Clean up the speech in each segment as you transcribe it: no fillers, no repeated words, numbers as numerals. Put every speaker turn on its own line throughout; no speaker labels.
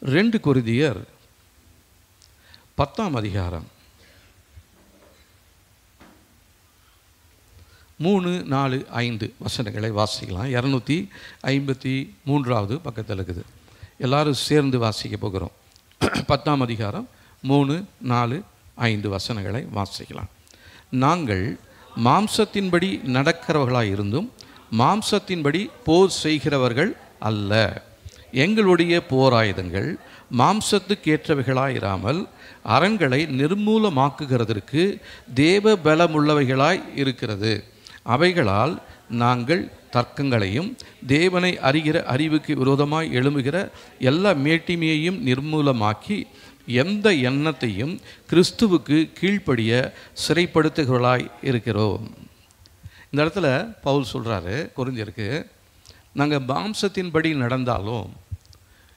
2 கொரிந்தியர் 10ஆம் அதிகாரம் 3, 4, 5 வசனங்களை வாசிக்கலாம். 253வது பக்கத்தில் இருக்குது. எல்லாரும் சேர்ந்து வாசிக்க போகிறோம். 10ஆம் அதிகாரம் 3, 4, 5 வசனங்களை வாசிக்கலாம். நாங்கள் மாம்சத்தின்படி நடக்கிறவர்களாக இருந்தும் மாம்சத்தின்படி போர் செய்கிறவர்கள் அல்ல. எங்களுடைய போராயுதங்கள் மாம்சத்துக்கேற்றவைகளாயிராமல் அரண்களை நிர்மூலமாக்குகிறதற்கு தேவ பலமுள்ளவைகளாய் இருக்கிறது. அவைகளால் நாங்கள் தர்க்கங்களையும் தேவனை அறிகிற அறிவுக்கு விரோதமாய் எழும்புகிற எல்லா மேட்டிமையையும் நிர்மூலமாக்கி எந்த எண்ணத்தையும் கிறிஸ்துவுக்கு கீழ்ப்படிய சிறைப்படுத்துகிறவர்களாய் இருக்கிறோம். இந்த இடத்துல பவுல் சொல்கிறாரு கொரிந்தியருக்கு, நாங்கள் மாம்சத்தின்படி நடந்தாலும்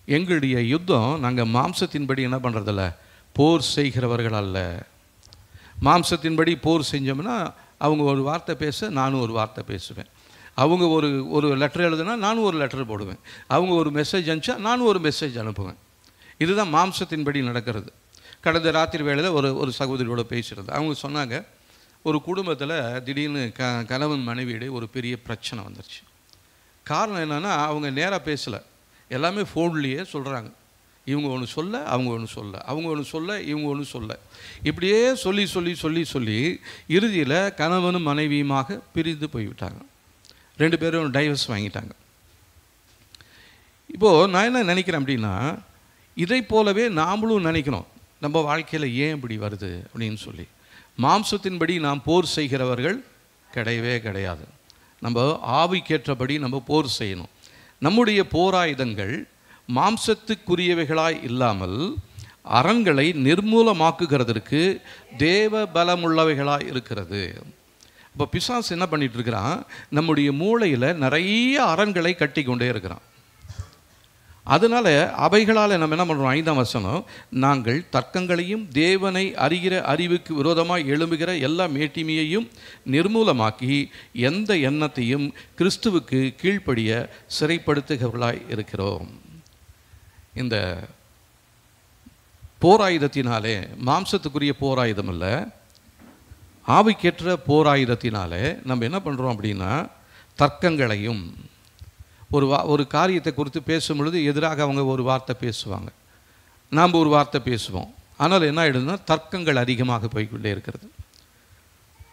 எங்களுடைய யுத்தம் நாங்கள் மாம்சத்தின்படி என்ன பண்ணுறதில்ல, போர் செய்கிறவர்கள் அல்ல. மாம்சத்தின்படி போர் செஞ்சோம்னா அவங்க ஒரு வார்த்தை பேச நானும் ஒரு வார்த்தை பேசுவேன். அவங்க ஒரு லெட்டர் எழுதுனா நானும் ஒரு லெட்டர் போடுவேன். அவங்க ஒரு மெசேஜ் அனுப்பிச்சா நானும் ஒரு மெசேஜ் அனுப்புவேன். இதுதான் மாம்சத்தின்படி நடக்கிறது. கடந்த ராத்திரி வேளையில் ஒரு சகோதரியோடு பேசுகிறது. அவங்க சொன்னாங்க, ஒரு குடும்பத்தில் திடீர்னு கணவன் மனைவியிடையே ஒரு பெரிய பிரச்சனை வந்துருச்சு. காரணம் என்னென்னா, அவங்க நேராக பேசலை, எல்லாமே ஃபோன்லேயே சொல்கிறாங்க. இவங்க ஒன்று சொல்ல அவங்க ஒன்று சொல்ல, அவங்க ஒன்று சொல்ல இவங்க ஒன்று சொல்ல, இப்படியே சொல்லி சொல்லி சொல்லி சொல்லி இறுதியில் கணவனும் மனைவியுமாக பிரிந்து போய்விட்டாங்க. 2 பேரும் டைவர்ஸ் வாங்கிட்டாங்க. இப்போது நான் என்ன நினைக்கிறேன் அப்படின்னா, இதை போலவே நாமளும் நினைக்கணும், நம்ம வாழ்க்கையில் ஏன் இப்படி வருது அப்படின்னு சொல்லி. மாம்சத்தின்படி நாம் போர் செய்கிறவர்கள் கிடையவே கிடையாது. நம்ம ஆவிக்கேற்றபடி நம்ம போர் செய்யணும். நம்முடைய போராயுதங்கள் மாம்சத்துக்குரியவைகளாய் இல்லாமல் அரண்களை நிர்மூலமாக்குகிறதற்கு தேவ பலமுள்ளவைகளாய் இருக்கிறது. இப்போ பிசாசு என்ன பண்ணிட்டு இருக்கிறான், நம்முடைய மூளையில் நிறைய அரண்களை கட்டி கொண்டே இருக்கிறான். அதனால் அவைகளால் நம்ம என்ன பண்ணுறோம், 5ஆம் வசனம், நாங்கள் தர்க்கங்களையும் தேவனை அறிகிற அறிவுக்கு விரோதமாக எழும்புகிற எல்லா மேட்டிமையையும் நிர்மூலமாக்கி எந்த எண்ணத்தையும் கிறிஸ்துவுக்கு கீழ்ப்படிய சிறைப்படுத்துகிறவர்களாய் இருக்கிறோம். இந்த போராயுதத்தினாலே, மாம்சத்துக்குரிய போராயுதம் அல்ல, ஆவிக்கேற்ற போராயுதத்தினாலே நம்ம என்ன பண்ணுறோம் அப்படின்னா, தர்க்கங்களையும், ஒரு காரியத்தை குறித்து பேசும் பொழுது எதிராக அவங்க ஒரு வார்த்தை பேசுவாங்க, நாம் ஒரு வார்த்தை பேசுவோம். ஆனால் என்ன ஆகிடுதுன்னா, தர்க்கங்கள் அதிகமாக போய்கொண்டே இருக்கிறது.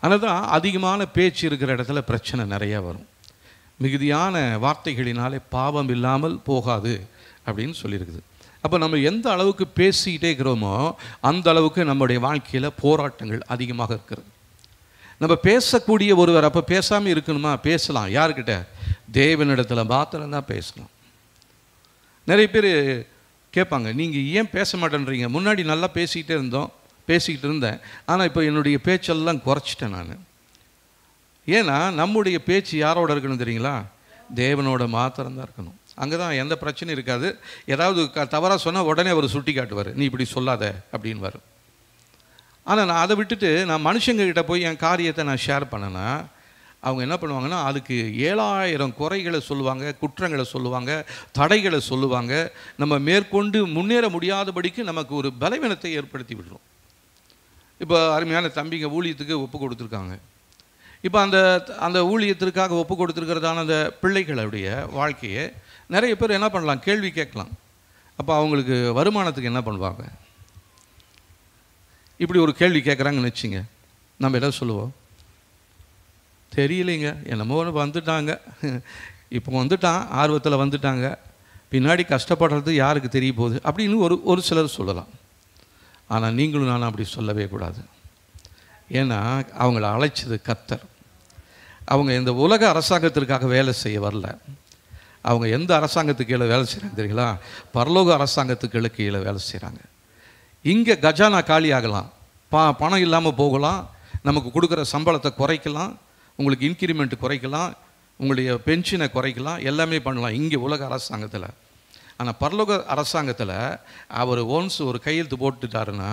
அதனால் தான் அதிகமான பேச்சு இருக்கிற இடத்துல பிரச்சனை நிறையா வரும். மிகுதியான வார்த்தைகளினாலே பாவம் இல்லாமல் போகாது அப்படின்னு சொல்லியிருக்குது. அப்போ நம்ம எந்த அளவுக்கு பேசிக்கிட்டே இருக்கிறோமோ அந்த அளவுக்கு நம்முடைய வாழ்க்கையில் போராட்டங்கள் அதிகமாக இருக்கிறது. நம்ம பேசக்கூடிய ஒருவர் அப்போ பேசாமல் இருக்கணுமா? பேசலாம். யார்கிட்ட? தேவனிடத்தில் மாத்திரம்தான் பேசலாம். நிறைய பேர் கேட்பாங்க, நீங்கள் ஏன் பேச மாட்டேன்றீங்க? முன்னாடி நல்லா பேசிக்கிட்டு இருந்தேன், ஆனால் இப்போ என்னுடைய பேச்செல்லாம் குறைச்சிட்டேன் நான். ஏன்னா நம்முடைய பேச்சு யாரோட இருக்கணும் தெரியுங்களா? தேவனோட மாத்திரம்தான் இருக்கணும். அங்கே தான் எந்த பிரச்சனையும் இருக்காது. ஏதாவது தவறாக சொன்னால் உடனே அவர் சுட்டி காட்டுவார், நீ இப்படி சொல்லாத அப்படின்னு வரும். ஆனால் நான் அதை விட்டுட்டு நான் மனுஷங்கக்கிட்ட போய் என் காரியத்தை நான் ஷேர் பண்ணேன்னா அவங்க என்ன பண்ணுவாங்கன்னா, அதுக்கு 7000 குறைகளை சொல்லுவாங்க, குற்றங்களை சொல்லுவாங்க, தடைகளை சொல்லுவாங்க. நம்ம மேற்கொண்டு முன்னேற முடியாதபடிக்கு நமக்கு ஒரு பலவீனத்தை ஏற்படுத்தி விடுறோம். இப்போ அருமையான தம்பிங்க ஊழியத்துக்கு ஒப்பு கொடுத்துருக்காங்க. இப்போ அந்த ஊழியத்திற்காக ஒப்பு கொடுத்துருக்கிறதான அந்த பிள்ளைகளுடைய வாழ்க்கையை நிறைய பேர் என்ன பண்ணலாம், கேள்வி கேட்கலாம். அப்போ அவங்களுக்கு வருமானத்துக்கு என்ன பண்ணுவாங்க? இப்படி ஒரு கேள்வி கேட்குறாங்கன்னு வச்சுங்க, நம்ம என்ன சொல்லுவோம்? தெரியலைங்க, என்னமோ வந்துட்டாங்க, இப்போ வந்துட்டான், ஆர்வத்தில் வந்துட்டாங்க, பின்னாடி கஷ்டப்படுறது யாருக்கு தெரிய போகுது அப்படின்னு ஒரு சிலர் சொல்லலாம். ஆனால் நீங்களும் நானும் அப்படி சொல்லவே கூடாது. ஏன்னா அவங்கள அழைச்சது கர்த்தர். அவங்க இந்த உலக அரசாங்கத்திற்காக வேலை செய்ய வரல. அவங்க எந்த அரசாங்கத்துக்கு கீழே வேலை செய்கிறாங்க தெரியுங்களா? பரலோக அரசாங்கத்துக்கு கீழே வேலை செய்கிறாங்க. இங்கே கஜானா காலி ஆகலாம், பணம் இல்லாமல் போகலாம், நமக்கு கொடுக்குற சம்பளத்தை குறைக்கலாம், உங்களுக்கு இன்க்ரிமெண்ட் குறைக்கலாம், உங்களுடைய பென்ஷனை குறைக்கலாம், எல்லாமே பண்ணலாம் இங்கே உலக அரசாங்கத்தில். ஆனால் பரலோக அரசாங்கத்தில் அவர் ஒன்ஸ் ஒரு கையெழுத்து போட்டுட்டாருன்னா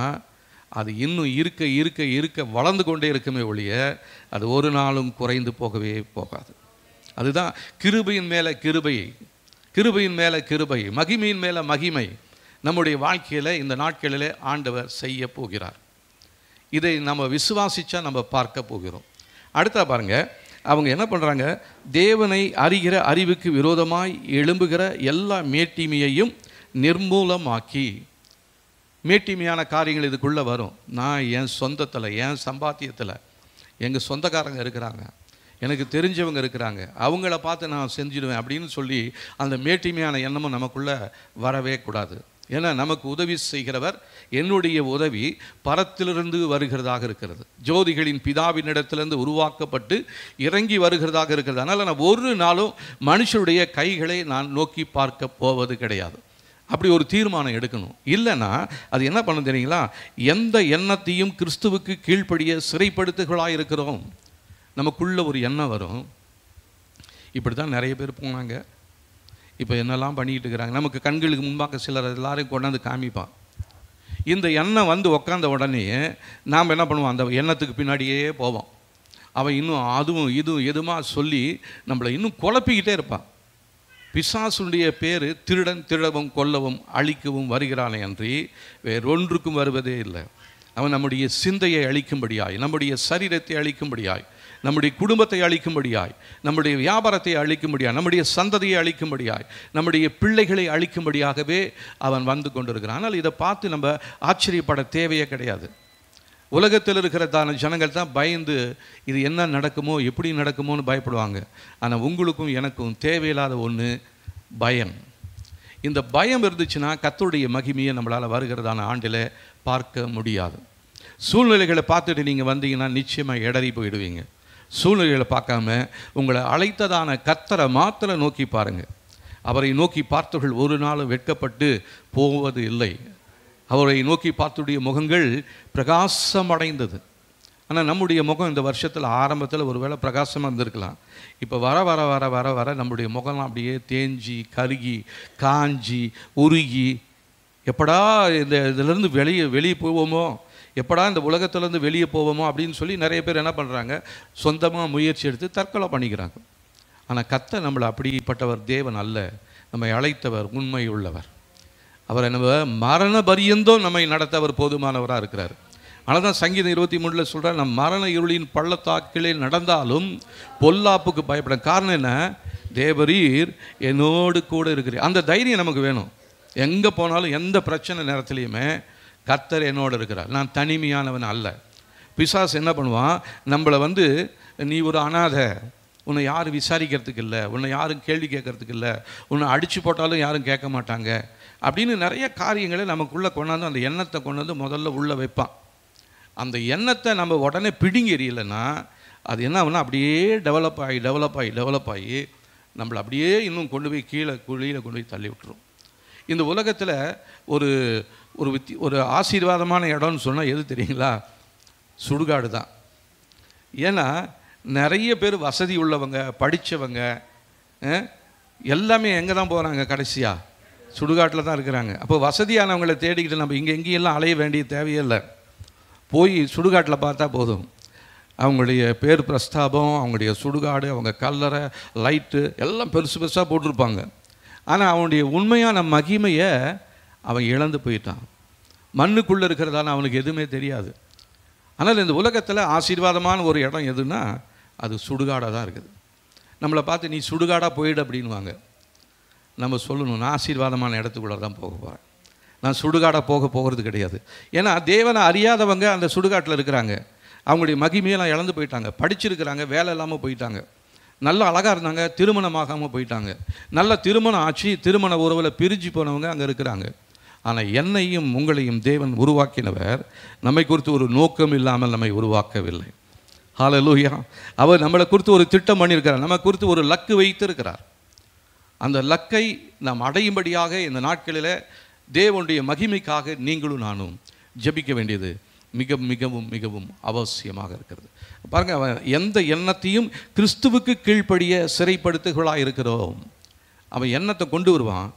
அது இன்னும் இருக்க இருக்க இருக்க வளர்ந்து கொண்டே இருக்குமே ஒழிய அது ஒரு நாளும் குறைந்து போகவே போகாது. அதுதான் கிருபையின் மேலே கிருபை, கிருபையின் மேலே கிருபை, மகிமையின் மேலே மகிமை. நம்முடைய வாழ்க்கையில் இந்த நாட்களிலே ஆண்டவர் செய்ய போகிறார். இதை நம்ம விசுவாசிச்சா நம்ம பார்க்க போகிறோம். அடுத்தா பாருங்க, அவங்க என்ன பண்ணுறாங்க, தேவனை அறிகிற அறிவுக்கு விரோதமாய் எழும்புகிற எல்லா மேட்டிமையையும் நிர்மூலமாக்கி. மேட்டிமையான காரியங்கள் இதுக்குள்ளே வரும். நான் என் சொந்தத்தில், என் சம்பாத்தியத்தில், எங்கள் சொந்தக்காரங்க இருக்கிறாங்க, எனக்கு தெரிஞ்சவங்க இருக்கிறாங்க, அவங்கள பார்த்து நான் செஞ்சிடுவேன் அப்படின்னு சொல்லி அந்த மேட்டிமையான எண்ணமும் நமக்குள்ளே வரவே கூடாது. ஏன்னா நமக்கு உதவி செய்கிறவர், என்னுடைய உதவி பரத்திலிருந்து வருகிறதாக இருக்கிறது, ஜோதிகளின் பிதாவினிடத்திலிருந்து உருவாக்கப்பட்டு இறங்கி வருகிறதாக இருக்கிறது. அதனால் நான் ஒரு நாளும் மனுஷருடைய கைகளை நான் நோக்கி பார்க்க போவது கிடையாது. அப்படி ஒரு தீர்மானம் எடுக்கணும். இல்லைன்னா அது என்ன பண்ண தெரியுங்களா, எந்த எண்ணத்தையும் கிறிஸ்துவுக்கு கீழ்ப்படிய சிறைப்படுத்துகளாக இருக்கிறோம். நமக்குள்ள ஒரு எண்ணம் வரும், இப்படி தான் நிறைய பேர் போனாங்க, இப்போ என்னெல்லாம் பண்ணிக்கிட்டு இருக்கிறாங்க, நமக்கு கண்களுக்கு முன்பாக சிலர் எல்லாரையும் கொண்டாந்து காமிப்பான். இந்த எண்ணம் வந்து உக்காந்த உடனே நாம் என்ன பண்ணுவோம், அந்த எண்ணத்துக்கு பின்னாடியே போவோம். அவன் இன்னும் அதுவும் இதுவும் எதுமா சொல்லி நம்மளை இன்னும் குழப்பிக்கிட்டே இருப்பான். பிசாசுடைய பேர் திருடன், திருடவும் கொல்லவும் அழிக்கவும் வருகிறானே அன்றி வேறொன்றுக்கும் வருவதே இல்லை. அவன் நம்முடைய சிந்தையை அழிக்கும்படியாய், நம்முடைய சரீரத்தை அழிக்கும்படியாய், நம்முடைய குடும்பத்தை அழிக்கும்படியாய், நம்முடைய வியாபாரத்தை அழிக்கும்படியாய், நம்முடைய சந்ததியை அழிக்கும்படியாய், நம்முடைய பிள்ளைகளை அழிக்கும்படியாகவே அவன் வந்து கொண்டிருக்கிறான். ஆனால் இதை பார்த்து நம்ம ஆச்சரியப்பட தேவையே கிடையாது. உலகத்தில் இருக்கிறதான ஜனங்கள் தான் பயந்து இது என்ன நடக்குமோ எப்படி நடக்குமோன்னு பயப்படுவாங்க. ஆனால் உங்களுக்கும் எனக்கும் தேவையில்லாத ஒன்று பயம். இந்த பயம் இருந்துச்சுன்னா கர்த்தருடைய மகிமையை நம்மளால் வருகிறதான ஆண்டில் பார்க்க முடியாது. சூழ்நிலைகளை பார்த்துட்டு நீங்கள் வந்தீங்கன்னா நிச்சயமாக இடறி போயிடுவீங்க. சூழ்நிலைகளை பார்க்காம உங்களை அழைத்ததான கர்த்தரை மாத்திரம் நோக்கி பாருங்கள். அவரை நோக்கி பார்த்தவர்கள் ஒரு நாளும் வெட்கப்பட்டு போவது இல்லை. அவரை நோக்கி பார்த்துடைய முகங்கள் பிரகாசம் அடைந்தது. ஆனால் நம்முடைய முகம் இந்த வருஷத்தில் ஆரம்பத்தில் ஒரு வேளை பிரகாசமாக இருந்திருக்கலாம். இப்போ வர வர வர வர வர நம்முடைய முகம்லாம் அப்படியே தேஞ்சி கருகி காஞ்சி உருகி, எப்படா இதிலேருந்து வெளியே போவோமோ, எப்படா இந்த உலகத்துலேருந்து வெளியே போவோமோ அப்படின்னு சொல்லி நிறைய பேர் என்ன பண்ணுறாங்க, சொந்தமாக முயற்சி எடுத்து தற்கொலை பண்ணிக்கிறாங்க. ஆனால் கர்த்தர் நம்மளை அப்படிப்பட்டவர் தேவன் அல்ல. நம்மை அழைத்தவர் உண்மை உள்ளவர். அவரை நம்ம மரண பரியந்தம் நம்மை நடத்தவர் போதுமானவராக இருக்கிறார். ஆனால் தான் சங்கீதம் 23 சொல்கிறார், நம் மரண இருளின் பள்ளத்தாக்கிலே நடந்தாலும் பொல்லாப்புக்கு பயப்பட. காரணம் என்ன, தேவரீர் என்னோடு கூட இருக்கிறீர். அந்த தைரியம் நமக்கு வேணும். எங்கே போனாலும் எந்த பிரச்சனை நேரத்துலையுமே கர்த்தர் என்னோடு இருக்கிறார், நான் தனிமையானவன் அல்ல. பிசாசு என்ன பண்ணுவான், நம்மளை நீ ஒரு அனாதை, உன்னை யாரும் விசாரிக்கிறதுக்கு இல்லை, உன்னை யாரும் கேள்வி கேட்கறதுக்கு இல்லை, உன்னை அடித்து போட்டாலும் யாரும் கேட்க மாட்டாங்க அப்படின்னு நிறைய காரியங்களை நமக்குள்ளே கொண்டாந்து அந்த எண்ணத்தை கொண்டாந்து முதல்ல உள்ளே வைப்பான். அந்த எண்ணத்தை நம்ம உடனே பிடுங்கி எறியலைன்னா அது என்ன ஆகுனா அப்படியே டெவலப் ஆகி நம்மளை அப்படியே இன்னும் கொண்டு போய் குழியில் கொண்டு போய் தள்ளி விட்டுரும். இந்த உலகத்தில் ஒரு ஆசீர்வாதமான இடம்னு சொன்னால் எது தெரியுங்களா, சுடுகாடு தான். ஏன்னா நிறைய பேர் வசதி உள்ளவங்க, படித்தவங்க எல்லாமே எங்கே தான் போகிறாங்க, கடைசியாக சுடுகாட்டில் தான் இருக்கிறாங்க. அப்போ வசதியானவங்களை தேடிக்கிட்டு நம்ம எங்கேயெல்லாம் அலைய வேண்டிய தேவையில்லை. போய் சுடுகாட்டில் பார்த்தா போதும். அவங்களுடைய பேர் பிரஸ்தாபம், அவங்களுடைய சுடுகாடு, அவங்க கல்லறை, லைட்டு எல்லாம் பெருசு பெருசாக போட்டிருப்பாங்க. ஆனால் அவனுடைய உண்மையான மகிமையை அவன் இழந்து போயிட்டான். மண்ணுக்குள்ளே இருக்கிறதால அவனுக்கு எதுவுமே தெரியாது. ஆனால் இந்த உலகத்தில் ஆசீர்வாதமான ஒரு இடம் எதுன்னா அது சுடுகாடாக தான் இருக்குது. நம்மளை பார்த்து நீ சுடுகாடாக போயிடு அப்படின்வாங்க. நம்ம சொல்லணும், நான் ஆசீர்வாதமான இடத்துக்குள்ளே தான் போக போகிறேன், நான் சுடுகாடாக போகிறது கிடையாது. ஏன்னா தேவனை அறியாதவங்க அந்த சுடுகாட்டில் இருக்கிறாங்க. அவங்களுடைய மகிமையெல்லாம் இழந்து போயிட்டாங்க. படிச்சிருக்கிறாங்க, வேலை இல்லாமல் போயிட்டாங்க, நல்ல அழகாக இருந்தாங்க, திருமணமாகாமல் போயிட்டாங்க, நல்ல திருமணம் ஆச்சு, திருமண உறவில் பிரிஞ்சு போனவங்க அங்கே இருக்கிறாங்க. ஆனால் என்னையும் உங்களையும் தேவன் உருவாக்கினவர் நம்மை குறித்து ஒரு நோக்கம் இல்லாமல் நம்மை உருவாக்கவில்லை. ஹல்லேலூயா. அவர் நம்மளை குறித்து ஒரு திட்டம் பண்ணியிருக்கிறார், நம்ம குறித்து ஒரு லக்கு வைத்திருக்கிறார். அந்த லக்கை நாம் அடையும்படியாக இந்த நாட்களில் தேவனுடைய மகிமைக்காக நீங்களும் நானும் ஜெபிக்க வேண்டியது மிகவும் மிகவும் அவசியமாக இருக்கிறது. பாருங்கள், அவன் எந்த எண்ணத்தையும் கிறிஸ்துவுக்கு கீழ்ப்படிய சிறைப்படுத்துகளாக இருக்கிறோம். அவன் எண்ணத்தை கொண்டு வருவான்,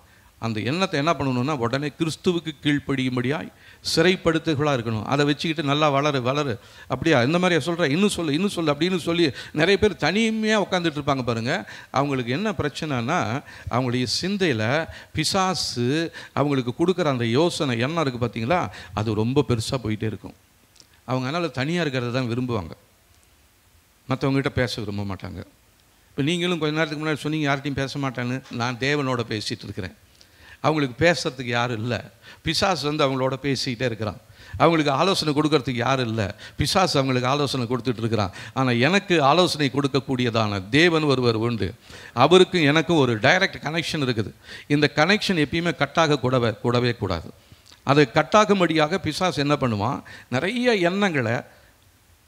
அந்த எண்ணத்தை என்ன பண்ணணும்னா உடனே கிறிஸ்துவுக்கு கீழ்ப்படியும்படியாய் சிறைப்படுத்துகளாக இருக்கணும். அதை வச்சுக்கிட்டு நல்லா வளரு அப்படியா இந்த மாதிரியா சொல்கிறேன், இன்னும் சொல்லு அப்படின்னு சொல்லி நிறைய பேர் தனிமையாக உட்காந்துட்டு இருப்பாங்க பாருங்கள். அவங்களுக்கு என்ன பிரச்சனைனா, அவங்களுடைய சிந்தையில் பிசாசு அவங்களுக்கு கொடுக்குற அந்த யோசனை எண்ணம் இருக்குது பார்த்தீங்களா, அது ரொம்ப பெருசாக போயிட்டே இருக்கும். அவங்க அதனால் தனியாக இருக்கிறத தான் விரும்புவாங்க, மற்றவங்ககிட்ட பேச விரும்ப மாட்டாங்க. இப்போ நீங்களும் கொஞ்ச நேரத்துக்கு முன்னாடி சொன்னீங்க யார்கிட்டையும் பேச மாட்டேன்னு. நான் தேவனோட பேசிகிட்டு இருக்கிறேன். அவங்களுக்கு பேசுகிறதுக்கு யாரும் இல்லை. பிசாசு அவங்களோட பேசிக்கிட்டே இருக்கிறான். அவங்களுக்கு ஆலோசனை கொடுக்கறதுக்கு யாரும் இல்லை. பிசாசு அவங்களுக்கு ஆலோசனை கொடுத்துட்டு இருக்கிறான். ஆனால் எனக்கு ஆலோசனை கொடுக்கக்கூடியதான தேவன் ஒருவர் உண்டு. அவருக்கும் எனக்கும் ஒரு டைரக்ட் கனெக்ஷன் இருக்குது. இந்த கனெக்ஷன் எப்பயுமே கட்டாக கூடவே கூடாது. அது கட்டாகும்படியாக பிசாசு என்ன பண்ணுவான், நிறைய எண்ணங்களை,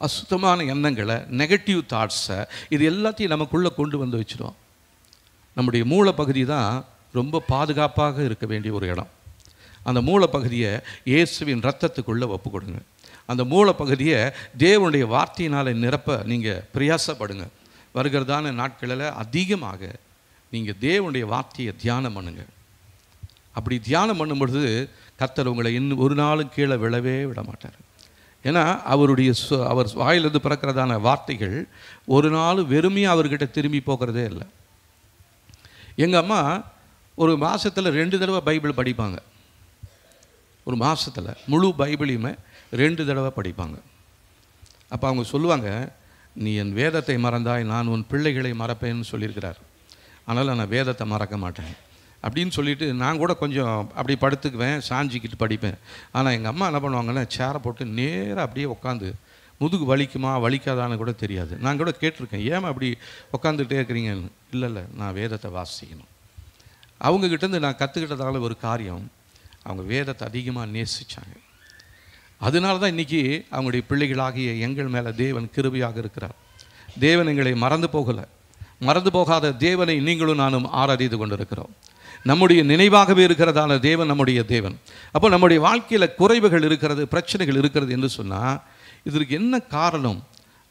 அசுத்தமான எண்ணங்களை, நெகட்டிவ் தாட்ஸை, இது எல்லாத்தையும் நமக்குள்ளே கொண்டு வந்து வச்சிடும். நம்முடைய மூளை பகுதி தான் ரொம்ப பாதுகாப்பாக இருக்க வேண்டிய ஒரு இடம். அந்த மூளை பகுதியை இயேசுவின் இரத்தத்துக்குள்ளே ஒப்பு கொடுங்க. அந்த மூளை பகுதியை தேவனுடைய வார்த்தையினால் நிரப்ப நீங்கள் பிரயாசப்படுங்க. வருகிறதான நாட்களில் அதிகமாக நீங்கள் தேவனுடைய வார்த்தையை தியானம் பண்ணுங்க. அப்படி தியானம் பண்ணும்பொழுது கர்த்தர் உங்களை இன்னும் ஒரு நாளும் கீழே விழவே விட மாட்டார். ஏன்னா அவர் வாயிலிருந்து பிறக்கிறதான வார்த்தைகள் ஒரு நாள் வெறுமையாக அவர்கிட்ட திரும்பி போகிறதே இல்லை. எங்கள் அம்மா ஒரு மாதத்தில் 2 தடவை பைபிள் படிப்பாங்க. ஒரு மாதத்தில் முழு பைபிளையுமே 2 தடவை படிப்பாங்க. அப்போ அவங்க சொல்லுவாங்க, நீ என் வேதத்தை மறந்தாய், நான் உன் பிள்ளைகளை மறப்பேன்னு சொல்லியிருக்கிறார். அதனால் நான் வேதத்தை மறக்க மாட்டேன் அப்படின்னு சொல்லிவிட்டு நான் கூட கொஞ்சம் அப்படி படுத்துக்குவேன், சாஞ்சிக்கிட்டு படிப்பேன். ஆனால் எங்கள் அம்மா என்ன பண்ணுவாங்கன்னா, சேரை போட்டு நேராக அப்படியே உட்காந்து, முதுகு வலிக்குமா வலிக்காதான்னு கூட தெரியாது. நான் கூட கேட்டிருக்கேன், ஏன் அப்படி உட்காந்துட்டே இருக்கிறீங்கன்னு. இல்லை நான் வேதத்தை வாசிக்கணும். அவங்கக்கிட்டேருந்து நான் கற்றுக்கிட்டதால ஒரு காரியம், அவங்க வேதத்தை அதிகமாக நேசித்தாங்க. அதனால தான் இன்றைக்கி அவங்களுடைய பிள்ளைகளாகிய எங்கள் மேலே தேவன் கிருபையாக இருக்கிறார். தேவன் எங்களை மறந்து போகாத தேவனை நீங்களும் நானும் ஆராதித்து கொண்டிருக்கிறோம். நம்முடைய நினைவாகவே இருக்கிறதான தேவன் நம்முடைய தேவன். அப்போ நம்முடைய வாழ்க்கையில் குறைவுகள் இருக்கிறது, பிரச்சனைகள் இருக்கிறது என்று சொன்னால் இதற்கு என்ன காரணம்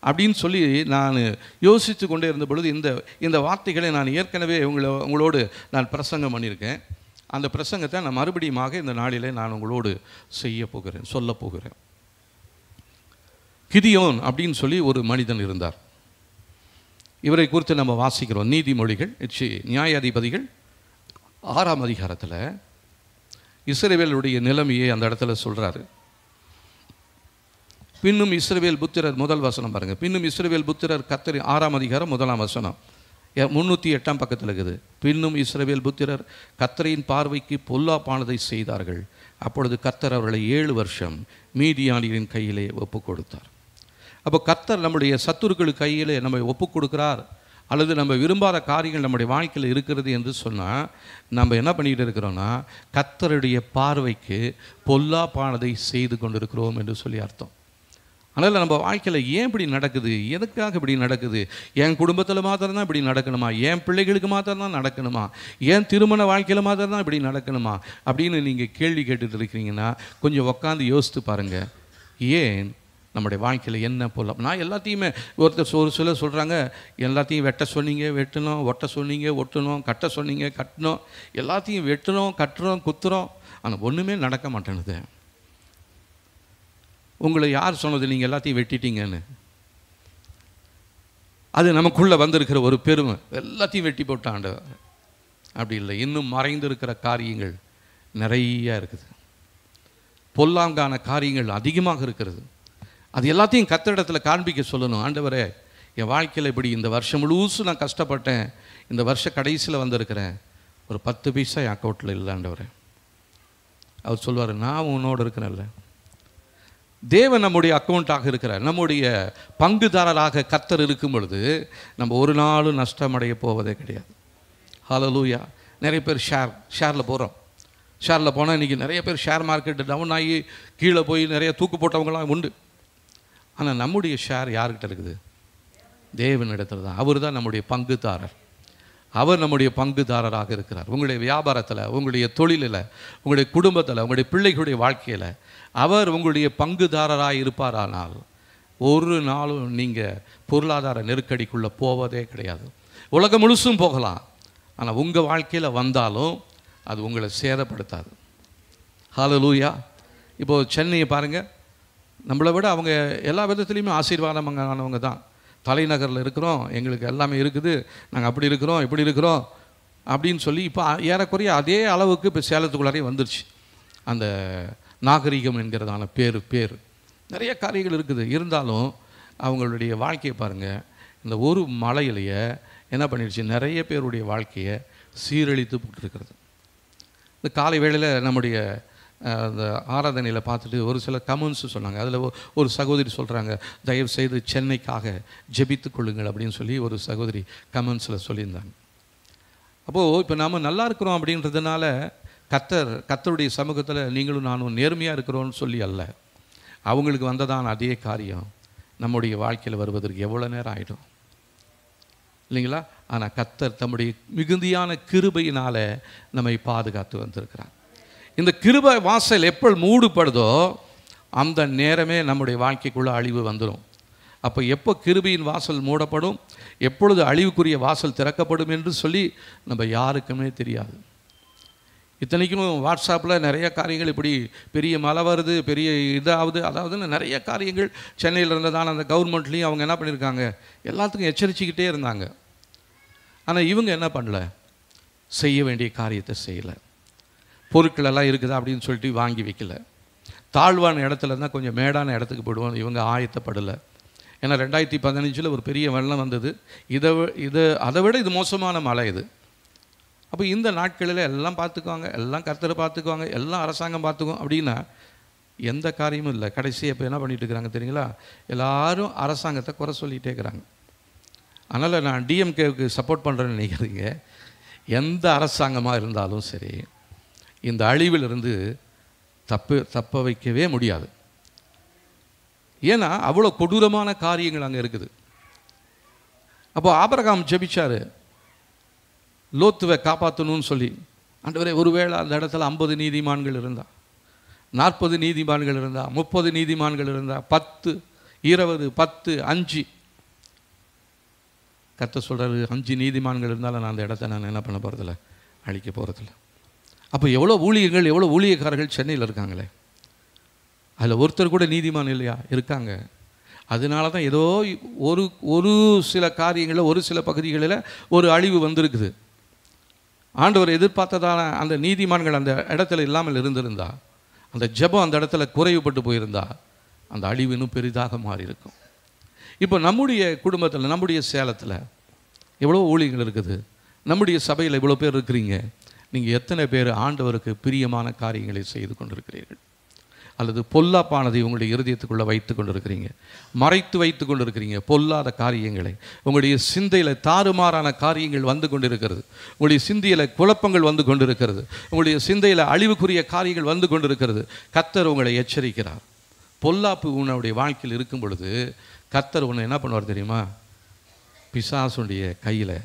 அப்படின்னு சொல்லி நான் யோசித்து கொண்டே இருந்த பொழுது இந்த வார்த்தைகளை நான் ஏற்கனவே உங்களோடு நான் பிரசங்கம் பண்ணியிருக்கேன். அந்த பிரசங்கத்தை நான் மறுபடியுமாக இந்த நாளிலே நான் உங்களோடு சொல்ல போகிறேன். கிதியோன் அப்படின்னு சொல்லி ஒரு மனிதன் இருந்தார். இவரை குறித்து நம்ம வாசிக்கிறோம். நீதிமொழிகள், நியாயாதிபதிகள் 6ஆம் அதிகாரத்தில் இஸ்ரவேலுடைய நிலைமையை அந்த இடத்துல சொல்கிறாரு. பின்னும் இஸ்ரவேல் புத்திரர், முதல் வசனம் பாருங்கள். பின்னும் இஸ்ரவேல் புத்திரர் கர்த்தர், 6ஆம் அதிகாரம் 1ஆம் வசனம், 308ஆம் பக்கத்தில் இருக்குது. பின்னும் இஸ்ரவேல் புத்திரர் கர்த்தரின் பார்வைக்கு பொல்லாப்பானதை செய்தார்கள். அப்பொழுது கர்த்தர் அவர்களை 7 வருஷம் மீதியானியரின் கையிலே ஒப்பு கொடுத்தார். அப்போ கர்த்தர் நம்முடைய சத்துருக்கள் கையிலே நம்ம ஒப்பு கொடுக்குறார், அல்லது நம்ம விரும்பாத காரியங்கள் நம்முடைய வாழ்க்கையில் இருக்கிறது என்று சொன்னால் நம்ம என்ன பண்ணிக்கிட்டு இருக்கிறோன்னா, கர்த்தருடைய பார்வைக்கு பொல்லாப்பானதை செய்து கொண்டிருக்கிறோம் என்று சொல்லி அர்த்தம். அதனால் நம்ம வாழ்க்கையில் ஏன் இப்படி நடக்குது, எதுக்காக இப்படி நடக்குது, என் குடும்பத்தில் மாத்திரம்தான் இப்படி நடக்கணுமா, என் பிள்ளைகளுக்கு மாத்திரம்தான் நடக்கணுமா, என் திருமண வாழ்க்கையில் மாத்திரம்தான் இப்படி நடக்கணுமா அப்படின்னு நீங்கள் கேள்வி கேட்டுட்டு இருக்கிறீங்கன்னா கொஞ்சம் உட்காந்து யோசித்து பாருங்கள். ஏன் நம்முடைய வாழ்க்கையில் என்ன போல. நான் எல்லாத்தையுமே ஒரு சிலர் சொல்கிறாங்க, எல்லாத்தையும் வெட்ட சொன்னீங்க வெட்டணும், ஒட்ட சொன்னீங்க ஒட்டணும், கட்ட சொன்னீங்க கட்டணும், எல்லாத்தையும் வெட்டணும் கட்டுறோம் குத்துறோம், ஆனால் ஒன்றுமே நடக்க மாட்டேனுது. உங்களை யார் சொன்னது நீங்கள் எல்லாத்தையும் வெட்டிட்டீங்கன்னு? அது நமக்குள்ளே வந்திருக்கிற ஒரு பெருமை, எல்லாத்தையும் வெட்டி போட்டாண்டு. அப்படி இல்லை, இன்னும் மறைந்திருக்கிற காரியங்கள் நிறைய இருக்குது. பொல்லாங்கான காரியங்கள் அதிகமாக இருக்கிறது. அது எல்லாத்தையும் கர்த்தரிடத்தில் காண்பிக்க சொல்லணும். ஆண்டவரே, என் வாழ்க்கையில் இப்படி இந்த வருஷம் முழுசும் நான் கஷ்டப்பட்டேன், இந்த வருஷ கடைசியில் வந்திருக்கிறேன், ஒரு 10 பைசா என் அக்கௌண்ட்டில் இல்லை ஆண்டவரே. அவர் சொல்வார், நான் உன்னோடு இருக்கிறேன்ல. தேவன் நம்முடைய அக்கௌண்ட்டாக இருக்கிறார், நம்முடைய பங்குதாரராக கர்த்தர் இருக்கும் பொழுது நம்ம ஒரு நாளும் நஷ்டமடைய போவதே கிடையாது. ஹல்லேலூயா. நிறைய பேர் ஷேரில் போகிறோம். ஷேரில் போனால் இன்றைக்கி நிறைய பேர் ஷேர் மார்க்கெட்டு டவுன் ஆகி கீழே போய் நிறைய தூக்கு போட்டவங்களாம் உண்டு. ஆனால் நம்முடைய ஷேர் யார்கிட்ட இருக்குது? தேவனிடத்தில் தான். அவர் தான் நம்முடைய பங்குதாரர். அவர் நம்முடைய பங்குதாரராக இருக்கிறார். உங்களுடைய வியாபாரத்தில், உங்களுடைய தொழிலில், உங்களுடைய குடும்பத்தில், உங்களுடைய பிள்ளைகளுடைய வாழ்க்கையில் அவர் உங்களுடைய பங்குதாரராக இருப்பாரானால் ஒரு நாளும் நீங்கள் பொருளாதார நெருக்கடிக்குள்ளே போவதே கிடையாது. உலகம் முழுசும் போகலாம், ஆனால் உங்கள் வாழ்க்கையில் வந்தாலும் அது உங்களை சேதப்படுத்தாது. ஹல்லேலூயா. இப்போது சென்னையை பாருங்கள், நம்மளை விட அவங்க எல்லா விதத்துலேயுமே ஆசீர்வாதமானவங்க தான். தலைநகரில் இருக்கிறோம், எங்களுக்கு எல்லாமே இருக்குது, நாங்கள் அப்படி இருக்கிறோம் இப்படி இருக்கிறோம் அப்படின்னு சொல்லி இப்போ ஏறக்குறைய அதே அளவுக்கு இப்போ சேலத்துக்குள்ளாரே வந்துருச்சு அந்த நாகரிகம் என்கிறதான பேர். நிறைய காரியங்கள் இருக்குது. இருந்தாலும் அவங்களுடைய வாழ்க்கையை பாருங்கள், இந்த ஒரு மலையிலேயே என்ன பண்ணிடுச்சு, நிறைய பேருடைய வாழ்க்கையை சீரழித்து போட்டுருக்கிறது. இந்த காலை வேளையில் நம்முடைய அந்த ஆராதனையில் பார்த்துட்டு ஒரு சில கமெண்ட்ஸ் சொன்னாங்க. அதில் ஒரு சகோதரி சொல்கிறாங்க, தயவு செய்து சென்னைக்காக ஜெபித்து கொள்ளுங்கள் அப்படின்னு சொல்லி ஒரு சகோதரி கமெண்ட்ஸில் சொல்லியிருந்தாங்க. அப்போது இப்போ நாம் நல்லா இருக்கிறோம் அப்படின்றதுனால கர்த்தருடைய சமூகத்தில் நீங்களும் நானும் நேர்மையாக இருக்கிறோன்னு சொல்லி அல்ல, அவங்களுக்கு வந்ததான அதே காரியம் நம்முடைய வாழ்க்கையில் வருவதற்கு எவ்வளோ நேரம் ஆகிடும் இல்லைங்களா? ஆனால் கர்த்தர் தம்முடைய மிகுதியான கிருபையினால் நம்மை பாதுகாத்து வந்திருக்கிறார். இந்த கிருபை வாசல் எப்போ மூடுபடுதோ அந்த நேரமே நம்முடைய வாழ்க்கைக்குள்ளே அழிவு வந்துடும். அப்போ எப்போ கிருபையின் வாசல் மூடப்படும், எப்பொழுது அழிவுக்குரிய வாசல் திறக்கப்படும் என்று சொல்லி நம்ம யாருக்குமே தெரியாது. இத்தனைக்கும் வாட்ஸ்அப்பில் நிறைய காரியங்கள், இப்படி பெரிய மழை வருது, பெரிய அதாவதுன்னு நிறைய காரியங்கள் சென்னையில் இருந்ததான அந்த கவர்மெண்ட்லேயும் அவங்க என்ன பண்ணியிருக்காங்க, எல்லாத்துக்கும் எச்சரிச்சுக்கிட்டே இருந்தாங்க. ஆனால் இவங்க என்ன பண்ணல, செய்ய வேண்டிய காரியத்தை செய்யலை. பொருட்கள் எல்லாம் இருக்குதா அப்படின்னு சொல்லிட்டு வாங்கி வைக்கல. தாழ்வான இடத்துல இருந்தால் கொஞ்சம் மேடான இடத்துக்கு போயிடுவோம், இவங்க ஆயத்தப்படலை. ஏன்னா 2015 ஒரு பெரிய வெள்ளம் வந்தது. அதை விட இது மோசமான மழை இது. அப்போ இந்த நாட்களில் எல்லாம் பார்த்துக்குவாங்க, எல்லாம் கர்த்தரை பார்த்துக்குவாங்க, எல்லாம் அரசாங்கம் பார்த்துக்கும் அப்படின்னா எந்த காரியமும் இல்லை. கடைசியாக இப்போ என்ன பண்ணிட்டு இருக்கிறாங்க தெரியுங்களா, எல்லாரும் அரசாங்கத்தை குறை சொல்லிகிட்டே இருக்கிறாங்க. அதனால் நான் டிஎம்கேவுக்கு சப்போர்ட் பண்ணுறேன்னு நினைக்கிறீங்க. எந்த அரசாங்கமாக இருந்தாலும் சரி, இந்த அழிவிலிருந்து தப்ப வைக்கவே முடியாது. ஏன்னா அவ்வளோ கொடூரமான காரியங்கள் அங்கே இருக்குது. அப்போ ஆபிரகாம் ஜெபிச்சார், லோத்துவை காப்பாற்றணும்னு சொல்லி. ஆண்டவரே, ஒருவேளை அந்த இடத்துல 50 நீதிமான்கள் இருந்தா, 40 நீதிமான்கள் இருந்தா, 30 நீதிமான்கள் இருந்தா, 10, 20, 10, 5, கர்த்தர் சொல்கிறாரு 5 நீதிமான்கள் இருந்தாலும் நான் அந்த இடத்த நான் என்ன பண்ண போகிறதில்ல, அழிக்க போகிறதில்ல. அப்போ எவ்வளோ ஊழியர்கள், எவ்வளோ ஊழியக்காரர்கள் சென்னையில் இருக்காங்களே, அதில் ஒருத்தர் கூட நீதிமான் இல்லையா? இருக்காங்க. அதனால தான் ஏதோ ஒரு சில காரியங்களில், ஒரு சில பகுதிகளில் ஒரு அழிவு வந்திருக்குது. ஆண்டவர் எதிர்பார்த்ததான அந்த நீதிமான்கள் அந்த இடத்துல இல்லாமல் இருந்திருந்தா, அந்த ஜெபம் அந்த இடத்துல குறைவுபட்டு போயிருந்தா, அந்த அழிவு இன்னும் பெரிதாக மாறி இருக்கும். இப்போ நம்முடைய குடும்பத்தில், நம்முடைய சேலத்தில் எவ்வளோ ஊழியர்கள் இருக்குது, நம்முடைய சபையில் எவ்வளோ பேர் இருக்கிறீங்க. நீங்கள் எத்தனை பேர் ஆண்டவருக்கு பிரியமான காரியங்களை செய்து கொண்டிருக்கிறீர்கள்? அல்லது பொல்லாப்பானதை உங்களுடைய இருதயத்துக்குள்ளே வைத்து கொண்டிருக்கிறீங்க, மறைத்து வைத்து கொண்டிருக்கிறீங்க. பொல்லாத காரியங்களை உங்களுடைய சிந்தையில் தாறுமாறான காரியங்கள் வந்து கொண்டிருக்கிறது, உங்களுடைய சிந்தையில் குழப்பங்கள் வந்து கொண்டிருக்கிறது, உங்களுடைய சிந்தையில் அழிவுக்குரிய காரியங்கள் வந்து கொண்டிருக்கிறது. கர்த்தர் உங்களை எச்சரிக்கிறார். பொல்லாப்பு உன்னுடைய வாழ்க்கையில் இருக்கும் பொழுது கர்த்தர் உன்னை என்ன பண்ணுவார் தெரியுமா? பிசாசுடைய கையில்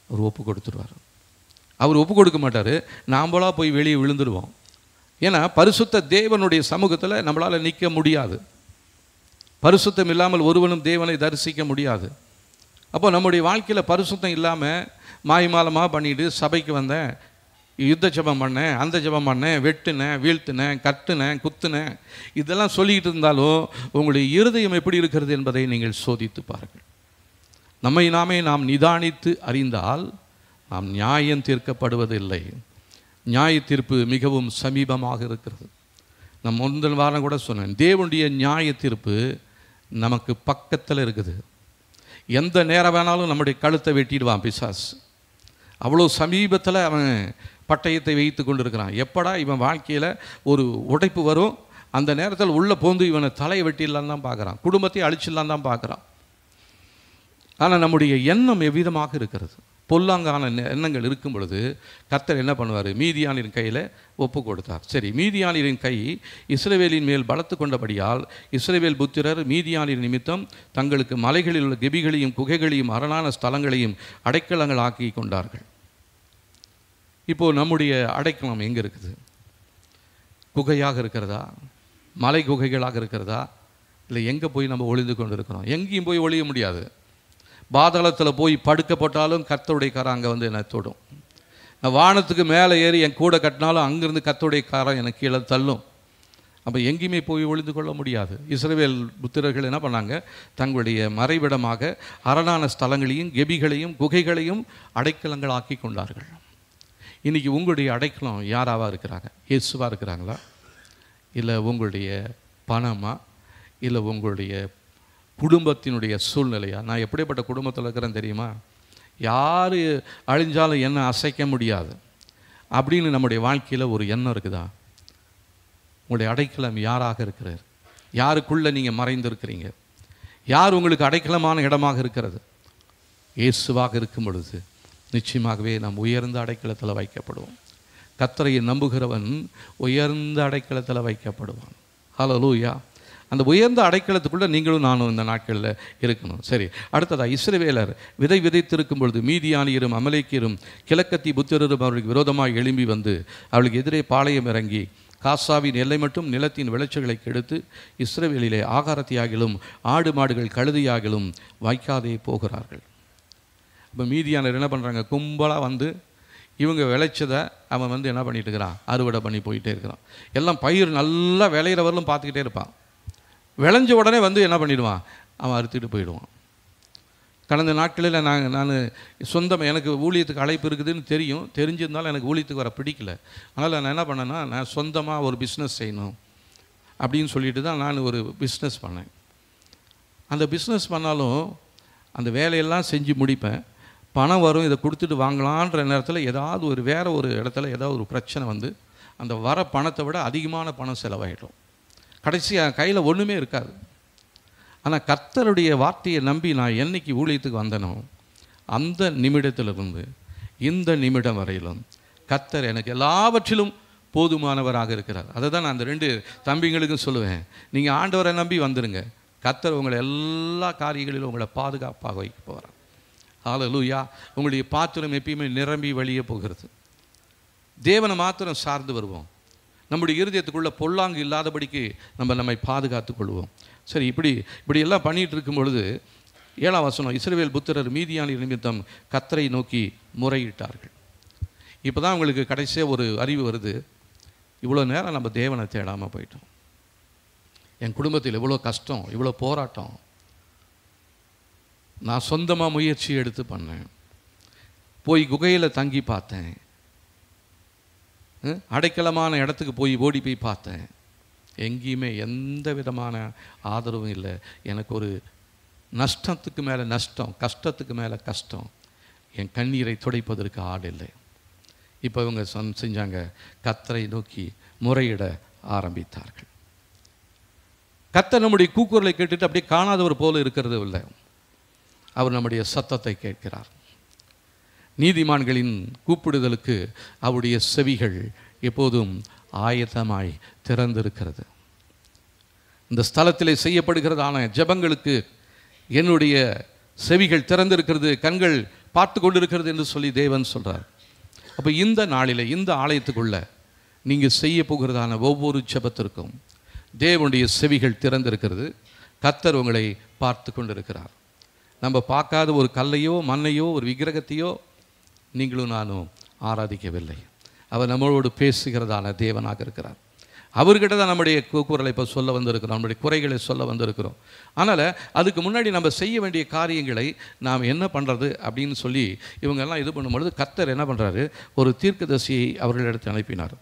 அவர் ஒப்பு கொடுத்துருவார். அவர் ஒப்பு கொடுக்க மாட்டார், நாம்பளா போய் வெளியே விழுந்துடுவோம். ஏன்னா பரிசுத்த தேவனுடைய சமூகத்தில் நம்மளால் நிற்க முடியாது. பரிசுத்தம் இல்லாமல் ஒருவனும் தேவனை தரிசிக்க முடியாது. அப்போ நம்முடைய வாழ்க்கையில் பரிசுத்தம் இல்லாமல் மாய்மாலமாக பண்ணிட்டு சபைக்கு வந்தேன், யுத்த ஜெபம் பண்ணேன், அந்த ஜெபம் பண்ணேன், வெட்டுனேன், வீழ்த்தினேன், கட்டுனேன், குத்துனேன், இதெல்லாம் சொல்லிக்கிட்டு இருந்தாலும் உங்களுடைய இருதயம் எப்படி இருக்கிறது என்பதை நீங்கள் சோதித்து பாருங்கள். நம்மை நாம் நிதானித்து அறிந்தால் நாம் நியாயம் தீர்க்கப்படுவதில்லை. நியாய தீர்ப்பு மிகவும் சமீபமாக இருக்கிறது. நான் முந்தின வாரம் கூட சொன்னேன், தேவனுடைய நியாய தீர்ப்பு நமக்கு பக்கத்தில் இருக்குது. எந்த நேரம் வேணாலும் நம்முடைய கழுத்தை வெட்டிடுவான் பிசாஸ். அவ்வளோ சமீபத்தில் அவன் பட்டயத்தை வைத்து கொண்டு இருக்கிறான். எப்படா இவன் வாழ்க்கையில் ஒரு உடைப்பு வரும், அந்த நேரத்தில் உள்ளே போந்து இவனை தலையை வெட்டிடலான்னு தான் பார்க்குறான், குடும்பத்தை அழிச்சிடலான்னு தான் பார்க்குறான். ஆனால் நம்முடைய எண்ணம் எவ்விதமாக இருக்கிறது? பொல்லாங்கான எண்ணங்கள் இருக்கும் பொழுது கர்த்தர் என்ன பண்ணுவார்? மீதியானின் கையில் ஒப்பு கொடுத்தார். சரி, மீதியானின் கை இஸ்ரவேலின் மேல் பலத்து கொண்டபடியால் இஸ்ரவேல் புத்திரர் மீதியானின் நிமித்தம் தங்களுக்கு மலைகளில் உள்ள கெபிகளையும் குகைகளையும் அரணான ஸ்தலங்களையும் அடைக்கலங்கள் ஆக்கி கொண்டார்கள். இப்போது நம்முடைய அடைக்கலம் எங்கே இருக்குது? குகையாக இருக்கிறதா? மலை குகைகளாக இருக்கிறதா? இல்லை எங்கே போய் நம்ம ஒளிந்து கொண்டு இருக்கிறோம்? எங்கேயும் போய் ஒளிய முடியாது. பாதாளத்தில் போய் படுக்க போட்டாலும் கர்த்தருடைய கரம் அங்கே வந்து என்னை தொடும். நான் வானத்துக்கு மேலே ஏறி என் கூட கட்டினாலும் அங்கேருந்து கர்த்தருடைய காரம் எனக்கு கீழே தள்ளும். அப்போ எங்கேயுமே போய் ஒளிந்து கொள்ள முடியாது. இஸ்ரவேல் புத்திரர்கள் என்ன பண்ணாங்க? தங்களுடைய மறைவிடமாக அரணான ஸ்தலங்களையும் கெபிகளையும் குகைகளையும் அடைக்கலங்களாக்கி கொண்டார்கள். இன்றைக்கி உங்களுடைய அடைக்கலம் யாராவாக இருக்கிறாங்க? இயேசுவாக இருக்கிறாங்களா? இல்லை உங்களுடைய பணமா? இல்லை உங்களுடைய குடும்பத்தினுடைய சூழ்நிலையா? நான் எப்படிப்பட்ட குடும்பத்தில் இருக்கிறேன்னு தெரியுமா? யார் அழிஞ்சாலும் என்ன அசைக்க முடியாது அப்படின்னு நம்முடைய வாழ்க்கையில் ஒரு எண்ணம் இருக்குதா? உங்களுடைய அடைக்கலம் யாராக இருக்கிறார்? யாருக்குள்ளே நீங்கள் மறைந்திருக்கிறீங்க? யார் உங்களுக்கு அடைக்கலமான இடமாக இருக்கிறது? இயேசுவாக இருக்கும் பொழுது நிச்சயமாகவே நாம் உயர்ந்த அடைக்கலத்தில் வைக்கப்படுவோம். கர்த்தரை நம்புகிறவன் உயர்ந்த அடைக்கலத்தில் வைக்கப்படுவான். ஹல்லேலூயா. அந்த உயர்ந்த அடைக்கலத்துக்குள்ளே நீங்களும் நானும் இந்த நாட்களில் இருக்கணும். சரி, அடுத்ததாக இஸ்ரவேலர் விதை விதைத்திருக்கும் பொழுது மீதியானியரும் அமலேக்கியரும் கிழக்கத்தி புத்திரரும் அவர்களுக்கு விரோதமாக எழும்பி வந்து அவளுக்கு எதிரே பாளையம் இறங்கி காசாவின் எல்லை மட்டும் நிலத்தின் விளைச்சல்களை கெடுத்து இஸ்ரவேலிலே ஆகாரத்தியாகிலும் ஆடு மாடுகள் கழுதியாகிலும் வைக்காதே போகிறார்கள். இப்போ மீதியானர் என்ன பண்ணுறாங்க? கும்பலாக வந்து இவங்க விளைச்சதை அவன் வந்து என்ன பண்ணிட்டு இருக்கிறான்? அறுவடை பண்ணி போயிட்டே இருக்கிறான். எல்லாம் பயிர் நல்லா விளையிறவர்களும் பார்த்துக்கிட்டே இருப்பான். விளைஞ்ச உடனே வந்து என்ன பண்ணிடுவான்? அவன் அறுத்துட்டு போயிடுவான். கடந்த நாட்களில் நான் சொந்தமாக எனக்கு ஊழியத்துக்கு அழைப்பு இருக்குதுன்னு தெரிஞ்சிருந்தாலும் எனக்கு ஊழியத்துக்கு வர பிடிக்கல. அதனால் நான் என்ன பண்ணேன்னா, நான் சொந்தமாக ஒரு பிஸ்னஸ் செய்யணும் அப்படின்னு சொல்லிட்டு தான் நான் ஒரு பிஸ்னஸ் பண்ணேன். அந்த பிஸ்னஸ் பண்ணாலும் அந்த வேலையெல்லாம் செஞ்சு முடிப்பேன். பணம் வரும், இதை கொடுத்துட்டு வாங்கலான்ற நேரத்தில் ஏதாவது ஒரு வேறு ஒரு இடத்துல ஏதாவது ஒரு பிரச்சனை வந்து அந்த வர பணத்தை விட அதிகமான பணம் செலவாயிடும். கடைசி கையில் ஒன்றுமே இருக்காது. ஆனால் கர்த்தருடைய வார்த்தையை நம்பி நான் என்னைக்கு ஊழியத்துக்கு வந்தனோ அந்த நிமிடத்திலிருந்து இந்த நிமிடம் வரையிலும் கர்த்தர் எனக்கு எல்லாவற்றிலும் போதுமானவராக இருக்கிறார். அதை தான் நான் அந்த 2 தம்பிங்களுக்கும் சொல்லுவேன். நீங்கள் ஆண்டவரை நம்பி வந்துடுங்க, கர்த்தர் உங்களை எல்லா காரியங்களிலும் உங்களை பாதுகாப்பாக வைக்க போகிறார். ஹல்லேலூயா. உங்களுடைய பாத்திரம் எப்பயுமே நிரம்பி வழியே போகிறது. தேவனை மாத்திரம் சார்ந்து வருவோம். நம்முடைய இருதயத்துக்குள்ளே பொல்லாங்கு இல்லாதபடிக்கு நம்மை பாதுகாத்து கொள்வோம். சரி, இப்படியெல்லாம் பண்ணிகிட்டு இருக்கும் பொழுது 7ஆம் வசனம், இஸ்ரவேல் புத்திரர் மீதியானியர் நிமித்தம் கர்த்தரை நோக்கி முறையிட்டார்கள். இப்போ தான் உங்களுக்கு கடைசியாக ஒரு அறிவு வருது. இவ்வளோ நேரம் நம்ம தேவனை தேடாமல் போயிட்டோம். என் குடும்பத்தில் இவ்வளோ கஷ்டம், இவ்வளோ போராட்டம். நான் சொந்தமாக முயற்சி எடுத்து பண்ணேன். போய் குகையில் தங்கி பார்த்தேன். அடைக்கலமான இடத்துக்கு போய் ஓடி போய் பார்த்தேன். எங்கேயுமே எந்த விதமான ஆதரவும் இல்லை. எனக்கு ஒரு நஷ்டத்துக்கு மேலே நஷ்டம், கஷ்டத்துக்கு மேலே கஷ்டம். என் கண்ணீரை துடைப்பதற்கு ஆள் இல்லை. இப்போ இவங்க செஞ்சாங்க, கர்த்தரை நோக்கி முறையிட ஆரம்பித்தார்கள். கர்த்தர் நம்முடைய கூக்குரலை கேட்டுட்டு அப்படியே காணாதவர் போல இருக்கிறது இல்லை. அவர் நம்முடைய சத்தத்தை கேட்கிறார். நீதிமான்களின் கூப்பிடுதலுக்கு அவருடைய செவிகள் எப்போதும் ஆயத்தமாய் திறந்திருக்கிறது. இந்த ஸ்தலத்திலே செய்யப்படுகிறதான ஜெபங்களுக்கு என்னுடைய செவிகள் திறந்திருக்கிறது, கண்கள் பார்த்து கொண்டிருக்கிறது என்று சொல்லி தேவன் சொல்கிறார். அப்போ இந்த நாளில் இந்த ஆலயத்துக்குள்ள நீங்கள் செய்ய போகிறதான ஒவ்வொரு ஜெபத்திற்கும் தேவனுடைய செவிகள் திறந்திருக்கிறது. கர்த்தர் உங்களை பார்த்து கொண்டிருக்கிறார். நம்ம பார்க்காத ஒரு கல்லையோ மண்ணையோ ஒரு விக்கிரகத்தையோ நீங்களும் நானும் ஆராதிக்கவில்லை. அவர் நம்மளோடு பேசுகிறதான தேவனாக இருக்கிறார். அவர்கிட்ட தான் நம்முடைய கூக்குரலை இப்போ சொல்ல வந்திருக்கிறோம், நம்முடைய குறைகளை சொல்ல வந்திருக்கிறோம். அதனால் அதுக்கு முன்னாடி நம்ம செய்ய வேண்டிய காரியங்களை நாம் என்ன பண்ணுறது அப்படின்னு சொல்லி இவங்கெல்லாம் இது பண்ணும்பொழுது கர்த்தர் என்ன பண்ணுறாரு? ஒரு தீர்க்கதரிசியை அவர்களிடத்தில் அனுப்பினார்.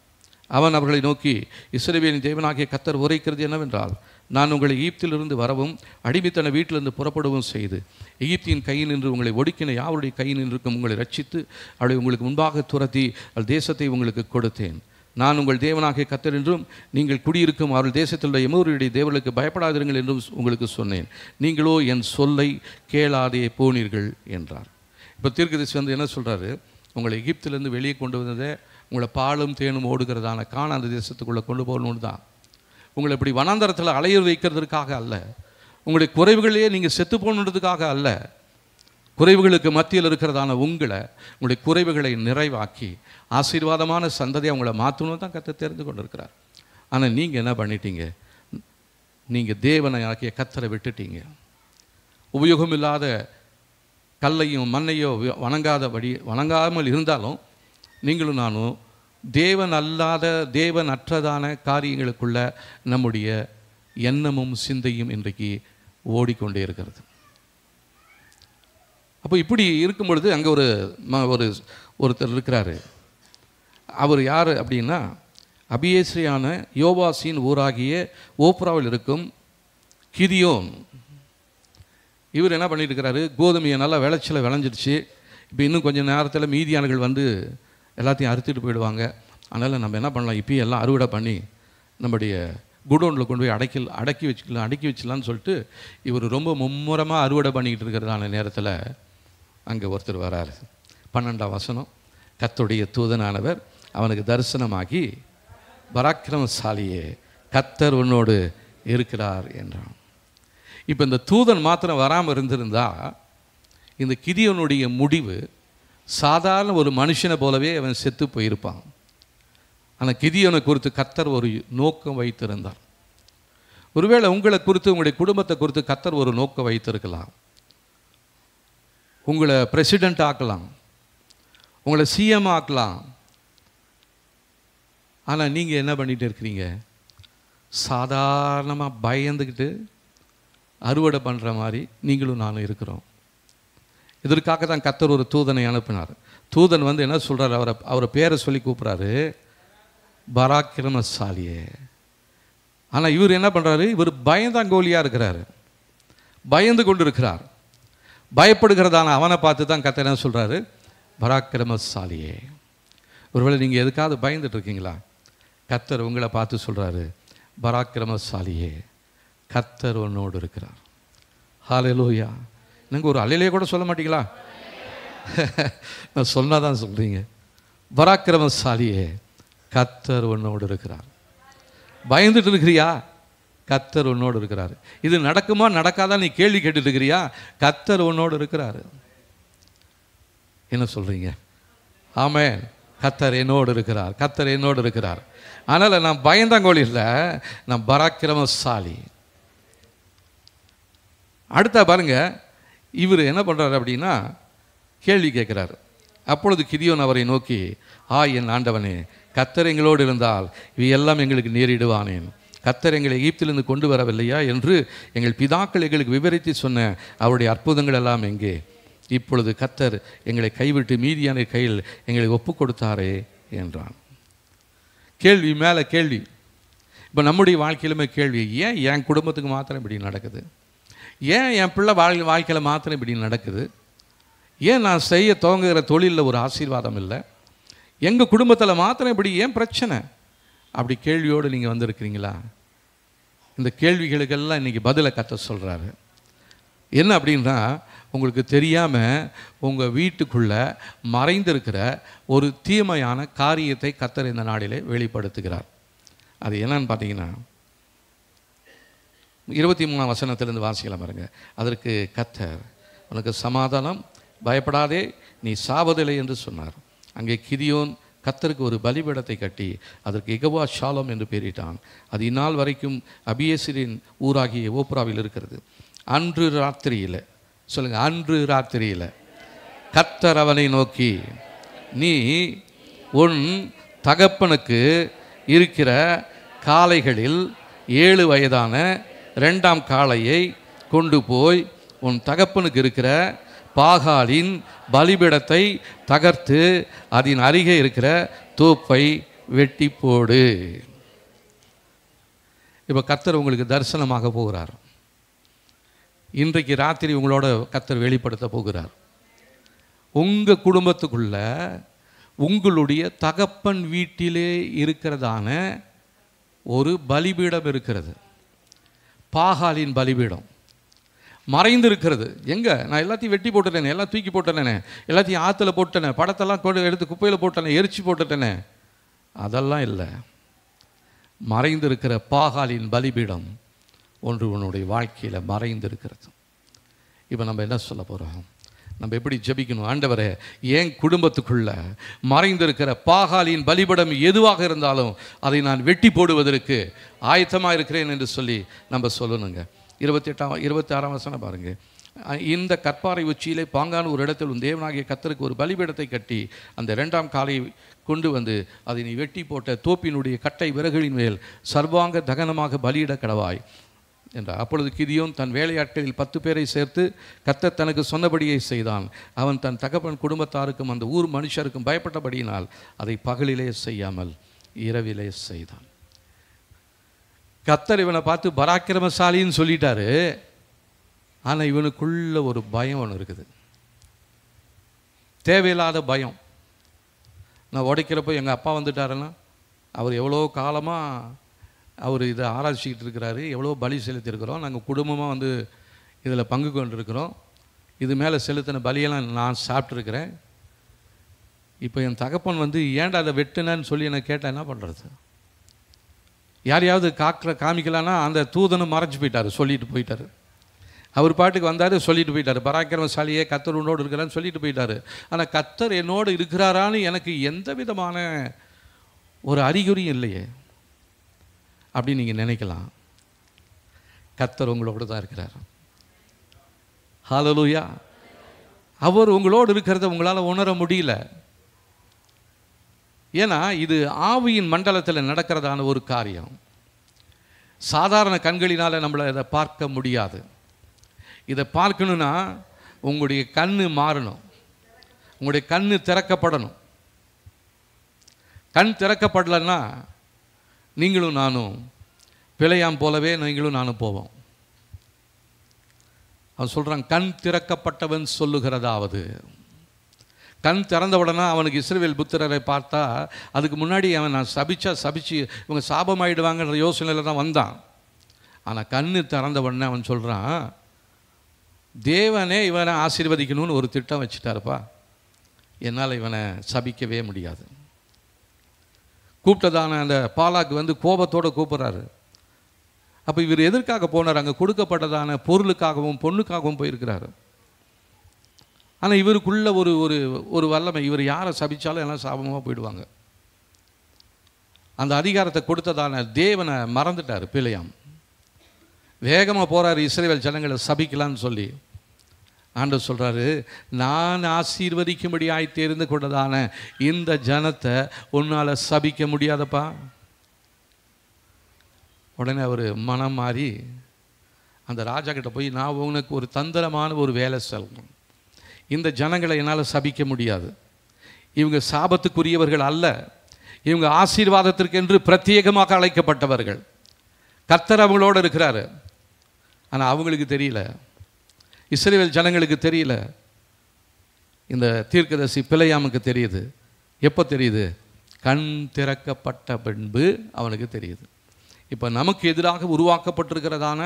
அவன் அவர்களை நோக்கி, இஸ்ரவேலின் தேவனாகிய கர்த்தர் உரைக்கிறது என்னவென்றால், நான் உங்களை எகிப்திலிருந்து வரவும் அடிமைத்தன வீட்டிலிருந்து புறப்படவும் செய்து எகிப்தின் கையில் நின்று உங்களை ஒடுக்கின யாருடைய கையில் நின்றுக்கும் உங்களை ரட்சித்து அவளை உங்களுக்கு முன்பாக துரத்தி தேசத்தை உங்களுக்கு கொடுத்தேன். நான் உங்கள் தேவனாகிய கர்த்தர் என்றும் நீங்கள் குடியிருக்கும் அவர்கள் தேசத்தில் உள்ள எமோரியருடைய தேவர்களுக்கு பயப்படாதிருங்கள் என்றும் உங்களுக்கு சொன்னேன். நீங்களோ என் சொல்லை கேளாதே போனீர்கள் என்றார். இப்போ தீர்க்கதரிசி வந்து என்ன சொல்கிறாரு? உங்களை எகிப்திலேருந்து வெளியே கொண்டு வந்ததை உங்களை பாலும் தேனும் ஓடுகிறதான கானான் தேசத்துக்குள்ளே கொண்டு போகணுன்னு தான். உங்களை இப்படி வனாந்தரத்தில் அலைய வைக்கிறதுக்காக அல்ல, உங்களுடைய குறைவுகளையே நீங்கள் செத்து போகணுன்றதுக்காக அல்ல. குறைவுகளுக்கு மத்தியில் இருக்கிறதான உங்களுடைய குறைவுகளை நிறைவாக்கி ஆசீர்வாதமான சந்ததியை அவங்கள மாற்றணும் தான் கர்த்தர் தெரிந்து கொண்டிருக்கிறார். ஆனால் நீங்கள் என்ன பண்ணிட்டீங்க? நீங்கள் தேவனை ஆக்கிய கர்த்தரை விட்டுட்டீங்க. உபயோகம் இல்லாத கல்லையும் மண்ணையோ வணங்காமல் இருந்தாலும் நீங்களும் நானும் தேவன் அல்லாத தேவன் அற்றதான காரியங்களுக்குள்ள நம்முடைய எண்ணமும் சிந்தையும் இன்றைக்கு ஓடிக்கொண்டே இருக்கிறது. அப்போ இப்படி இருக்கும் பொழுது அங்கே ஒருத்தர் இருக்கிறாரு. அவர் யார் அப்படின்னா, அபியேஸ்ரியான யோவாசின் ஊராகிய ஓப்ராவில் இருக்கும் கிதியோன். இவர் என்ன பண்ணிட்டு இருக்கிறாரு, கோதுமையை நல்லா விளைச்சல விளைஞ்சிடுச்சு. இப்போ இன்னும் கொஞ்சம் நேரத்தில் மீதியானர்கள் வந்து எல்லாத்தையும் அறுத்துட்டு போயிடுவாங்க. அதனால் நம்ம என்ன பண்ணலாம், இப்போயும் எல்லாம் அறுவடை பண்ணி நம்முடைய குடோனில் கொண்டு போய் அடக்கி வச்சுக்கலான்னு சொல்லிட்டு இவர் ரொம்ப மும்முரமாக அறுவடை பண்ணிக்கிட்டு இருக்கிறதான நேரத்தில் அங்கே ஒருத்தர் வராரு. 12ஆம் வசனம், கர்த்தருடைய தூதனானவர் அவனுக்கு தரிசனமாகி, பராக்கிரமசாலியே, கர்த்தர் உன்னோடு இருக்கிறார் என்றான். இப்போ இந்த தூதன் மாத்திரம் வராமல் இருந்திருந்தா இந்த கிதியோனுடைய முடிவு சாதாரண ஒரு மனுஷனை போலவே அவன் செத்து போயிருப்பான். ஆனால் கிதியோனை குறித்து கர்த்தர் ஒரு நோக்கம் வைத்திருந்தார். ஒருவேளை உங்களை குறித்து, உங்களுடைய குடும்பத்தை குறித்து கர்த்தர் ஒரு நோக்கம் வைத்திருக்கலாம். உங்களை பிரசிடெண்ட் ஆக்கலாம், உங்களை சிஎம் ஆக்கலாம். ஆனால் நீங்கள் என்ன பண்ணிட்டு இருக்கிறீங்க, சாதாரணமாக பயந்துக்கிட்டு அறுவடை பண்ணுற மாதிரி நீங்களும் நானும் இருக்கிறோம். இதற்காக தான் கர்த்தர் ஒரு தூதனை அனுப்பினார். தூதன் வந்து என்ன சொல்கிறார், அவரை பேரை சொல்லி கூப்பிட்றாரு, பராக்கிரமசாலியே. ஆனால் இவர் என்ன பண்ணுறாரு, இவர் பயந்தாங்கோலியாக இருக்கிறாரு, பயந்து கொண்டு இருக்கிறார். பயப்படுகிறதான அவனை பார்த்து தான் கர்த்தர் என்ன சொல்கிறாரு, பராக்கிரமசாலியே. ஒருவேளை நீங்கள் எதுக்காவது பயந்துட்டு இருக்கீங்களா, கர்த்தர் உங்களை பார்த்து சொல்கிறாரு, பராக்கிரமசாலியே, கர்த்தர் உன்னோடு இருக்கிறார். ஹல்லேலூயா. நீங்கள் ஒரு அலையிலே கூட சொல்ல மாட்டீங்களா? நான் சொன்னால் தான் சொல்கிறீங்க. பராக்கிரமசாலியே, கர்த்தர் உன்னோடு இருக்கிறார். பயந்துட்டு இருக்கிறியா, கர்த்தர் உன்னோடு இருக்கிறார். இது நடக்குமா நடக்காதா நீ கேள்வி கேட்டுட்டு இருக்கிறியா, கர்த்தர் உன்னோடு இருக்கிறார். என்ன சொல்கிறீங்க? ஆமென். கர்த்தர் என்னோடு இருக்கிறார், கர்த்தர் என்னோடு இருக்கிறார். அதனால் நான் பயந்தாங்கோலி இல்லை, நான் பராக்கிரமசாலி. அடுத்த பாருங்க, இவர் என்ன பண்ணுறாரு அப்படின்னா கேள்வி கேட்குறாரு. அப்பொழுது கிதியோன் அவரை நோக்கி, என் ஆண்டவனே, கர்த்தர் எங்களோடு இருந்தால் இவையெல்லாம் எங்களுக்கு நேரிடுவானேன். கர்த்தர் எங்களை எகிப்திலிருந்து கொண்டு வரவில்லையா என்று எங்கள் பிதாக்கள் எங்களுக்கு விவரித்து சொன்ன அவருடைய அற்புதங்கள் எல்லாம் எங்கே? இப்பொழுது கர்த்தர் எங்களை கைவிட்டு மீதியான கையில் எங்களை ஒப்பு கொடுத்தாரே என்றான். கேள்வி மேலே கேள்வி. இப்போ நம்முடைய வாழ்க்கையிலுமே கேள்வி, ஏன் என் குடும்பத்துக்கு மாத்திரம் இப்படி நடக்குது? ஏன் என் பிள்ளை வாழ்க்கையில் மாத்திரம் இப்படி நடக்குது? ஏன் நான் செய்ய துவங்குகிற தொழிலில் ஒரு ஆசீர்வாதம் இல்லை? எங்கள் குடும்பத்தில் மாத்திரம் இப்படி ஏன் பிரச்சனை? அப்படி கேள்வியோடு நீங்கள் வந்திருக்கிறீங்களா? இந்த கேள்விகளுக்கெல்லாம் இன்றைக்கி பதிலை கர்த்தர் சொல்கிறாரு. என்ன அப்படின்னா, உங்களுக்கு தெரியாமல் உங்கள் வீட்டுக்குள்ளே மறைந்திருக்கிற ஒரு தீமையான காரியத்தை கர்த்தர் இந்த நாளிலே வெளிப்படுத்துகிறார். அது என்னன்னு பார்த்தீங்கன்னா, 23ஆம் வசனத்திலிருந்து வாசிக்கலாம் பாருங்க. அதற்கு கர்த்தர், உனக்கு சமாதானம், பயப்படாதே, நீ சாவதில்லை என்று சொன்னார். அங்கே கிதியோன் கர்த்தருக்கு ஒரு பலிபீடத்தை கட்டி அதற்கு யெகோவா ஷாலோம் என்று பெயரிட்டான். அது இந்நாள் வரைக்கும் அபியேசிரின் ஊராகிய ஓப்ராவில் இருக்கிறது. அன்று ராத்திரியில், சொல்லுங்க, அன்று ராத்திரியில் கர்த்தர் அவனை நோக்கி, நீ உன் தகப்பனுக்கு இருக்கிற காளைகளில் 7 வயதான 2ஆம் காளையை கொண்டு போய் உன் தகப்பனுக்கு இருக்கிற பாகாலின் பலிபீடத்தை தகர்த்து அதன் அருகே இருக்கிற தோப்பை வெட்டி போடு. இப்போ கர்த்தர் உங்களுக்கு தரிசனமாக போகிறார். இன்றைக்கு ராத்திரி உங்களோட கர்த்தர் வெளிப்படுத்த போகிறார். உங்கள் குடும்பத்துக்குள்ள உங்களுடைய தகப்பன் வீட்டிலே இருக்கிறதான ஒரு பலிபீடம் இருக்கிறது. பாகாலின் பலிபீடம் மறைந்திருக்கிறது. எங்கே? நான் எல்லாத்தையும் வெட்டி போட்டுட்டேனே, எல்லாம் தூக்கி போட்டுட்டேனே, எல்லாத்தையும் ஆற்றுல போட்டேனே, படத்தெல்லாம் கொண்டு எடுத்து குப்பையில் போட்டேனே, எரிச்சு போட்டுட்டேனே, அதெல்லாம் இல்லை. மறைந்திருக்கிற பாகாலின் பலிபீடம் ஒன்று உன்னுடைய வாழ்க்கையில் மறைந்திருக்கிறது. இப்போ நம்ம என்ன சொல்ல போகிறோம்? நம்ம எப்படி ஜெபிக்கணும்? ஆண்டவரே, என் குடும்பத்துக்குள்ள மறைந்திருக்கிற பாகாலின் பலிபீடம் எதுவாக இருந்தாலும் அதை நான் வெட்டி போடுவதற்கு ஆயத்தமாக இருக்கிறேன் என்று சொல்லி நம்ம சொல்லணுங்க. 26ஆம் வசனம் பாருங்க. இந்த கற்பாறை உச்சியிலே பாங்கான ஒரு இடத்தில் உன் தேவனாகிய கர்த்தருக்கு ஒரு பலிபீடத்தை கட்டி அந்த 2ஆம் காலை கொண்டு வந்து அதை நீ வெட்டி போட்ட தோப்பினுடைய கட்டை விறகுகளின் மேல் சர்வாங்க தகனமாக பலியிட கடவாய் என்றார். அப்பொழுது கிதியோன் தன் வேலையாட்களில் 10 பேரை சேர்த்து கர்த்தர் தனக்கு சொன்னபடியே செய்தான். அவன் தன் தகப்பன் குடும்பத்தாருக்கும் அந்த ஊர் மனுஷருக்கும் பயப்பட்டபடியினால் அதை பகலிலே செய்யாமல் இரவிலே செய்தான். கர்த்தர் இவனை பார்த்து பராக்கிரமசாலின்னு சொல்லிட்டாரு. ஆனால் இவனுக்குள்ள ஒரு பயம் ஒன்று இருக்குது, தேவையில்லாத பயம். நான் உடைக்கிறப்போ எங்கள் அப்பா வந்துட்டாருன்னா அவர் எவ்வளோ காலமாக அவர் இதை ஆராய்ச்சிக்கிட்டு இருக்கிறாரு, எவ்வளோ பலி செலுத்தியிருக்கிறோம், நாங்கள் குடும்பமாக வந்து இதில் பங்கு கொண்டிருக்கிறோம், இது மேலே செலுத்தின பலியெல்லாம் நான் சாப்பிட்ருக்கிறேன். இப்போ என் தகப்பன் வந்து ஏன்டா அதை வெட்டுனேன்னு சொல்லி என்னை கேட்டால் என்ன பண்ணுறது? யாரையாவது காமிக்கலான்னா அந்த தூதனும் மறைஞ்சு போயிட்டார், சொல்லிட்டு போயிட்டார். அவர் பாட்டுக்கு வந்தார், சொல்லிட்டு போயிட்டார், பராக்கிரமசாலியே கர்த்தர் உன்னோடு இருக்கிறான்னு சொல்லிட்டு போயிட்டார். ஆனால் கர்த்தர் என்னோடு இருக்கிறாரான்னு எனக்கு எந்த விதமான ஒரு அறிகுறியும் இல்லையே அப்படின்னு நீங்கள் நினைக்கலாம். கர்த்தர் உங்களோடு தான் இருக்கிறார். ஹல்லேலூயா. அவர் உங்களோடு இருக்கிறத உங்களால் உணர முடியல. ஏன்னா இது ஆவியின் மண்டலத்தில் நடக்கிறதான ஒரு காரியம். சாதாரண கண்களினால் நம்மளை இதை பார்க்க முடியாது. இதை பார்க்கணுன்னா உங்களுடைய கண்ணு மாறணும், உங்களுடைய கண்ணு திறக்கப்படணும். கண் திறக்கப்படலைன்னா நீங்களும் நானும் பிழையாம் போலவே நீங்களும் நானும் போவோம். அவன் சொல்கிறான், கண் திறக்கப்பட்டவன் சொல்லுகிறதாவது. கண் திறந்த உடனே அவனுக்கு இஸ்ரவேல் புத்திரரை பார்த்தா அதுக்கு முன்னாடி அவன் நான் சபிச்சு இவங்க சாபமாயிடுவாங்கன்ற யோசனையில் தான் வந்தான். ஆனால் கண்ணு திறந்த உடனே அவன் சொல்கிறான், தேவனே இவனை ஆசீர்வதிக்கணும்னு ஒரு திட்டம் வச்சுட்டாருப்பா, என்னால் இவனை சபிக்கவே முடியாது. கூப்பிட்டதான அந்த பாலாக்கு வந்து கோபத்தோடு கூப்பிட்றாரு. அப்போ இவர் எதற்காக போனார்? அங்கே கொடுக்கப்பட்டதான பொருளுக்காகவும் பொண்ணுக்காகவும் போயிருக்கிறாரு. ஆனால் இவருக்குள்ள ஒரு ஒரு ஒரு வல்லமை, இவர் யாரை சபித்தாலும் எல்லாம் சாபமாக போயிடுவாங்க. அந்த அதிகாரத்தை கொடுத்ததான தேவனை மறந்துட்டார் பிழையாம். வேகமாக போகிறாரு இஸ்ரவேல் ஜனங்களை சபிக்கலான்னு சொல்லி. ஆண்டவர் சொல்கிறாரு, நான் ஆசீர்வதிக்கும்படியாய் தெரிந்து கொண்டதான இந்த ஜனத்தை உன்னால் சபிக்க முடியாதப்பா. உடனே அவர் மனம் மாறி அந்த ராஜா கிட்ட போய், நான் உனக்கு ஒரு தந்திரமான ஒரு வேலை சொல்லணும். இந்த ஜனங்களை என்னால் சபிக்க முடியாது. இவங்க சாபத்துக்குரியவர்கள் அல்ல, இவங்க ஆசீர்வாதத்திற்கென்று பிரத்யேகமாக அழைக்கப்பட்டவர்கள். கர்த்தர் அவங்களோடு இருக்கிறாரு. ஆனால் அவங்களுக்கு தெரியல, இஸ்ரவேல் ஜனங்களுக்கு தெரியல. இந்த தீர்க்கதரிசி பிழையாமுக்கு தெரியுது. எப்போ தெரியுது? கண் திறக்கப்பட்ட பின்பு அவனுக்கு தெரியுது. இப்போ நமக்கு எதிராக உருவாக்கப்பட்டிருக்கிறதான,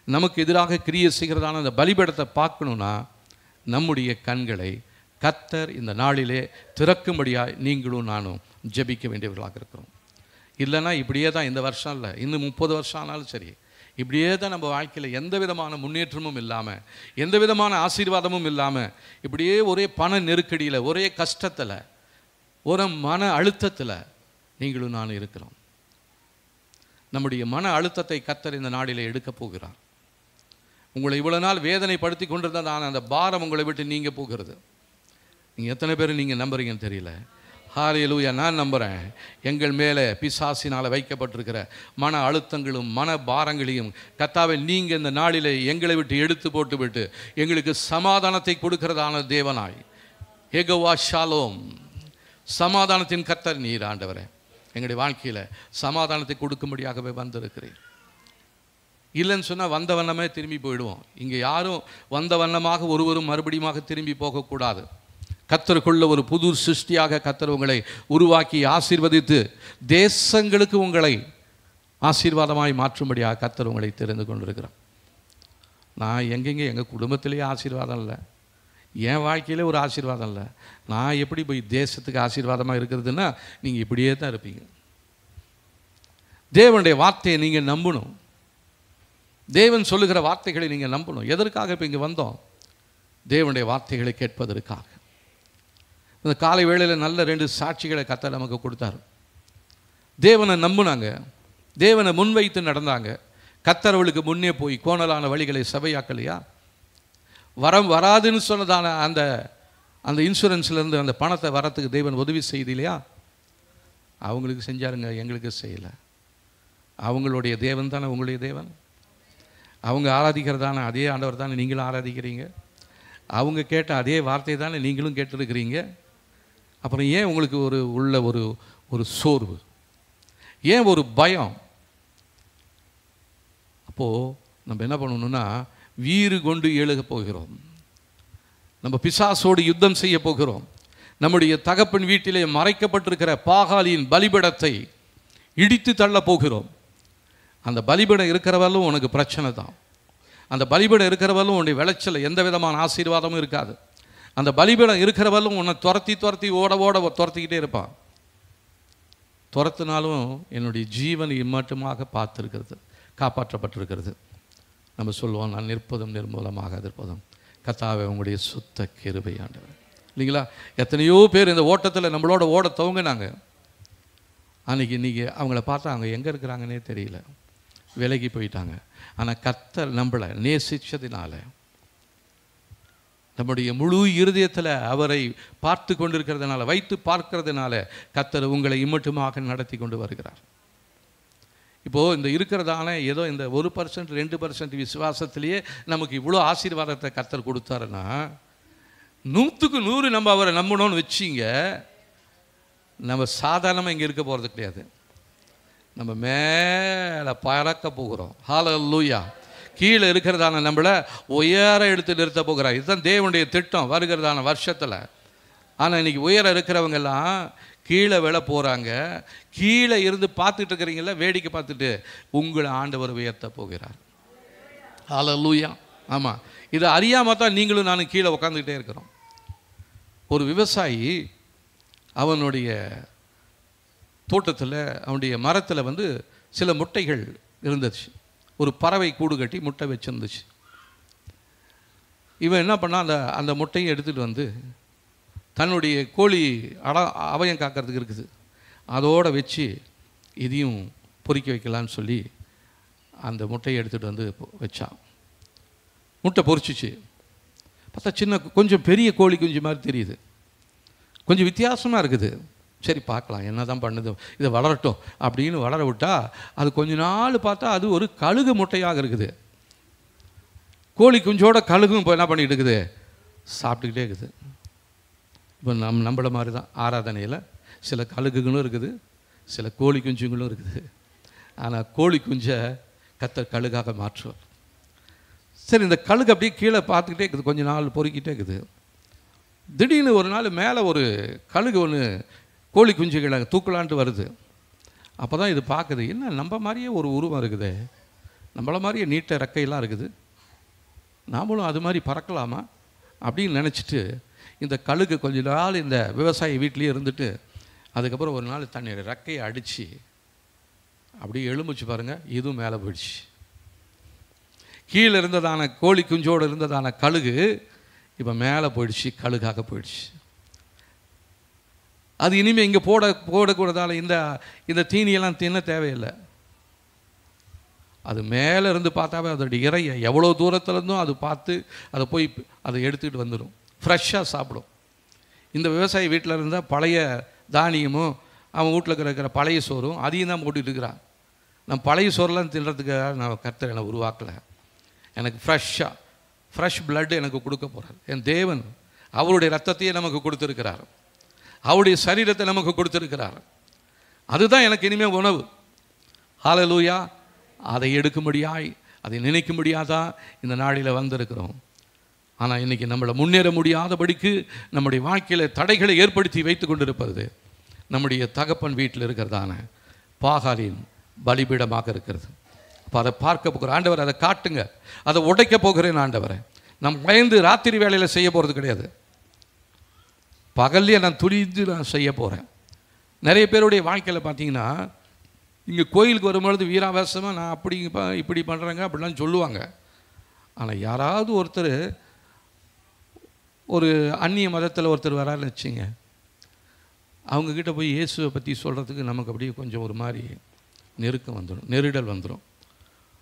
நமக்கு எதிராக கிரியை செய்கிறதான அந்த பலிபீடத்தை பார்க்கணுன்னா நம்முடைய கண்களை கர்த்தர் இந்த நாளிலே திறக்கும்படியாக நீங்களும் நானும் ஜெபிக்க வேண்டியவர்களாக இருக்கிறோம். இல்லைன்னா இப்படியே தான், இந்த வருஷம் இல்லை, இன்னும் 30 வருஷம் ஆனாலும் சரி, இப்படியே தான் நம்ம வாழ்க்கையில் எந்த விதமான முன்னேற்றமும் இல்லாமல், எந்த விதமான ஆசீர்வாதமும் இல்லாமல், இப்படியே ஒரே பண நெருக்கடியில், ஒரே கஷ்டத்தில், ஒரு மன அழுத்தத்தில் நீங்களும் நானும் இருக்கிறோம். நம்முடைய மன அழுத்தத்தை கர்த்தர் இந்த நாளிலே எடுக்கப் போகிறார். உங்களை இவ்வளோ நாள் வேதனைப்படுத்தி கொண்டிருந்ததான அந்த பாரம் உங்களை விட்டு நீங்க போகிறது. நீங்கள் எத்தனை பேர் நீங்கள் நம்புறீங்கன்னு தெரியல. ஹல்லேலூயா. நான் நம்புகிறேன். எங்கள் மேலே பிசாசினால் வைக்கப்பட்டிருக்கிற மன அழுத்தங்களும் மன பாரங்களையும் கர்த்தாவே நீங்கள் இந்த நாளிலே எங்களை விட்டு எடுத்து போட்டு விட்டு எங்களுக்கு சமாதானத்தை கொடுக்கிறதான தேவனாய், யெகோவா ஷாலோம், சமாதானத்தின் கர்த்தர் நீர் ஆண்டவரே. எங்களுடைய வாழ்க்கையில் சமாதானத்தை கொடுக்கும்படியாகவே வந்திருக்கிறேன். இல்லைன்னு சொன்னால் வந்த வண்ணமே திரும்பி போயிடுவோம். இங்கே யாரும் வந்த வண்ணமாக ஒருவரும் மறுபடியும் திரும்பி போகக்கூடாது. கர்த்தருக்குள்ள ஒரு புது சிருஷ்டியாக கர்த்தர் உங்களை உருவாக்கி ஆசீர்வதித்து தேசங்களுக்கு உங்களை ஆசீர்வாதமாய் மாற்றும்படியாக கர்த்தர் உங்களை தெரிந்து கொண்டிருக்கிறார். நான் எங்கெங்கே எங்கள் குடும்பத்திலேயே ஆசீர்வாதம் இல்லை, என் வாழ்க்கையிலே ஒரு ஆசீர்வாதம் இல்லை. நான் எப்படி போய் தேசத்துக்கு ஆசீர்வாதமாக இருக்கிறதுன்னா நீங்கள் இப்படியே தான் இருப்பீங்க. தேவனுடைய வார்த்தையை நீங்கள் நம்பணும். தேவன் சொல்லுகிற வார்த்தைகளை நீங்கள் நம்பணும். எதற்காக இப்போ இங்கே வந்தோம்? தேவனுடைய வார்த்தைகளை கேட்பதற்காக. இந்த காலை வேளையில் நல்ல 2 சாட்சிகளை கர்த்தர் நமக்கு கொடுத்தார். தேவனை நம்புனாங்க, தேவனை முன்வைத்து நடந்தாங்க. கர்த்தர் அவளுக்கு முன்னே போய் கோணலான வழிகளை சபையாக்கலையா? வரம் வராதுன்னு சொன்னதான அந்த அந்த இன்சூரன்ஸ்லேருந்து அந்த பணத்தை வரத்துக்கு தேவன் உதவி செய்து இல்லையா? அவங்களுக்கு செஞ்சாருங்க, எங்களுக்கு செய்யலை. அவங்களுடைய தேவன் தானே உங்களுடைய தேவன். அவங்க ஆராதிக்கிறதான அதே ஆண்டவர் தானே நீங்களும் ஆராதிக்கிறீங்க. அவங்க கேட்ட அதே வார்த்தை தானே நீங்களும் கேட்டிருக்கிறீங்க. அப்புறம் ஏன் உங்களுக்கு உள்ள ஒரு சோர்வு, ஏன் ஒரு பயம்? அப்போது நம்ம என்ன பண்ணணும்னா, வீறு கொண்டு எழுக போகிறோம். நம்ம பிசாசோடு யுத்தம் செய்ய போகிறோம். நம்முடைய தகப்பன் வீட்டிலே மறைக்கப்பட்டிருக்கிற பாகாலின் பலிபீடத்தை இடித்து தள்ள போகிறோம். அந்த பலிபீடம் இருக்கிறவர்களும் உனக்கு பிரச்சனை தான். அந்த பலிபீடம் இருக்கிறவர்களும் உன்னுடைய விளைச்சல் எந்த விதமான ஆசீர்வாதமும் இருக்காது. அந்த பலிபீடம் இருக்கிறவர்களும் உன்னை துரத்தி ஓட துரத்திக்கிட்டே இருப்பான். துரத்தினாலும் என்னுடைய ஜீவன் இம்மட்டுமாக பார்த்துருக்கிறது, காப்பாற்றப்பட்டிருக்கிறது. நம்ம சொல்லுவோம், நான் நிற்பதும் நிர்மூலமாக இருப்பதும் கர்த்தாவே உங்களுடைய சுத்த கிருபை ஆண்டவர். இல்லைங்களா? எத்தனையோ பேர் இந்த ஓட்டத்தில் நம்மளோட ஓட துவங்கினாங்க. இன்றைக்கி அவங்கள பார்த்தா அவங்க எங்கே இருக்கிறாங்கன்னே தெரியல, விலகி போயிட்டாங்க. ஆனால் கர்த்தர் நம்மளை நேசிச்சதினால, நம்முடைய முழு இருதயத்தில் அவரை பார்த்து கொண்டிருக்கிறதுனால, வைத்து பார்க்கிறதுனால கர்த்தர் உங்களை இம்மட்டுமாக நடத்தி கொண்டு வருகிறார். இப்போது இந்த இருக்கிறதான ஏதோ இந்த 1% 2% விசுவாசத்திலேயே நமக்கு இவ்வளோ ஆசீர்வாதத்தை கர்த்தர் கொடுத்தாருன்னா, 100க்கு 100 நம்ம அவரை நம்பணும்னு வச்சிங்க, நம்ம சாதாரணமாக இங்கே இருக்க போகிறது கிடையாது. நம்ம மேலே பறக்க போகிறோம். ஹல்லேலூயா. கீழே இருக்கிறதான நம்மளை உயர எடுத்து நிறுத்த போகிறார். இதுதான் தேவனுடைய திட்டம் வருகிறதான வருஷத்தில். ஆனால் இன்றைக்கி உயர இருக்கிறவங்கெல்லாம் கீழே விழ போகிறாங்க. கீழே இருந்து பார்த்துட்டு இருக்கிறீங்கள, வேடிக்கை பார்த்துட்டு உங்களை ஆண்டவர் உயர்த்த போகிறார். ஹல்லேலூயா. ஆமாம், இதை அறியாமல் தான் நீங்களும் நானும் கீழே உட்காந்துக்கிட்டே இருக்கிறோம். ஒரு விவசாயி அவனுடைய தோட்டத்தில், அவனுடைய மரத்தில் சில முட்டைகள் இருந்துச்சு. ஒரு பறவை கூடு கட்டி முட்டை வச்சுருந்துச்சு. இவன் என்ன பண்ணால் அந்த முட்டையை எடுத்துகிட்டு தன்னுடைய கோழி அவயம் காக்கிறதுக்கு இருக்குது, அதோடு வச்சு இதையும் பொறிக்க வைக்கலான்னு சொல்லி அந்த முட்டையை எடுத்துகிட்டு வச்சான். முட்டை பொறிச்சிச்சு. பார்த்தா சின்ன கொஞ்சம் பெரிய கோழி குஞ்சு மாதிரி தெரியுது, கொஞ்சம் வித்தியாசமாக இருக்குது. சரி பார்க்கலாம் என்ன தான் பண்ணுது, இதை வளரட்டும் அப்படின்னு வளர விட்டால் அது கொஞ்ச நாள் பார்த்தா அது ஒரு கழுகு முட்டையாக இருக்குது. கோழி குஞ்சோட கழுகும் இப்போ என்ன பண்ணிகிட்டு இருக்குது, சாப்பிட்டுக்கிட்டே இருக்குது. இப்போ நம்மள மாதிரி தான் ஆராதனையில் சில கழுகுகளும் இருக்குது, சில கோழி குஞ்சுங்களும் இருக்குது. ஆனால் கோழி குஞ்சை கர்த்தர் கழுகாக மாற்றுவார். சரி, இந்த கழுகு அப்படியே கீழே பார்த்துக்கிட்டே இருக்குது, கொஞ்ச நாள் பொறுக்கிட்டே இருக்குது. திடீர்னு ஒரு நாள் மேலே ஒரு கழுகு ஒன்று கோழி குஞ்சுகளை தூக்கலான்ட்டு வருது. அப்போ தான் இது பார்க்குது, என்ன நம்ம மாதிரியே ஒரு உருவம் இருக்குது, நம்மள மாதிரியே நீட்ட ரெக்கையெல்லாம் இருக்குது, நாமளும் அது மாதிரி பறக்கலாமா அப்படின்னு நினச்சிட்டு இந்த கழுகு கொஞ்ச நாள் இந்த விவசாயி வீட்லேயே இருந்துட்டு அதுக்கப்புறம் ஒரு நாள் தன்னுடைய ரெக்கையை அடித்து அப்படியே எழும்பிச்சு பாருங்கள், இதுவும் மேலே போயிடுச்சு. கீழே இருந்ததான கோழி குஞ்சோடு இருந்ததான கழுகு இப்போ மேலே போயிடுச்சு, கழுகாக போயிடுச்சு. அது இனிமேல் இங்கே போடக்கூடாதால இந்த தீனியெல்லாம் தின்ன தேவையில்லை. அது மேலே இருந்து பார்த்தாவே அதோடைய இறையை எவ்வளோ தூரத்துலேருந்தும் அது பார்த்து அதை போய் அதை எடுத்துக்கிட்டு வந்துடும், ஃப்ரெஷ்ஷாக சாப்பிடும். இந்த விவசாயி வீட்டில் இருந்தால் பழைய தானியமும் அவன் வீட்டில் இருக்கிற பழைய சோறும் அதையும் தான் போட்டுக்கிட்டு இருக்கிறான். நான் பழைய சோறுலாம் தின்றதுக்காக நான் கர்த்தர் என்னை உருவாக்கலை, எனக்கு ஃப்ரெஷ் பிளட் எனக்கு கொடுக்க போகிறார். என் தேவன் அவருடைய ரத்தத்தையே நமக்கு கொடுத்துருக்கிறார், அவருடைய சரீரத்தை நமக்கு கொடுத்துருக்கிறார். அதுதான் எனக்கு இனிமேல் உணவு. ஹல்லேலூயா. அதை எடுக்கும்படியாய், அதை நினைக்கும்படியாதான் இந்த நாளில் வந்திருக்கிறோம். ஆனால் இன்றைக்கி நம்மளை முன்னேற முடியாதபடிக்கு நம்முடைய வாழ்க்கையில் தடைகளை ஏற்படுத்தி வைத்து கொண்டிருப்பது நம்முடைய தகப்பன் வீட்டில் இருக்கிறதான பாகாலின் பலிபீடமாக இருக்கிறது. அப்போ அதை பார்க்க போகிற ஆண்டவர், அதை காட்டுங்க, அதை உடைக்க போகிறேன் ஆண்டவரை. நான் பயந்து ராத்திரி வேலையில் செய்ய போகிறது கிடையாது, பகல்லையே நான் துணிந்து நான் செய்ய போகிறேன். நிறைய பேருடைய வாழ்க்கையில் பார்த்தீங்கன்னா, இங்கே கோயிலுக்கு வரும்பொழுது வீராவேசமாக நான் இப்படி பண்ணுறேங்க அப்படிலாம் சொல்லுவாங்க. ஆனால் யாராவது ஒருத்தர் ஒரு அந்நிய மதத்தில் ஒருத்தர் வரான்னு வச்சுங்க, அவங்கக்கிட்ட போய் இயேசுவை பற்றி சொல்கிறதுக்கு நமக்கு அப்படியே கொஞ்சம் ஒரு மாதிரி நெருக்கம் வந்துடும், நெருடல் வந்துடும்.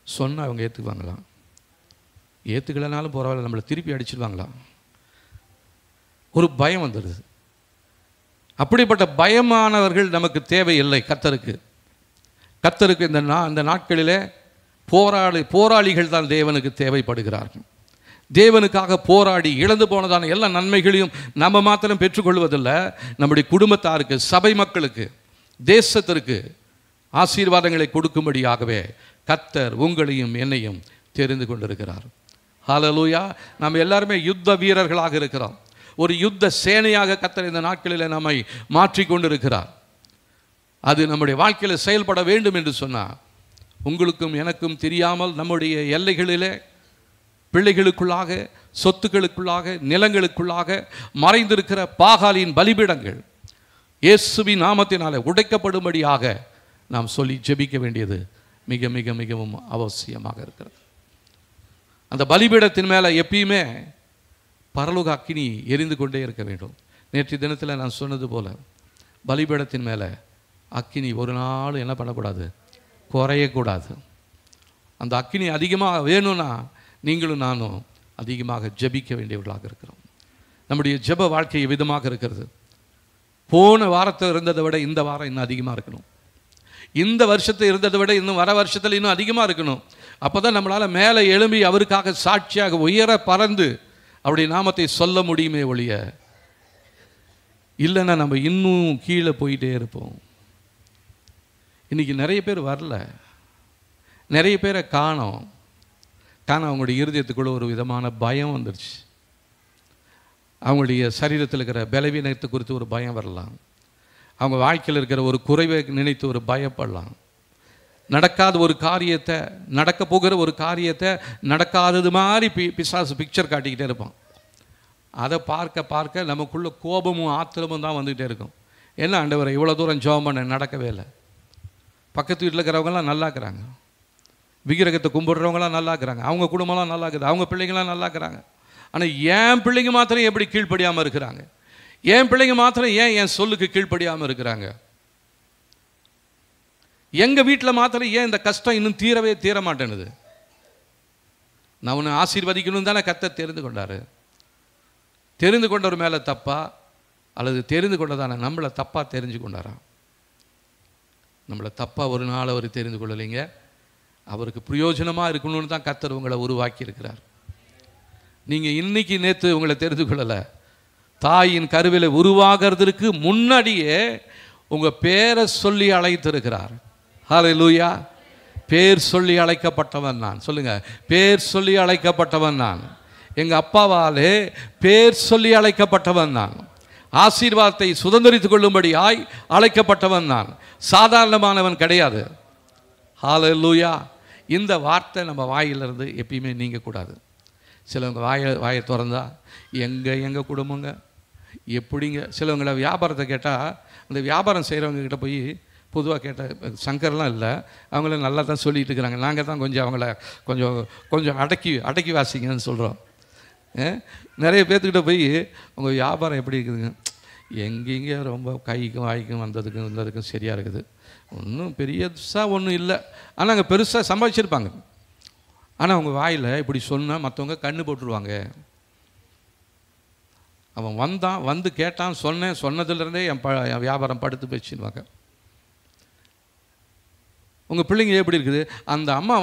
சொன்னால் அவங்க ஏற்றுக்குவாங்களாம். ஏற்றுக்கலைனாலும் பரவாயில்ல, நம்மளை திருப்பி அடிச்சிடுவாங்களா, ஒரு பயம் வந்துடுது. அப்படிப்பட்ட பயமானவர்கள் நமக்கு தேவையில்லை. கர்த்தருக்கு இந்த நாட்களிலே போராளிகள் தான் தேவனுக்கு தேவைப்படுகிறார்கள். தேவனுக்காக போராடி இழந்து போனதான எல்லா நன்மைகளையும் நம்ம மாத்திரம் பெற்றுக்கொள்வதில்லை, நம்முடைய குடும்பத்தாருக்கு, சபை மக்களுக்கு, தேசத்திற்கு ஆசீர்வாதங்களை கொடுக்கும்படியாகவே கர்த்தர் உங்களையும் என்னையும் தெரிந்து கொண்டிருக்கிறார். ஹல்லேலூயா. நாம் எல்லாருமே யுத்த வீரர்களாக இருக்கிறோம். ஒரு யுத்த சேனையாக கர்த்தர் இந்த நாட்களில் நம்மை மாற்றிக்கொண்டிருக்கிறார். அது நம்முடைய வாழ்க்கையில் செயல்பட வேண்டும் என்று சொன்னார். உங்களுக்கும் எனக்கும் தெரியாமல் நம்முடைய எல்லைகளிலே, பிள்ளைகளுக்குள்ளாக, சொத்துக்களுக்குள்ளாக, நிலங்களுக்குள்ளாக மறைந்திருக்கிற பாகாலின் பலிபீடங்கள் இயேசுவின் நாமத்தினாலே உடைக்கப்படும்படியாக நாம் சொல்லி ஜெபிக்க வேண்டியது மிக மிக மிகவும் அவசியமாக இருக்கிறது. அந்த பலிபீடத்தின் மேலே எப்பயுமே பரலோக அக்கினி எரிந்து கொண்டே இருக்க வேண்டும். நேற்று தினத்தில் நான் சொன்னது போல, பலிபீடத்தின் மேலே அக்கினி ஒரு நாள் என்ன பண்ணக்கூடாது, குறையக்கூடாது. அந்த அக்கினி அதிகமாக வேணும்னா நீங்களும் நானும் அதிகமாக ஜெபிக்க வேண்டியவர்களாக இருக்கிறோம். நம்முடைய ஜெப வாழ்க்கை விதமாக இருக்கிறது. போன வாரத்தில் இருந்ததை விட இந்த வாரம் இன்னும் அதிகமாக இருக்கணும். இந்த வருஷத்தை இருந்ததை விட இன்னும் வர வருஷத்தில் இன்னும் அதிகமாக இருக்கணும். அப்போ தான் நம்மளால் மேலே எழும்பி அவருக்காக சாட்சியாக உயர பறந்து அவருடைய நாமத்தை சொல்ல முடியுமே ஒழிய, இல்லைன்னா நம்ம இன்னும் கீழே போயிட்டே இருப்போம். இன்றைக்கி நிறைய பேர் வரல, நிறைய பேரை காணோம். அவங்களுடைய இருதயத்துக்குள்ள ஒரு விதமான பயம் வந்துடுச்சு. அவங்களுடைய சரீரத்தில் இருக்கிற பலவீனத்தை குறித்து ஒரு பயம் வரலாம். அவங்க வாழ்க்கையில் இருக்கிற ஒரு குறைவை நினைத்து ஒரு பயப்படலாம். நடக்காத ஒரு காரியத்தை, நடக்க போகிற ஒரு காரியத்தை நடக்காதது மாதிரி பிசாசு பிக்சர் காட்டிக்கிட்டே இருப்பான். அதை பார்க்க பார்க்க நமக்குள்ள கோபமும் ஆத்திரமும் தான் வந்துக்கிட்டே இருக்கும். என்ன ஆண்டவரை, இவ்வளோ தூரம் ஜெபம் பண்ண நடக்கவே இல்லை. பக்கத்து வீட்டில் இருக்கிறவங்களாம் நல்லா இருக்கிறாங்க, விக்கிரகத்தை கும்பிடுறவங்களாம் நல்லா இருக்கிறாங்க, அவங்க குடும்பம்லாம் நல்லா இருக்குது, அவங்க பிள்ளைங்களாம் நல்லா இருக்கிறாங்க. ஆனால் என் பிள்ளைங்க மாத்திரம் எப்படி கீழ்ப்படியாமல் இருக்கிறாங்க? என் பிள்ளைங்க மாத்திரம் ஏன் என் சொல்லுக்கு கீழ்ப்படியாமல் இருக்கிறாங்க? எங்கள் வீட்டில் மாத்திரம் ஏன் இந்த கஷ்டம் இன்னும் தீர மாட்டேனுது? நான் உன்னை ஆசீர்வதிக்கணும் தானே கர்த்தர் தெரிந்து கொண்டார். தெரிந்து கொண்டவர் மேலே தப்பா, அல்லது தெரிந்து கொண்டதான நம்மளை தப்பாக தெரிஞ்சு கொண்டாரா? நம்மளை தப்பாக ஒரு நாள் அவர் தெரிந்து கொள்ளலைங்க. அவருக்கு பிரயோஜனமாக இருக்கணும்னு தான் கர்த்தர் உங்களை உருவாக்கி இருக்கிறார். நீங்கள் இன்னைக்கு நேற்று உங்களை தெரிந்து கொள்ளலை. தாயின் கருவிலை உருவாகிறதுக்கு முன்னாடியே உங்கள் பேரை சொல்லி அழைத்திருக்கிறார். ஹல்லேலூயா. பேர் சொல்லி அழைக்கப்பட்டவன் நான். சொல்லுங்கள், பேர் சொல்லி அழைக்கப்பட்டவன் நான். எங்கள் அப்பாவாலே பேர் சொல்லி அழைக்கப்பட்டவன் நான். ஆசீர்வாதத்தை சுதந்திரித்துக் கொள்ளும்படியாய் அழைக்கப்பட்டவன் நான். சாதாரணமானவன் கிடையாது. ஹல்லேலூயா. இந்த வார்த்தை நம்ம வாயிலிருந்து எப்பயுமே நீங்கக்கூடாது. சிலவங்க வாயை திறந்தா எங்கள் குடும்பங்க எப்படிங்க. சிலவங்களை வியாபாரத்தை கேட்டால், அந்த வியாபாரம் செய்கிறவங்கக்கிட்ட போய் பொதுவாக கேட்ட சங்கர்லாம் இல்லை, அவங்கள நல்லா தான் சொல்லிகிட்டு இருக்கிறாங்க. நாங்கள் தான் கொஞ்சம் அவங்கள கொஞ்சம் அடக்கி வாசிங்கன்னு சொல்கிறோம். நிறைய பேர்த்துக்கிட்ட போய் உங்கள் வியாபாரம் எப்படி இருக்குதுங்க, எங்கெங்கே ரொம்ப கைக்கும் வாய்க்கும் வந்ததுக்கும் சரியாக இருக்குது, ஒன்றும் பெரியசாக ஒன்றும் இல்லை, ஆனால் அங்கே பெருசாக சம்பாதிச்சிருப்பாங்க. ஆனால் அவங்க வாயில் இப்படி சொன்னால் மற்றவங்க கண்ணு போட்டுருவாங்க. அவன் வந்து கேட்டான், சொன்னதுலேருந்தே என் வியாபாரம் படுத்து போச்சுன்னுவாங்க. உங்கள் பிள்ளைங்க எப்படி இருக்குது, அந்த அம்மா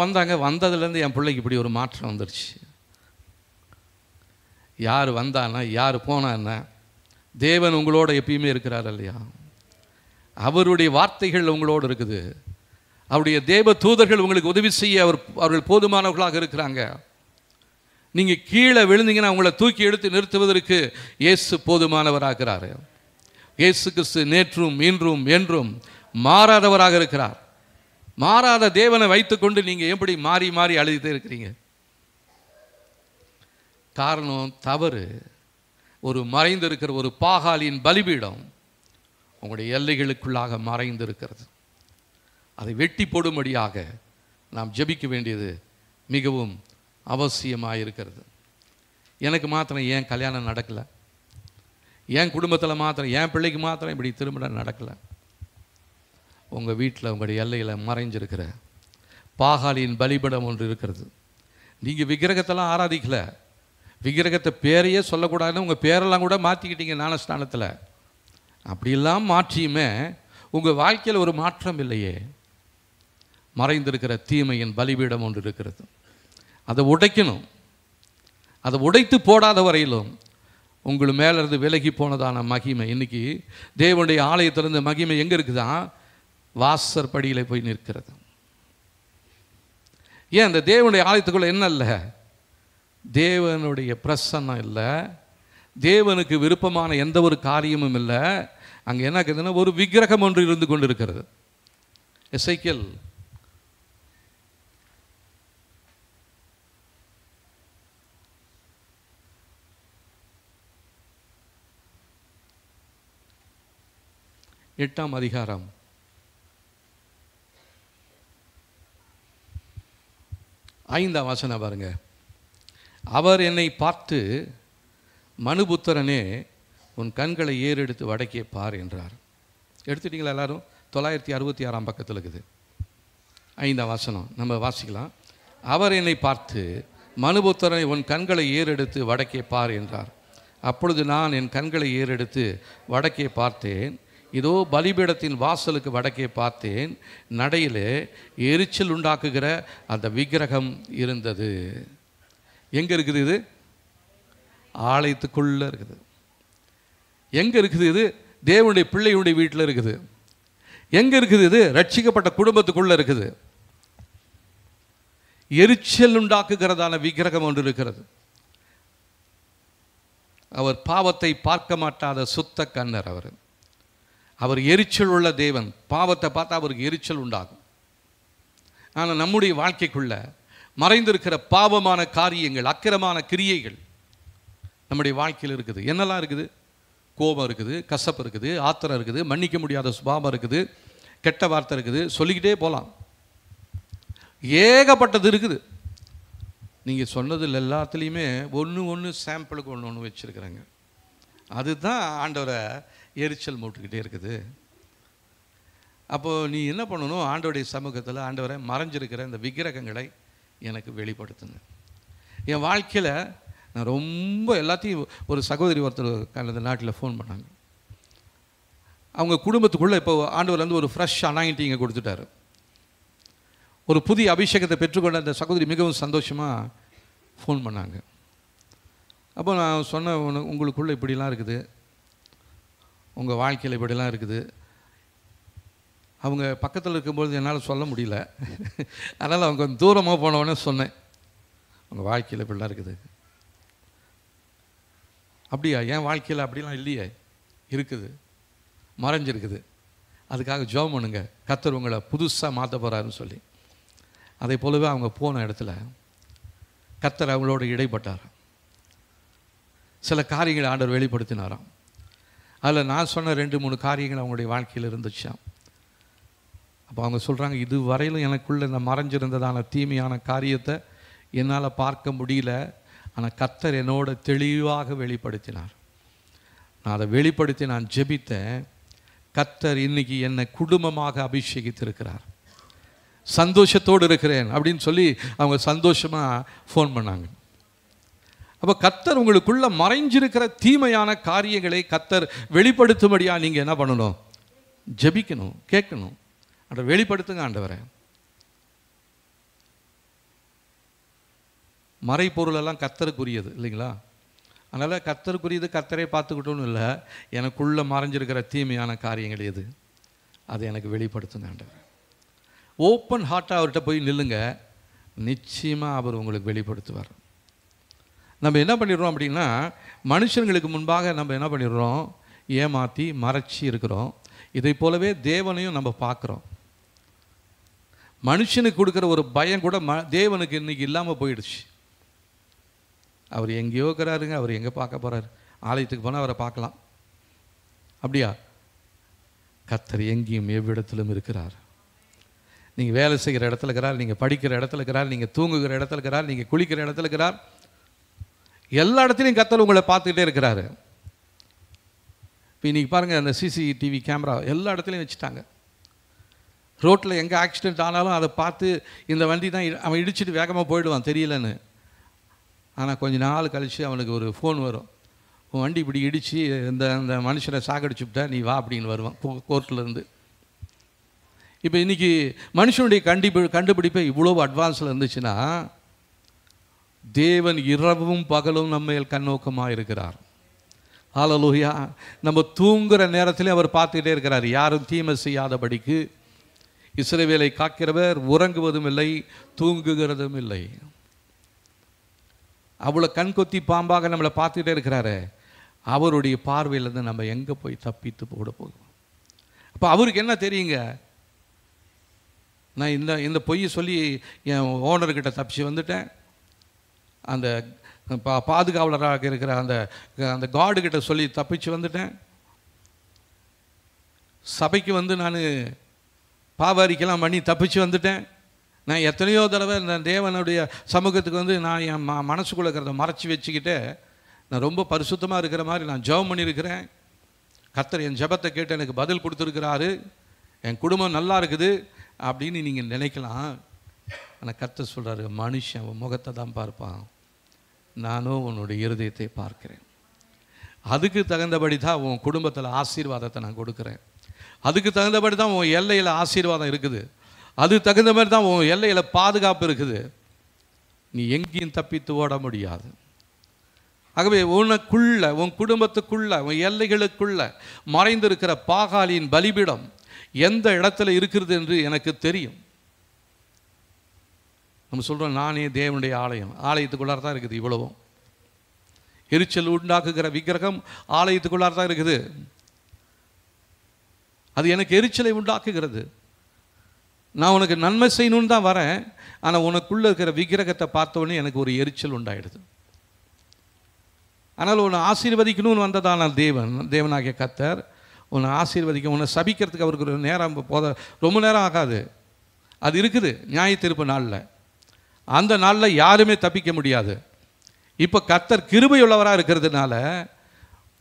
வந்ததுலேருந்து என் பிள்ளைக்கு இப்படி ஒரு மாற்றம் வந்துடுச்சு. யார் வந்தான்னா யார் போனான்னா, தேவன் உங்களோட எப்பயுமே இருக்கிறார் இல்லையா? அவருடைய வார்த்தைகள் உங்களோடு இருக்குது. அவருடைய தேவ தூதர்கள் உங்களுக்கு உதவி செய்ய அவர்கள் போதுமானவர்களாக இருக்கிறாங்க. நீங்கள் கீழே விழுந்தீங்கன்னா அவங்கள தூக்கி எடுத்து நிறுத்துவதற்கு இயேசு போதுமானவராகிறார். இயேசு கிறிஸ்து நேற்றும் இன்றும் என்றும் மாறாதவராக இருக்கிறார். மாறாத தேவனை வைத்துக்கொண்டு நீங்கள் எப்படி மாறி மாறி அழுதுகிட்டே இருக்கிறீங்க? காரணம் தவறு. ஒரு மறைந்திருக்கிற ஒரு பாகாலின் பலிபீடம் உங்களுடைய எல்லைகளுக்குள்ளாக மறைந்திருக்கிறது. அதை வெட்டி போடும்படியாக நாம் ஜெபிக்க வேண்டியது மிகவும் அவசியமாக இருக்கிறது. எனக்கு மாத்திரம் ஏன் கல்யாணம் நடக்கலை, என் குடும்பத்தில் மாத்திரம், என் பிள்ளைக்கு மாத்திரம் இப்படி திருமணம் நடக்கலை? உங்கள் வீட்டில் உங்களுடைய எல்லையில் மறைஞ்சிருக்கிற பாகாலின் பலிபீடம் ஒன்று இருக்கிறது. நீங்கள் விக்கிரகத்தெல்லாம் ஆராதிக்கல, விக்கிரகத்தை பேரையே சொல்லக்கூடாதுன்னு உங்கள் பேரெல்லாம் கூட மாற்றிக்கிட்டீங்க ஞானஸ்தானத்தில். அப்படியெல்லாம் மாற்றியுமே உங்கள் வாழ்க்கையில் ஒரு மாற்றம் இல்லையே. மறைந்திருக்கிற தீமையின் பலிபீடம் ஒன்று இருக்கிறது, அதை உடைக்கணும். அதை உடைத்து போடாத வரையிலும் உங்கள் மேலிருந்து விலகி போனதான மகிமை இன்னைக்கு தேவனுடைய ஆலயத்திலிருந்து மகிமை எங்கே இருக்குதான்? வாசற்படியில் போய் நிற்கிறது. ஏன் அந்த தேவனுடைய ஆலயத்துக்குள்ள என்ன இல்லை? தேவனுடைய பிரசன்னம் இல்லை, தேவனுக்கு விருப்பமான எந்த ஒரு காரியமும் இல்லை. அங்கே என்ன இருக்குதுன்னா ஒரு விக்கிரகம் ஒன்று இருந்து கொண்டு இருக்கிறது. எசேக்கியேல் எட்டாம் அதிகாரம் 5ஆம் வசனம் பாருங்க. அவர் என்னை பார்த்து, மனுபுத்திரனே, உன் கண்களை ஏறெடுத்து வடக்கே பார் என்றார். எடுத்துட்டீங்களா எல்லாரும்? 966ஆம் பக்கத்தில் இருக்குது 5ஆம் வசனம், நம்ம வாசிக்கலாம். அவர் என்னை பார்த்து, மனுபுத்திரனை, உன் கண்களை ஏறெடுத்து வடக்கே பார் என்றார். அப்பொழுது நான் என் கண்களை ஏறெடுத்து வடக்கே பார்த்தேன். இதோ பலிபீடத்தின் வாசலுக்கு வடக்கே பார்த்தேன். நடையிலே எரிச்சல் உண்டாக்குகிற அந்த விக்கிரகம் இருந்தது. எங்கே இருக்குது இது? ஆலயத்துக்குள்ளே இருக்குது. எங்கே இருக்குது இது? தேவனுடைய பிள்ளையுடைய வீட்டில் இருக்குது. எங்கே இருக்குது இது? ரட்சிக்கப்பட்ட குடும்பத்துக்குள்ளே இருக்குது. எரிச்சல் உண்டாக்குகிறதான விக்கிரகம் ஒன்று இருக்கிறது. அவர் பாவத்தை பார்க்க மாட்டாத சுத்த கண்ணர். அவர் எரிச்சல் உள்ள தேவன். பாவத்தை பார்த்தா அவருக்கு எரிச்சல் உண்டாகும். ஆனால் நம்முடைய வாழ்க்கைக்குள்ள மறைந்திருக்கிற பாவமான காரியங்கள், அக்கிரமான கிரியைகள் நம்முடைய வாழ்க்கையில் இருக்குது. என்னெல்லாம் இருக்குது? கோபம் இருக்குது, கசப்பு இருக்குது, ஆத்திரம் இருக்குது, மன்னிக்க முடியாத சுபாவம் இருக்குது, கெட்ட வார்த்தை இருக்குது, சொல்லிக்கிட்டே போகலாம். ஏகப்பட்டது இருக்குது. நீங்கள் சொன்னதில் எல்லாத்துலேயுமே ஒன்று சாம்பிளுக்கு ஒன்று வச்சுருக்குறாங்க. அதுதான் ஆண்டவரை எரிச்சல் மூட்டுக்கிட்டே இருக்குது. அப்போது நீ என்ன பண்ணணும்? ஆண்டவருடைய சமூகத்தில், ஆண்டவரை மறைஞ்சிருக்கிற இந்த விக்கிரகங்களை எனக்கு வெளிப்படுத்துங்க. என் வாழ்க்கையில் நான் ரொம்ப எல்லாத்தையும், ஒரு சகோதரி ஒருத்தர் அந்த நாட்டில் ஃபோன் பண்ணாங்க. அவங்க குடும்பத்துக்குள்ளே இப்போ ஆண்டவர் வந்து ஒரு ஃப்ரெஷ் அனாயிண்டிங்கை கொடுத்துட்டாரு. ஒரு புதிய அபிஷேகத்தை பெற்றுக்கொண்ட அந்த சகோதரி மிகவும் சந்தோஷமாக ஃபோன் பண்ணாங்க. அப்போ நான் சொன்னேன், உங்களுக்குள்ளே இப்படிலாம் இருக்குது, உங்கள் வாழ்க்கையில் இப்படிலாம் இருக்குது. அவங்க பக்கத்தில் இருக்கும்பொழுது என்னால் சொல்ல முடியல, அதனால் அவங்க தூரமாக போனவொடனே சொன்னேன், உங்கள் வாழ்க்கையில் இப்படிலாம் இருக்குது. அப்படியா? என் வாழ்க்கையில் அப்படிலாம் இல்லையே, இருக்குது, மறைஞ்சிருக்குது. அதுக்காக ஜெபம் பண்ணுங்க, கர்த்தர் உங்களை புதுசாக மாற்ற போகிறாருன்னு சொல்லி. அதே போலவே அவங்க போன இடத்துல கர்த்தர் அவங்களோட இடைப்பட்டார். சில காரியங்களை ஆண்டவர் வெளிப்படுத்தினாராம். அதில் நான் சொன்ன 2-3 காரியங்கள் அவங்களுடைய வாழ்க்கையில் இருந்துச்சாம். அப்போ அவங்க சொல்கிறாங்க, இது வரையிலும் எனக்குள்ள இந்த மறைஞ்சிருந்ததான தீமையான காரியத்தை என்னால் பார்க்க முடியல, ஆனால் கர்த்தர் என்னோட தெளிவாக வெளிப்படுத்தினார். நான் அதை வெளிப்படுத்தி நான் ஜெபித்தேன். கர்த்தர் இன்னைக்கு என்னை குடும்பமாக அபிஷேகித்திருக்கிறார், சந்தோஷத்தோடு இருக்கிறேன் அப்படின்னு சொல்லி அவங்க சந்தோஷமாக ஃபோன் பண்ணாங்க. அப்போ கர்த்தர் உங்களுக்குள்ள மறைஞ்சிருக்கிற தீமையான காரியங்களை கர்த்தர் வெளிப்படுத்தும்படியாக நீங்கள் என்ன பண்ணணும்? ஜெபிக்கணும், கேட்கணும். அதை வெளிப்படுத்துங்க ஆண்டவரே. மறைப்பொருளெல்லாம் கர்த்தருக்குரியது இல்லைங்களா? அதனால் கர்த்தருக்குரியது கர்த்தரை பார்த்துக்கிட்டோன்னு இல்லை, எனக்குள்ளே மறைஞ்சிருக்கிற தீமையான காரியங்கள் எது, அதை எனக்கு வெளிப்படுத்துங்க ஆண்டவரே. ஓப்பன் ஹார்ட்டாக அவர்கிட்ட போய் நில்லுங்க, நிச்சயமாக அவர் உங்களுக்கு வெளிப்படுத்துவார். நம்ம என்ன பண்ணிடுறோம் அப்படின்னா, மனுஷங்களுக்கு முன்பாக நம்ம என்ன பண்ணிடுறோம்? ஏமாற்றி மறைச்சி இருக்கிறோம். இதை போலவே தேவனையும் நம்ம பார்க்குறோம். மனுஷனுக்கு கொடுக்குற ஒரு பயம் கூட தேவனுக்கு இன்றைக்கி இல்லாமல் போயிடுச்சு. அவர் எங்கேயோ இருக்கிறாருங்க, அவர் எங்கே பார்க்க போகிறார்? ஆலயத்துக்கு போனால் அவரை பார்க்கலாம். அப்படியா? கர்த்தர் எங்கேயும் எவ்விடத்திலும் இருக்கிறார். நீங்கள் வேலை செய்கிற இடத்துல இருக்கிறார், நீங்கள் படிக்கிற இடத்துல இருக்கிறார், நீங்கள் தூங்குகிற இடத்துல இருக்கிறார், நீங்கள் குளிக்கிற இடத்துல இருக்கிறார். எல்லா இடத்துலையும் கர்த்தர் உங்களை பார்த்துக்கிட்டே இருக்கிறாரு. இப்போ இன்றைக்கி பாருங்கள், அந்த சிசிடிவி கேமரா எல்லா இடத்துலையும் வச்சுட்டாங்க. ரோட்டில் எங்கே ஆக்சிடெண்ட் ஆனாலும் அதை பார்த்து இந்த வண்டி தான் அவன் இடிச்சிட்டு வேகமாக போயிடுவான் தெரியலன்னு. ஆனால் கொஞ்ச நாள் கழித்து அவனுக்கு ஒரு ஃபோன் வரும், உன் வண்டி இப்படி இடித்து இந்த மனுஷனை சாகடிச்சுட்டா நீ வா அப்படின்னு வருவான் கோர்ட்லேருந்து. இப்போ இன்றைக்கி மனுஷனுடைய கண்டுபிடிப்பை இவ்வளோ அட்வான்ஸில் இருந்துச்சுன்னா, தேவன் இரவும் பகலும் நம்ம கண்ணோக்கமாக இருக்கிறார். ஹல்லேலூயா. நம்ம தூங்குகிற நேரத்தில் அவர் பார்த்துக்கிட்டே இருக்கிறார். யாரும் தீமை செய்யாதபடிக்கு இஸ்ரவேலை காக்கிறவர் உறங்குவதும் இல்லை, தூங்குகிறதும் இல்லை. அவ்வளோ கண்கொத்தி பாம்பாக நம்மளை பார்த்துக்கிட்டே இருக்கிறாரு. அவருடைய பார்வையிலேருந்து நம்ம எங்கே போய் தப்பித்து போட போகிறோம்? அப்போ அவருக்கு என்ன தெரியுங்க, நான் இந்த பொய்யை சொல்லி என் ஓனர்கிட்ட தப்பிச்சு வந்துட்டேன், அந்த பாதுகாவலராக இருக்கிற அந்த கார்டுகிட்ட சொல்லி தப்பிச்சு வந்துட்டேன், சபைக்கு வந்து நான் பாவாரிக்கெல்லாம் பண்ணி தப்பிச்சு வந்துட்டேன், நான் எத்தனையோ தடவை இந்த தேவனுடைய சமூகத்துக்கு வந்து நான் என் மனசுக்குள்ளே இருக்கிறத மறைச்சி வச்சுக்கிட்டு நான் ரொம்ப பரிசுத்தமாக இருக்கிற மாதிரி நான் ஜெபம் பண்ணியிருக்கிறேன், கர்த்தர் என் ஜெபத்தை கேட்டு எனக்கு பதில் கொடுத்துருக்கிறாரு, என் குடும்பம் நல்லா இருக்குது அப்படின்னு நீங்கள் நினைக்கலாம். ஆனால் கர்த்தர் சொல்கிறாரு, மனுஷன் அவன் முகத்தை தான் பார்ப்பான், நானும் உன்னுடைய இருதயத்தை பார்க்கிறேன். அதுக்கு தகுந்தபடி தான் உன் குடும்பத்தில் ஆசீர்வாதத்தை நான் கொடுக்குறேன், அதுக்கு தகுந்தபடி தான் உன் எல்லையில் ஆசீர்வாதம் இருக்குது, அது தகுந்த மாதிரி தான் உன் எல்லையில் பாதுகாப்பு இருக்குது. நீ எங்கேயும் தப்பித்து ஓட முடியாது. ஆகவே உனக்குள்ள, உன் குடும்பத்துக்குள்ள, உன் எல்லைகளுக்குள்ள மறைந்திருக்கிற பாகாலின் பலிபீடம் எந்த இடத்துல இருக்கிறது என்று எனக்கு தெரியும். நம்ம சொல்கிறோம், நானே தேவனுடைய ஆலயத்துக்குள்ளார தான் இருக்குது. இவ்வளவும் எரிச்சல் உண்டாக்குகிற விக்கிரகம் ஆலயத்துக்குள்ளார தான் இருக்குது. அது எனக்கு எரிச்சலை உண்டாக்குகிறது. நான் உனக்கு நன்மை செய்யணும்னு தான் வரேன், ஆனால் உனக்குள்ளே இருக்கிற விக்கிரகத்தை பார்த்தோன்னே எனக்கு ஒரு எரிச்சல் உண்டாயிடுது. ஆனால் உன்னை ஆசீர்வதிக்கணும்னு வந்ததான தேவனாகிய கர்த்தர் உன்னை ஆசீர்வதிக்க, உன்னை சபிக்கிறதுக்கு அவருக்கு ஒரு நேரம் ரொம்ப நேரம் ஆகாது. அது இருக்குது நியாய தீர்ப்பு நாளில். அந்த நாளில் யாருமே தப்பிக்க முடியாது. இப்போ கர்த்தர் கிருபையுள்ளவராக இருக்கிறதுனால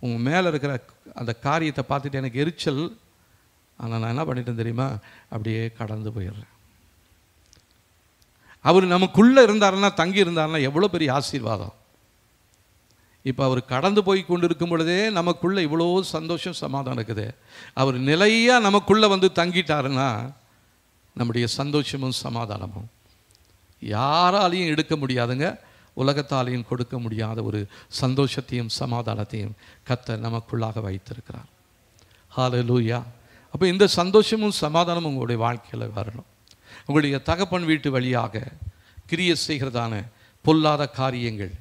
உங்கள் மேலே இருக்கிற அந்த காரியத்தை பார்த்துட்டு எனக்கு எரிச்சல், ஆனால் நான் என்ன பண்ணிட்டேன் தெரியுமா, அப்படியே கடந்து போயிடுறேன். அவர் நமக்குள்ளே இருந்தாருன்னா, தங்கி இருந்தாருன்னா எவ்வளோ பெரிய ஆசீர்வாதம். இப்போ அவர் கடந்து போய் கொண்டு இருக்கும் பொழுதே நமக்குள்ளே இவ்வளோ சந்தோஷம் சமாதானம் இருக்குது. அவர் நிலையாக நமக்குள்ளே வந்து தங்கிட்டாருன்னா நம்முடைய சந்தோஷமும் சமாதானமும் யாராலையும் எடுக்க முடியாதுங்க, உலகத்தாலையும் கொடுக்க முடியாத ஒரு சந்தோஷத்தையும் சமாதானத்தையும் கர்த்தர் நமக்குள்ளாக வைத்திருக்கிறார். ஹல்லேலூயா. அப்போ இந்த சந்தோஷமும் சமாதானமும் உங்களுடைய வாழ்க்கையில் வரணும். உங்களுடைய தகப்பன் வீட்டு வழியாக கிரியை செய்கிறதான பொல்லாத காரியங்கள்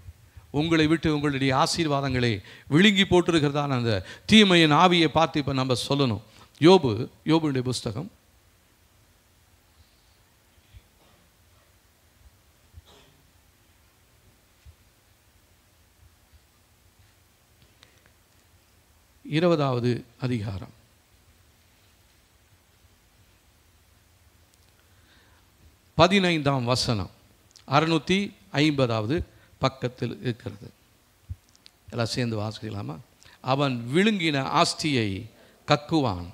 உங்களை விட்டு உங்களுடைய ஆசீர்வாதங்களை விழுங்கி போட்டிருக்கிறதான அந்த தீமையின் ஆவியை பார்த்து இப்போ நம்ம சொல்லணும். யோபுடைய புஸ்தகம் 20வது அதிகாரம் 15ஆம் வசனம் 650வது பக்கத்தில் இருக்கிறது. எல்லாம் சேர்ந்து வாசிக்கலாமா? அவன் விழுங்கின ஆஸ்தியை கக்குவான்,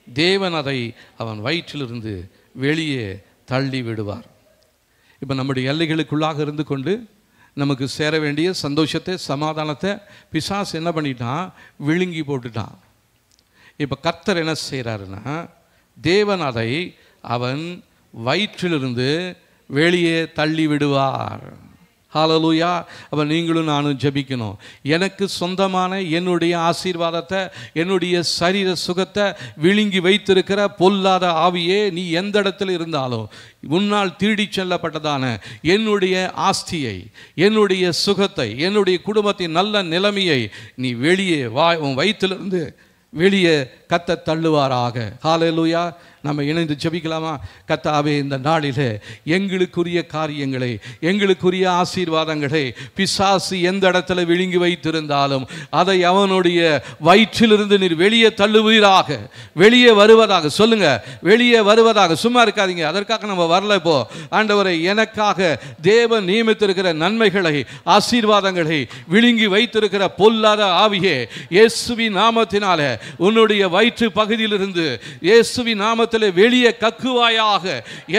தேவன் அதை அவன் வயிற்றிலிருந்து வெளியே தள்ளி விடுவார். இப்போ நம்முடைய எல்லைகளுக்குள்ளாக இருந்து கொண்டு நமக்கு சேர வேண்டிய சந்தோஷத்தை சமாதானத்தை பிசாசு என்ன பண்ணிட்டான்? விழுங்கி போட்டுட்டான். இப்போ கர்த்தர் என்ன செய்கிறாருன்னா, தேவன் அதை அவன் வயிற்றிலிருந்து வெளியே தள்ளி விடுவார். ஹல்லேலூயா. அப்போ நீங்களும் நானும் ஜெபிக்கணும். எனக்கு சொந்தமான என்னுடைய ஆசீர்வாதத்தை, என்னுடைய சரீர சுகத்தை விழுங்கி வைத்திருக்கிற பொல்லாத ஆவியே, நீ எந்த இடத்துல இருந்தாலும் உன்னால் திருடி செல்லப்பட்டதான என்னுடைய ஆஸ்தியை, என்னுடைய சுகத்தை, என்னுடைய குடும்பத்தின் நல்ல நிலைமையை நீ வெளியே உன் வயிற்றிலிருந்து வெளியே கத்த தள்ளுவாராக. ஹல்லேலூயா. நம்ம இணைந்து ஜெபிக்கலாமா? கர்த்தாவே, இந்த நாளிலே எங்களுக்குரிய காரியங்களை, எங்களுக்குரிய ஆசீர்வாதங்களை பிசாசு எந்த இடத்துல விழுங்கி வைத்திருந்தாலும் அதை அவனுடைய வயிற்றிலிருந்து நீர் வெளியே தள்ளுவீராக, வெளியே வருவதாக சொல்லுங்க. வெளியே வருவதாக. சும்மா இருக்காதீங்க. அதற்காக நம்ம வரல. இப்போ ஆண்டவரை, எனக்காக தேவன் நியமித்திருக்கிற நன்மைகளை, ஆசீர்வாதங்களை விழுங்கி வைத்திருக்கிற பொல்லாத ஆவியே, இயேசுவின் நாமத்தினாலே உன்னுடைய வயிற்று பகுதியிலிருந்து இயேசுவின் நாமத்திலே வெளியே கக்குவாயாக.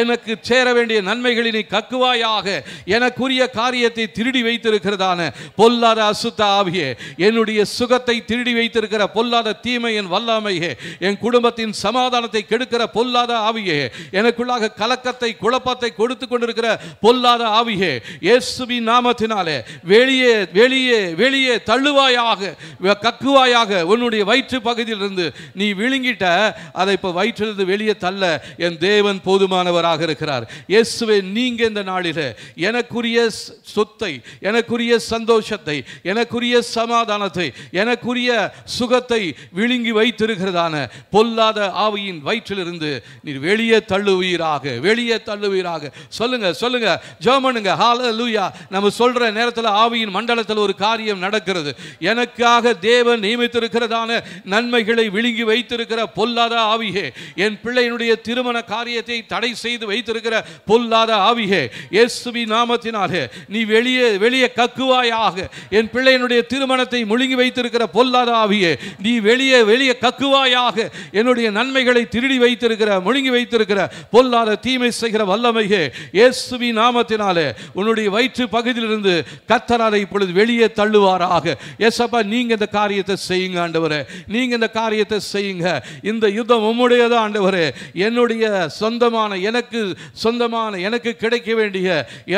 எனக்கு சேர வேண்டிய நன்மைகளை நீ கக்குவாயாக. எனக்குரிய காரியத்தை திருடி வைத்திருக்கிறதான பொல்லாத அசுத்த ஆவியே, என்னுடைய சுகத்தை திருடி வைத்திருக்கிற பொல்லாத தீமை, என் வல்லமையே, என் குடும்பத்தின் சமாதானத்தை கெடுக்கிற பொல்லாத ஆவியே, எனக்குள்ளாக கலக்கத்தை குழப்பத்தை கொடுத்து கொண்டிருக்கிற பொல்லாத ஆவியே, இயேசுவின் நாமத்தினாலே வெளியே வெளியே வெளியே தள்ளுவாயாக, கக்குவாயாக. உன்னுடைய வயிற்று பகுதியிலிருந்து நீ விழுங்கிட்ட அதை இப்போ வயிற்றிலிருந்து வெளியே தள்ள என் தேவன் போதுமானவராக இருக்கிறார். இயேசுவே, நீங்க இந்த நாளில் எனக்குரிய சொத்தை, எனக்குரிய சந்தோஷத்தை, எனக்குரிய சமாதானத்தை, எனக்குரிய சுகத்தை விழுங்கி வைத்திருக்கிறதான பொல்லாத ஆவியின் வயிற்றிலிருந்து நீர் வெளியே தள்ளுவீராக, வெளியே தள்ளுவீராக. சொல்லுங்க சொல்லுங்க, ஜெபம் பண்ணுங்க. ஹல்லேலூயா. நம்ம சொல்ற நேரத்தில் ஆவியின் மண்டலத்தில் ஒரு காரியம் நடக்கிறது. எனக்காக தேவன் நியமித்திருக்கிறதான நன்மைகளை விழுங்கி வைத்திருக்கிற பொல்லாத ஆவியே, என் பிள்ளையினுடைய திருமண காரியத்தை தடை செய்து வைத்திருக்கிற பொல்லாத ஆவியே, இயேசுவின் நாமத்தினாலே நீ வெளியே வெளியே கக்குவாயாக. என் பிள்ளையினுடைய திருமணத்தை முழுங்கி வைத்திருக்கிற பொல்லாத ஆவியே, நீ வெளியே வெளியே கக்குவாயாக. என்னுடைய நன்மைகளை திருடி வைத்திருக்கிற முழுங்கி வைத்திருக்கிற பொல்லாத தீமை செய்கிற வல்லமையே, இயேசுவின் நாமத்தினாலே உன்னுடைய வயிற்று பகுதியிலிருந்து கர்த்தர் இப்பொழுது வெளியே தள்ளுவாராக. ஏசப்பா, நீங்க இந்த காரியத்தை செய்யுங்க ஆண்டவரே, நீங்க இந்த காரியத்தை செய்யுங்க. இந்த யுத்தம் உம்முடையது ஆண்டவரே. என்னுடைய சொந்தமான, எனக்கு சொந்தமான, எனக்கு கிடைக்க வேண்டிய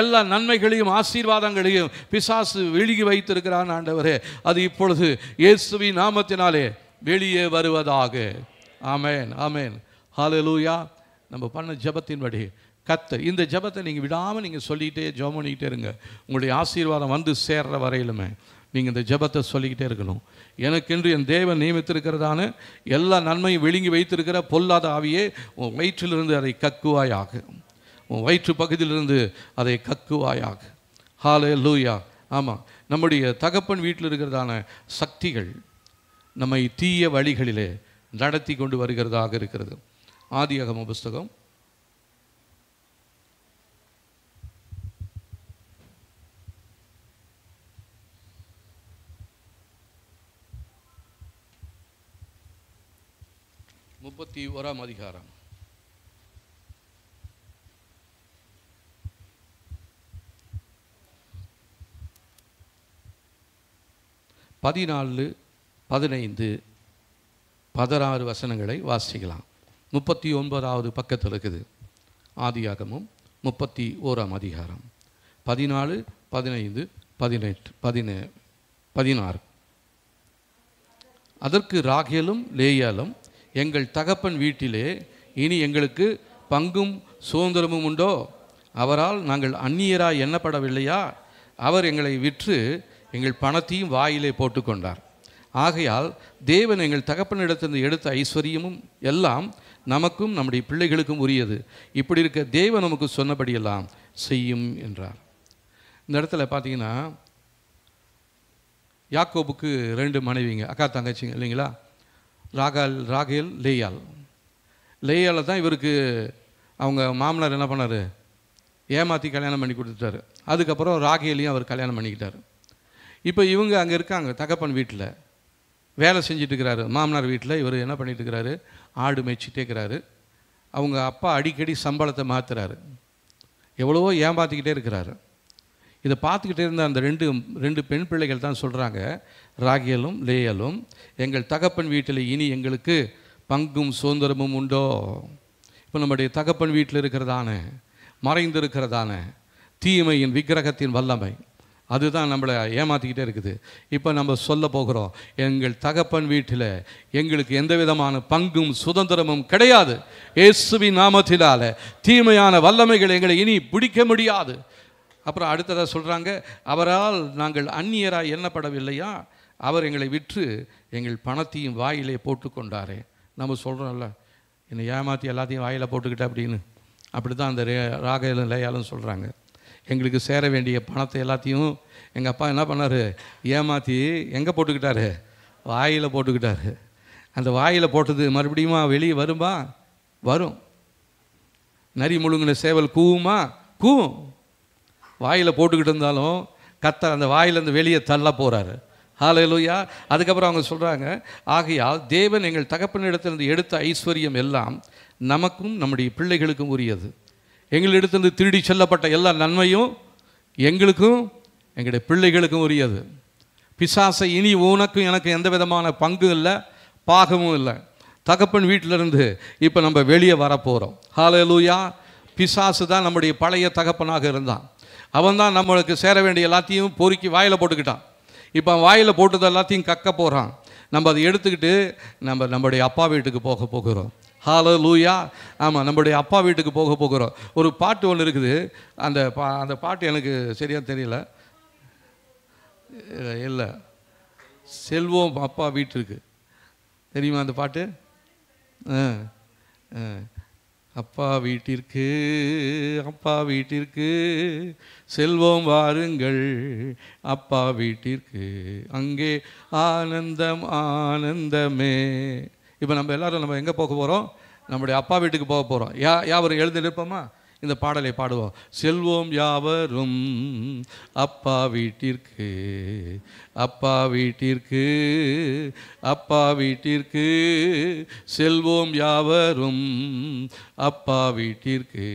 எல்லா நன்மைகளையும் ஆசீர்வாதங்களையும் பிசாசு விழுங்கி வைத்திருக்கிறான் ஆண்டவரே. அது இப்பொழுது இயேசுவின் நாமத்தினாலே வெளியே வருவதாக. ஆமென், ஆமென், ஹல்லேலூயா. நம்ம பண்ண ஜெபத்தின்படி கர்த்தர் இந்த ஜெபத்தை நீங்கள் விடாமல் நீங்கள் சொல்லிக்கிட்டே ஜெபம் பண்ணிக்கிட்டே இருங்க. உங்களுடைய ஆசீர்வாதம் வந்து சேர்ற வரையிலுமே நீங்கள் இந்த ஜெபத்தை சொல்லிக்கிட்டே இருக்கணும். எனக்கென்று என் தேவன் நியமித்திருக்கிறதான எல்லா நன்மையும் விழுங்கி வைத்திருக்கிற பொல்லாத ஆவியே, உன் வயிற்றிலிருந்து அதை கக்குவாயாக, உன் வயிற்று பகுதியிலிருந்து அதை கக்குவாயாக. ஹல்லேலூயா. ஆமாம், நம்முடைய தகப்பன் வீட்டில் இருக்கிறதான சக்திகள் நம்மை தீய வழிகளிலே நடத்தி கொண்டு வருகிறதாக இருக்கிறது. ஆதியாகம புஸ்தகம் 31ஆம் அதிகாரம் 14, 15, 16 வசனங்களை வாசிக்கலாம். 39வது பக்கத்தில் இருக்குது. ஆதியாகமம் 31ஆம் அதிகாரம் 14, 15, 18, 16. அதற்கு ராகேலும் லேயாலும், எங்கள் தகப்பன் வீட்டிலே இனி எங்களுக்கு பங்கும் சுதந்திரமும் உண்டோ? அவரால் நாங்கள் அந்நியராய் எண்ணப்படவில்லையா? அவர் எங்களை விற்று எங்கள் பணத்தையும் வாயிலே போட்டுக்கொண்டார். ஆகையால் தேவன் எங்கள் தகப்பனிடத்திலிருந்து எடுத்த ஐஸ்வர்யமும் எல்லாம் நமக்கும் நம்முடைய பிள்ளைகளுக்கும் உரியது. இப்படி இருக்க தேவன் நமக்கு சொன்னபடியெல்லாம் செய்யும் என்றார். இந்த இடத்துல பார்த்தீங்கன்னா, யாக்கோபுக்கு 2 மனைவிங்க, அக்கா தங்கச்சிங்க இல்லைங்களா? ராகேல், லேயாள். லேயாளை தான் இவருக்கு அவங்க மாமனார் என்ன பண்ணார்? ஏமாற்றி கல்யாணம் பண்ணி கொடுத்துட்டாரு. அதுக்கப்புறம் ராகேலையும் அவர் கல்யாணம் பண்ணிக்கிட்டார். இப்போ இவங்க அங்கே இருக்காங்க, தகப்பன் வீட்டில் வேலை செஞ்சுட்டு இருக்கிறாரு. மாமனார் வீட்டில் இவர் என்ன பண்ணிட்டு இருக்கிறாரு? ஆடு மேய்ச்சிட்டே இருக்கிறாரு. அவங்க அப்பா அடிக்கடி சம்பளத்தை மாற்றுறாரு, எவ்வளவோ ஏமாற்றிக்கிட்டே இருக்கிறாரு. இதை பார்த்துக்கிட்டே இருந்த அந்த ரெண்டு பெண் பிள்ளைகள் தான் சொல்கிறாங்க, ராகேலும் லேயாலும், எங்கள் தகப்பன் வீட்டில் இனி எங்களுக்கு பங்கும் சுதந்திரமும் உண்டோ? இப்போ நம்முடைய தகப்பன் வீட்டில் இருக்கிறதான மறைந்திருக்கிறதான தீமையின் விக்கிரகத்தின் வல்லமை அதுதான் நம்மளை ஏமாற்றிக்கிட்டே இருக்குது. இப்போ நம்ம சொல்ல போகிறோம், எங்கள் தகப்பன் வீட்டில் எங்களுக்கு எந்த விதமான பங்கும் சுதந்திரமும் கிடையாது. இயேசுவின் நாமத்தினால தீமையான வல்லமைகள் எங்களை இனி பிடிக்க முடியாது. அப்புறம் அடுத்ததாக சொல்கிறாங்க, அவரால் நாங்கள் அந்நியராக எண்ணப்படவில்லையா? அவர் எங்களை விற்று எங்கள் பணத்தையும் வாயிலே போட்டுக்கொண்டாரே. நம்ம சொல்கிறோம்ல, என்னை ஏமாற்றி எல்லாத்தையும் வாயில் போட்டுக்கிட்ட அப்படின்னு. அப்படி தான் அந்த ராகேலும் லேயாலும் சொல்கிறாங்க. எங்களுக்கு சேர வேண்டிய பணத்தை எல்லாத்தையும் எங்கள் அப்பா என்ன பண்ணார்? ஏமாற்றி எங்கே போட்டுக்கிட்டாரு? வாயில் போட்டுக்கிட்டாரு. அந்த வாயில் போட்டது மறுபடியும் வெளியே வருமா? வரும். நரி முழுங்கின சேவல் கூவுமா? கூவும். வாயில் போட்டுக்கிட்டு இருந்தாலும் கர்த்தர் அந்த வாயிலேருந்து வெளியே தள்ள போகிறாரு. ஹல்லேலூயா. அதுக்கப்புறம் அவங்க சொல்கிறாங்க, ஆகையால் தேவன் எங்கள் தகப்பனிடத்திலிருந்து எடுத்த ஐஸ்வர்யம் எல்லாம் நமக்கும் நம்முடைய பிள்ளைகளுக்கும் உரியது. எங்களிடத்திலிருந்து திருடி செல்லப்பட்ட எல்லா நன்மையும் எங்களுக்கும் எங்களுடைய பிள்ளைகளுக்கும் உரியது. பிசாசை இனி உனக்கும் எனக்கு எந்த விதமான பங்கும் இல்லை, பாகமும் இல்லை. தகப்பன் வீட்டிலிருந்து இப்போ நம்ம வெளியே வரப்போகிறோம். ஹல்லேலூயா. பிசாசு தான் நம்முடைய பழைய தகப்பனாக இருந்தான். அவன் தான் நம்மளுக்கு சேர வேண்டிய எல்லாத்தையும் பொறுக்கி வாயில் போட்டுக்கிட்டான். இப்போ வாயில் போட்டது எல்லாத்தையும் கக்க போகிறான். நம்ம அதை எடுத்துக்கிட்டு நம்முடைய அப்பா வீட்டுக்கு போக போகிறோம். ஹல்லேலூயா. ஆமாம், நம்முடைய அப்பா வீட்டுக்கு போக போகிறோம். ஒரு பாட்டு ஒன்று இருக்குது. அந்த பாட்டு எனக்கு சரியாக தெரியல. இல்லை, செல்வோம் அப்பா வீட்டிற்கு. தெரியுமா அந்த பாட்டு? அப்பா வீட்டிற்கு, அப்பா வீட்டிற்கு செல்வோம் வாருங்கள், அப்பா வீட்டிற்கு அங்கே ஆனந்தம் ஆனந்தமே. இப்போ நம்ம எல்லாரும் எங்கே போக போகிறோம்? நம்முடைய அப்பா வீட்டுக்கு போக போகிறோம். யாவரும் எழுந்திருப்போமா? இந்த பாடலை பாடுவோம். செல்வோம் யாவரும் அப்பா வீட்டிற்கு, அப்பா வீட்டிற்கு, அப்பா வீட்டிற்கு செல்வோம் யாவரும் அப்பா வீட்டிற்கு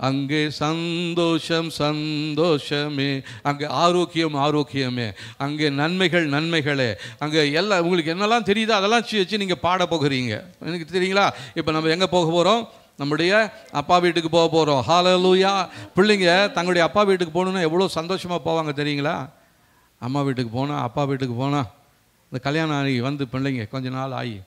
அங்கே சந்தோஷம் சந்தோஷமே, அங்கே ஆரோக்கியம் ஆரோக்கியமே, அங்கே நன்மைகள் நன்மைகளே, அங்கே எல்லாம் உங்களுக்கு என்னெல்லாம் தெரியுதோ அதெல்லாம் வச்சு நீங்கள் பாட போகிறீங்க. எனக்கு தெரியுங்களா? இப்போ நம்ம எங்கே போக போகிறோம்? நம்முடைய அப்பா வீட்டுக்கு போக போகிறோம். ஹல்லேலூயா. பிள்ளைங்க தங்களுடைய அப்பா வீட்டுக்கு போகணுன்னா எவ்வளோ சந்தோஷமாக போவாங்க தெரியுங்களா? அம்மா வீட்டுக்கு போனால், அப்பா வீட்டுக்கு போனால், இந்த கல்யாணம் ஆகி வந்து பிள்ளைங்க கொஞ்ச நாள் ஆகி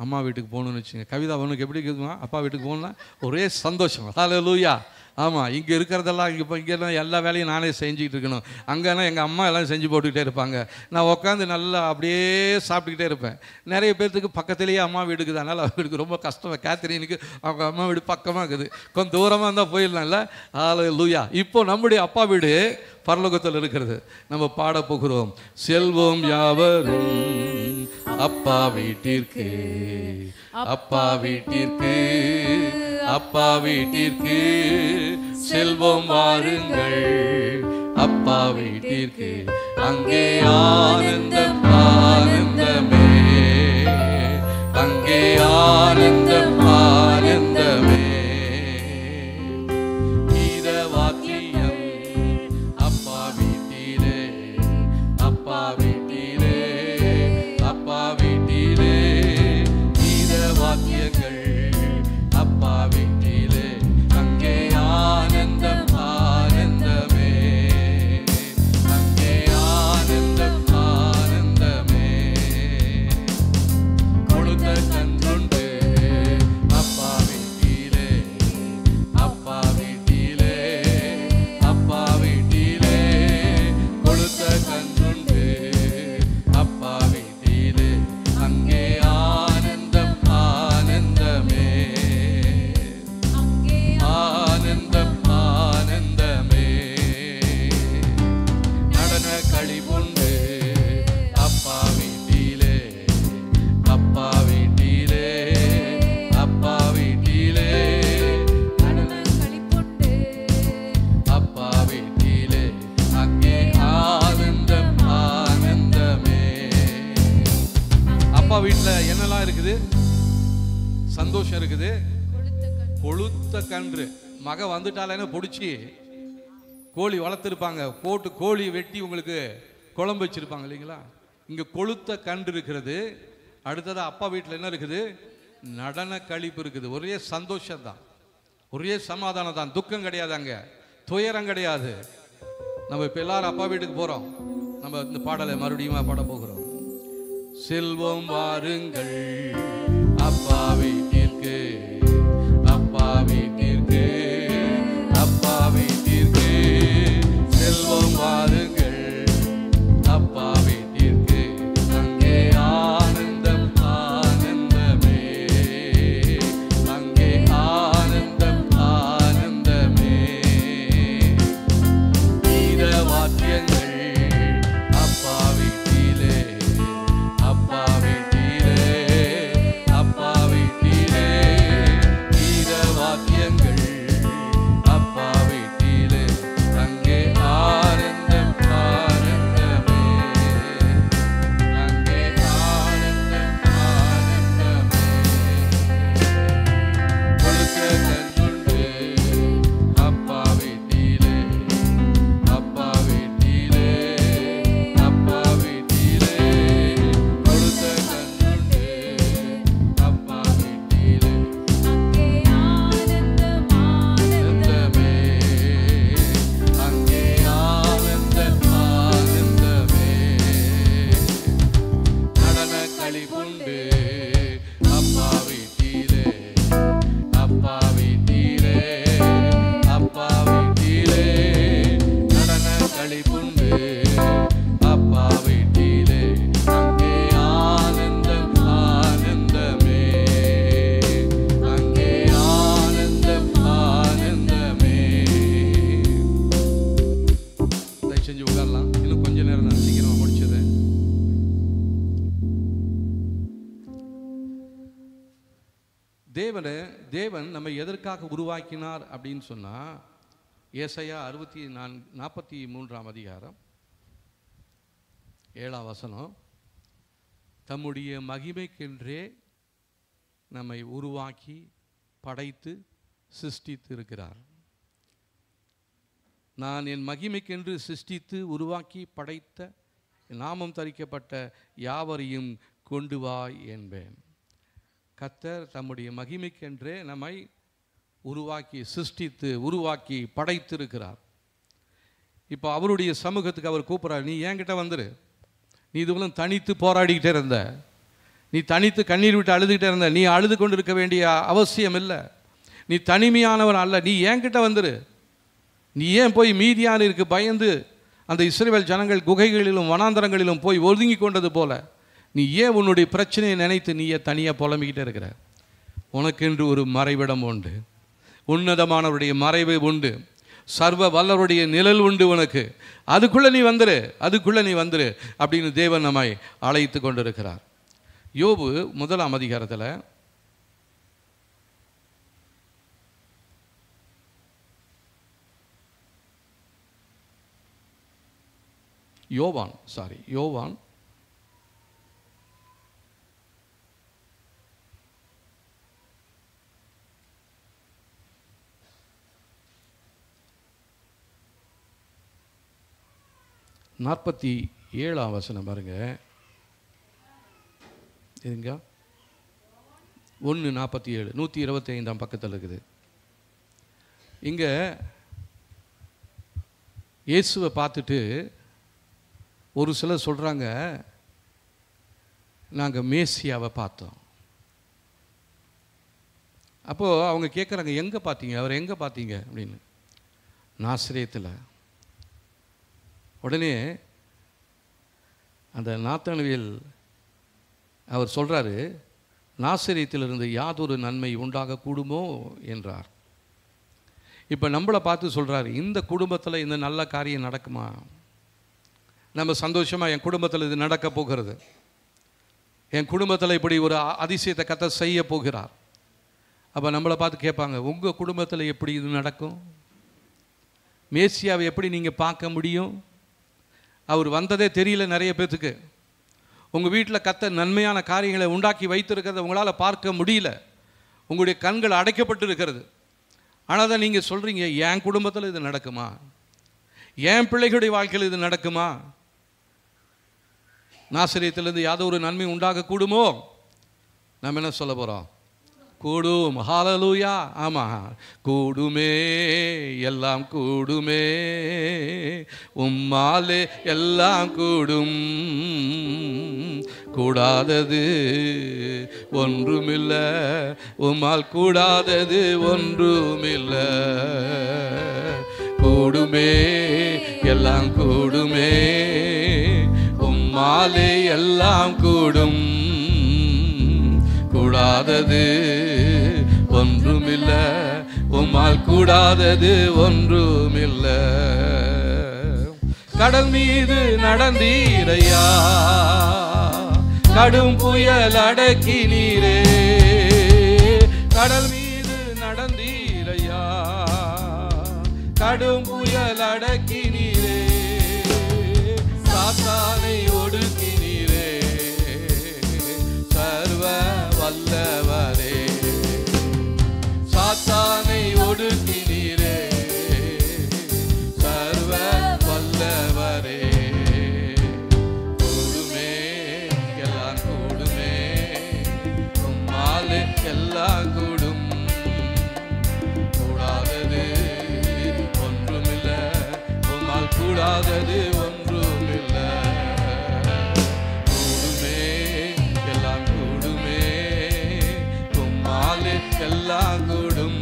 அம்மா வீட்டுக்கு போகணுன்னு வச்சுங்க. கவிதா உனக்கு எப்படி இருக்குதுமா? அப்பா வீட்டுக்கு போகணுன்னா ஒரே சந்தோஷம். ஹல்லேலூயா. ஆமாம், இங்கே இருக்கிறதெல்லாம் இங்கெல்லாம் எல்லா வேலையும் நானே செஞ்சுக்கிட்டு இருக்கணும். அங்கேனா எங்கள் அம்மா எல்லாம் செஞ்சு போட்டுக்கிட்டே இருப்பாங்க. நான் உட்காந்து நல்லா அப்படியே சாப்பிட்டுக்கிட்டே இருப்பேன். நிறைய பேர்த்துக்கு பக்கத்துலேயே அம்மா வீட்டுக்கு தான், அதனால் அவங்களுக்கு ரொம்ப கஷ்டம். கேத்ரினுக்கு அவங்க அம்மா வீடு பக்கமாக இருக்குது, கொஞ்சம் தூரமாக இருந்தால் போயிடலாம்ல. ஹல்லேலூயா. இப்போ நம்முடைய அப்பா வீடு பரலோகத்தில் இருக்கிறது. நம்ம பாட போகிறோம். செல்வோம் யாவரும் அப்பா வீட்டிற்கு, அப்பா வீட்டிற்கு, அப்பா வீட்டிற்கு செல்வோம் வாருங்கள், அப்பா வீட்டிற்கு அங்கே ஆனந்தம் ஆனந்தமே, அங்கே ஆனந்தம் ஆனந்தமே. கீத வாக்கியம் அப்பா வீட்டிலே, அப்பா வீட்டிலே, அப்பா வீட்டிலே கீத வாக்கியங்கள் அப்பா வீட்டிலே அங்கே ஆனந்தம் ஆனந்தமே, அங்கே ஆனந்தம் ஆனந்தமே. கொழுத்த கன்றுண்டு அப்பா வீட்டிலே, அப்பா வீட்டிலே, அப்பா வீட்டிலே கொழுத்த கன்றுண்டு அப்பா வீட்டிலே அங்கே ஆனந்தம் ஆனந்தமே, ஆனந்தம் ஆனந்தமே. நடன களிப்புண்டு அப்பா வீட்டிலே, அப்பா வீட்டிலே, அப்பா வீட்டிலே நடன களிப்புண்டு அப்பா வீட்டிலே அங்கே ஆனந்தம் ஆனந்தமே. அப்பா வீட்டில் என்னெல்லாம் இருக்குது? சந்தோஷம் இருக்குது. கொளுத்த கன்று மக வந்துட்டாலேன்னு பிடிச்சி கோழி வளர்த்துருப்பாங்க, போட்டு கோழி வெட்டி உங்களுக்கு குழம்பு வச்சுருப்பாங்க இல்லைங்களா? இங்கே கொளுத்த கன்று இருக்கிறது. அடுத்ததாக அப்பா வீட்டில் என்ன இருக்குது? நடன கழிப்பு இருக்குது. ஒரே சந்தோஷம் தான், ஒரே சமாதானம் தான், துக்கம் கிடையாது, அங்கே துயரம் கிடையாது. நம்ம இப்போ எல்லாரும் அப்பா வீட்டுக்கு போகிறோம். நம்ம இந்த பாடலை மறுபடியும் பாட போகிறோம். செல்வம் வாருங்கள் அப்பா வீட்டிற்கு, அப்பா வீட்டிற்கு, அப்பா வீட்டிற்கு செல்வம் வாருங்கள், அப்பா வீட்டிற்கு அங்கே ஆனந்தம் ஆனந்தமே, அங்கே ஆனந்தம் ஆனந்தமே. கீத வாக்கியங்கள் அப்பா வீட்டிலே, அப்பா வீட்டிலே, தேவன் நம்மை எதற்காக உருவாக்கினார் அப்படின்னு சொன்னால், ஏசாயா 43 அதிகாரம் 7ஆம் வசனம், தம்முடைய மகிமைக்கென்றே நம்மை உருவாக்கி படைத்து சிருஷ்டித்து இருக்கிறார். நான் என் மகிமைக்கென்று சிருஷ்டித்து உருவாக்கி படைத்த நாமம் தரிக்கப்பட்ட யாவரையும் கொண்டு வா என்பேன். கர்த்தர் தம்முடைய மகிமைக்கென்றே நம்மை உருவாக்கி சிருஷ்டித்து உருவாக்கி படைத்திருக்கிறார். இப்போ அவருடைய சமூகத்துக்கு அவர் கூப்பிட்றார், நீ என்கிட்ட வந்துரு. நீ இதுவெல்லாம் தனித்து போராடிக்கிட்டே இருந்த, நீ தனித்து கண்ணீர் விட்டு அழுதுகிட்டே இருந்த, நீ அழுது கொண்டு இருக்க வேண்டிய அவசியம் இல்லை. நீ தனிமையானவன் அல்ல, நீ என்கிட்ட வந்துரு. நீ ஏன் போய் மீதியானிற்கு பயந்து அந்த இஸ்ரவேல் ஜனங்கள் குகைகளிலும் வனாந்தரங்களிலும் போய் ஒதுங்கி கொண்டது போல நீ ஏன் உன்னுடைய பிரச்சனையை நினைத்து நீயே தனியாக புலம்பிக்கிட்டே இருக்கிற? உனக்கென்று ஒரு மறைவிடம் உண்டு, உன்னதமானவருடைய மறைவு உண்டு, சர்வ வல்லவருடைய நிழல் உண்டு உனக்கு. அதுக்குள்ளே நீ வந்துரு அப்படின்னு தேவன் நம்மை அழைத்து கொண்டிருக்கிறார். யோபு 1ஆம் அதிகாரத்தில் யோவான் 47ஆம் வசனம் பாருங்க. இதுங்க 1:47 125ஆம் பக்கத்தில் இருக்குது. இங்கே இயேசுவை பார்த்துட்டு ஒரு சிலர் சொல்கிறாங்க, நாங்கள் மேசியாவை பார்த்தோம். அப்போது அவங்க கேட்குறாங்க, எங்கே பார்த்தீங்க, அவர் எங்கே பார்த்தீங்க அப்படின்னு. நாசரேத்தில். உடனே அந்த நாத்தானுவேல் அவர் சொல்கிறாரு, நாசரேத்திலிருந்து யாதொரு நன்மை உண்டாகக்கூடுமோ என்றார். இப்போ நம்மளை பார்த்து சொல்கிறாரு, இந்த குடும்பத்தில் இந்த நல்ல காரியம் நடக்குமா? நம்ம சந்தோஷமாக என் குடும்பத்தில் இது நடக்க போகிறது, என் குடும்பத்தில் இப்படி ஒரு அதிசயத்தை கர்த்தர் செய்ய போகிறார். அப்போ நம்மளை பார்த்து கேட்பாங்க, உங்கள் குடும்பத்தில் எப்படி இது நடக்கும்? மேசியாவை எப்படி நீங்கள் பார்க்க முடியும்? அவர் வந்ததே தெரியல நிறைய பேர்த்துக்கு. உங்கள் வீட்டில் கர்த்தர் நன்மையான காரியங்களை உண்டாக்கி வைத்திருக்கிறத உங்களால் பார்க்க முடியல, உங்களுடைய கண்கள் அடைக்கப்பட்டு இருக்கிறது. ஆனால் தான் நீங்கள் சொல்கிறீங்க, என் குடும்பத்தில் இது நடக்குமா, என் பிள்ளைகளுடைய வாழ்க்கையில் இது நடக்குமா? நாசரேத்திலிருந்து யாதோ ஒரு நன்மை உண்டாக கூடுமோ? நம்ம என்ன சொல்ல போகிறோம்? கூடும். ஹல்லேலூயா. ஆமாம், கூடுமே, எல்லாம் கூடுமே, உம்மாலே எல்லாம் கூடும், கூடாதது ஒன்றுமில்லை, உம்மால் கூடாதது ஒன்றுமில்லை. கூடுமே, எல்லாம் கூடுமே, உம்மாலே எல்லாம் கூடும், கூடாதது ஒன்றுமில்லை, உம்மால் கூடாதது ஒன்றுமில்லை. கடல் மீது நடந்தீரையா, கடும் புயல் அடக்கி நீரே. கடல் மீது நடந்தீரையா, கடும் புயல் அடக்கி நீரே. சாத்தானை ஒடுக்கி நீரே, சர்வ வல்லவரே. சாத்தானை ஒடுக்கி நீரே, சர்வ வல்லவரே. கூடுமே, எல்லாம் கூடுமே, உம்மாலே எல்லாம் கூடும், கூடாதது ஒன்றுமில்லை, உம்மால் கூடாதது ஒன்றுமில்லை. கூடுமே, எல்லாம் கூடுமே, உம்மாலே எல்லாம் கூடும்,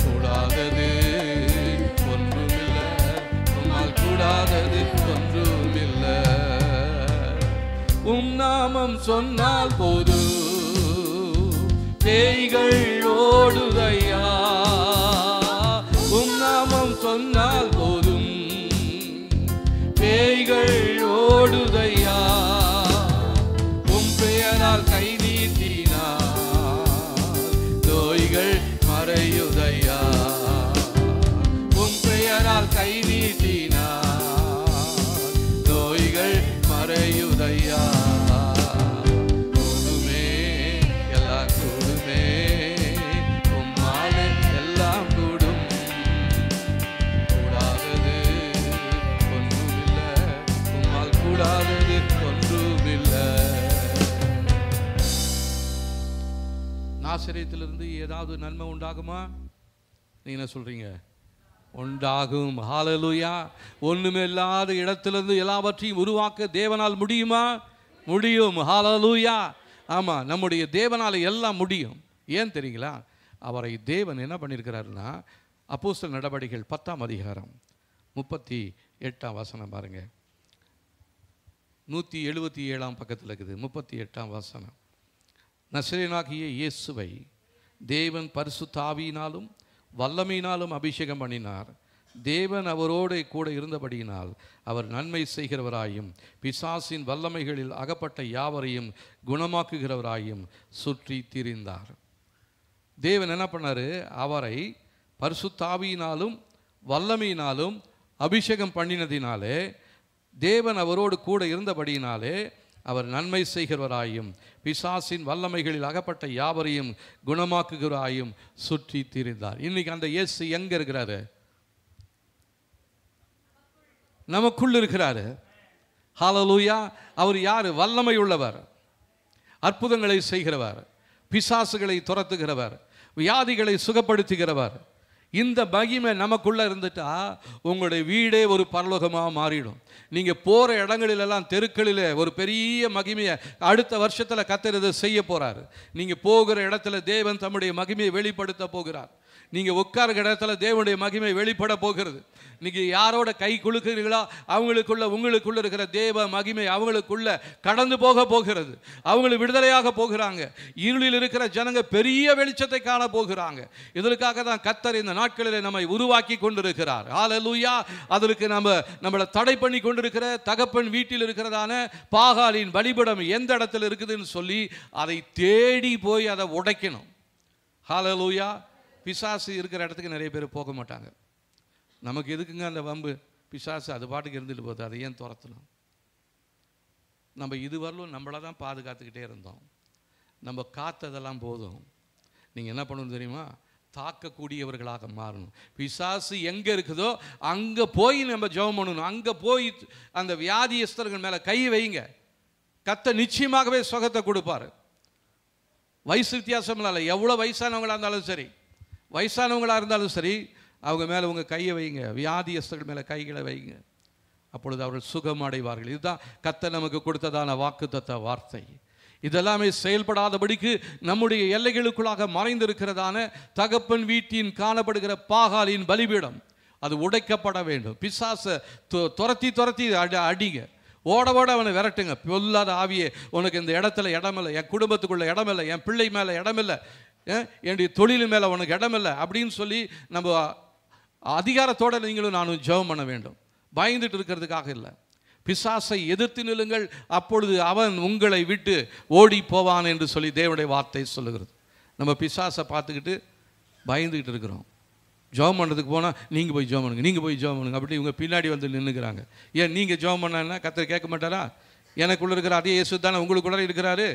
கூடாதது ஒன்றுமில்லை, உம்மால் கூடாதது ஒன்றுமில்லை. உம் நாமம் சொன்னால் போது பேய்கள் ஓடுதையா. உம் நாமம் சொன்னால் போதும் பேய்கள் ஓடுதையா. உம் பெயரால் கை நீட்டினார் அதிசயத்திலிருந்து ஏதாவது நன்மை உண்டாகுமா? நீங்க என்ன சொல்றீங்க? உண்டாகும். ஹல்லேலூயா. ஒண்ணுமே இல்லாத இடத்திலிருந்து எல்லாவற்றையும் உருவாக்க தேவனால் முடியுமா? முடியும். ஹல்லேலூயா. ஆமா, நம்முடைய தேவனால் எல்லாம் முடியும். ஏன் தெரியுங்களா? அவரை தேவன் என்ன பண்ணியிருக்கிறாருன்னா, அப்போஸ்தலர் நடவடிக்கைகள் 10ஆம் அதிகாரம் 38ஆம் வசனம் பாருங்க. 177ஆம் பக்கத்தில் இருக்குது. 38ஆம் வசனம். நசரேயனாகிய இயேசுவை தேவன் பரிசுத்த ஆவியினாலும் வல்லமையினாலும் அபிஷேகம் பண்ணினார். தேவன் அவரோடு கூட இருந்தபடியினால் அவர் நன்மை செய்கிறவராயும் பிசாசின் வல்லமைகளில் அகப்பட்ட யாவரையும் குணமாக்குகிறவராயும் சுற்றி திரிந்தார். தேவன் என்ன பண்ணாரு? அவரை பரிசுத்த ஆவியினாலும் வல்லமையினாலும் அபிஷேகம் பண்ணினதினாலே, தேவன் அவரோடு கூட இருந்தபடியினாலே அவர் நன்மை செய்கிறவராயும் பிசாசின் வல்லமைகளில் அகப்பட்ட யாவரையும் குணமாக்குகிறாயும் சுற்றி திரிந்தார். இன்னைக்கு அந்த இயேசு எங்க இருக்கிறாரு? நமக்குள் இருக்கிறாரு. ஹல்லேலூயா. அவர் யாரு? வல்லமை உள்ளவர், அற்புதங்களை செய்கிறவர், பிசாசுகளை துரத்துகிறவர், வியாதிகளை சுகப்படுத்துகிறவர். இந்த மகிமை நமக்குள்ள இருந்துட்டா உங்களுடைய வீடே ஒரு பரலோகமாக மாறிடும். நீங்க போற இடங்களிலெல்லாம், தெருக்களிலே ஒரு பெரிய மகிமையை அடுத்த வருஷத்துல கர்த்தர் இதை செய்ய போறாரு. நீங்க போகிற இடத்துல தேவன் தம்முடைய மகிமையை வெளிப்படுத்த போகிறார். நீங்க உட்கார்கிற இடத்துல தேவனுடைய மகிமை வெளிப்பட போகிறது. நீங்க யாரோட கை குலுக்குறீங்களோ அவங்களுக்குள்ள, உங்களுக்குள்ள இருக்கிற தேவ மகிமை அவங்களுக்குள்ள கடந்து போக போகிறது. அவங்களுக்கு விடுதலையாக போகிறாங்க. இருளில் இருக்கிற ஜனங்க பெரிய வெளிச்சத்தை காண போகிறாங்க. இதற்காக தான் கர்த்தர் இந்த நாட்களிலே நம்மை உருவாக்கி கொண்டிருக்கிறார். ஹல்லேலூயா. அதற்கு நம்மளை தடை பண்ணி கொண்டிருக்கிற தகப்பன் வீட்டில் இருக்கிறதான பாகாலின் பலிபீடம் எந்த இடத்துல இருக்குதுன்னு சொல்லி அதை தேடி போய் அதை உடைக்கணும். ஹல்லேலூயா. பிசாசு இருக்கிற இடத்துக்கு நிறைய பேர் போக மாட்டாங்க. நமக்கு எதுக்குங்க அந்த வம்பு? பிசாசு அது பாட்டுக்கு இருந்துட்டு போகுது, அதை ஏன் துரத்தணும்? நம்ம இதுவரையிலும் நம்மளை தான் பாதுகாத்துக்கிட்டே இருந்தோம். நம்ம காத்ததெல்லாம் போதும். நீங்கள் என்ன பண்ணணும் தெரியுமா? தாக்கக்கூடியவர்களாக மாறணும். பிசாசு எங்கே இருக்குதோ அங்கே போய் நம்ம ஜெபம் பண்ணணும். அங்கே போய் அந்த வியாதியஸ்தர்கள் மேலே கை வைங்க. கர்த்தர் நிச்சயமாகவே சுகத்தை கொடுப்பார். வயசு வித்தியாசம் இல்லை. எவ்வளோ வயசானவங்களாக இருந்தாலும் சரி, வயசானவங்களாக இருந்தாலும் சரி, அவங்க மேலே உங்கள் கையை வைங்க. வியாதியஸ்தர்கள் மேலே கைகளை வைங்க. அப்பொழுது அவர்கள் சுகம் அடைவார்கள். இதுதான் கர்த்தர் நமக்கு கொடுத்ததான வாக்குத்தத்த வார்த்தை. இதெல்லாமே செயல்படாதபடிக்கு நம்முடைய எல்லைகளுக்குள்ளாக மறைந்திருக்கிறதான தகப்பன் வீட்டின் காணப்படுகிற பாகாலின் பலிபீடம் அது உடைக்கப்பட வேண்டும். பிசாசை துரத்தி அடிங்க. ஓட அவனை விரட்டுங்க. பொல்லாத ஆவியே, உனக்கு இந்த இடத்துல இடமில்லை, என் குடும்பத்துக்குள்ள இடமில்லை, என் பிள்ளை மேலே இடமில்லை, என்னுடைய தொழில் மேலே உனக்கு இடமில்லை அப்படின்னு சொல்லி நம்ம அதிகாரத்தோடு நீங்களும் நானும் ஜெபம் பண்ண வேண்டும். பயந்துட்டு இருக்கிறதுக்காக இல்லை. பிசாசை எதிர்த்து நில்லுங்கள், அப்பொழுது அவன் உங்களை விட்டு ஓடி போவான் என்று சொல்லி தேவனுடைய வார்த்தை சொல்லுகிறது. நம்ம பிசாசை பார்த்துக்கிட்டு பயந்துக்கிட்டு இருக்கிறோம். ஜெபம் பண்ணுறதுக்கு போனால் நீங்கள் போய் ஜெபம் பண்ணுங்க, நீங்கள் போய் ஜெபம் பண்ணுங்க அப்படி இவங்க பின்னாடி வந்து நின்றுக்கிறாங்க. ஏன் நீங்கள் ஜெபம் பண்ணா கர்த்தர் கேட்க மாட்டாரா? எனக்குள்ளே இருக்கிற அதே இயேசு தானே உங்களுக்குள்ளே இருக்கிறாரு.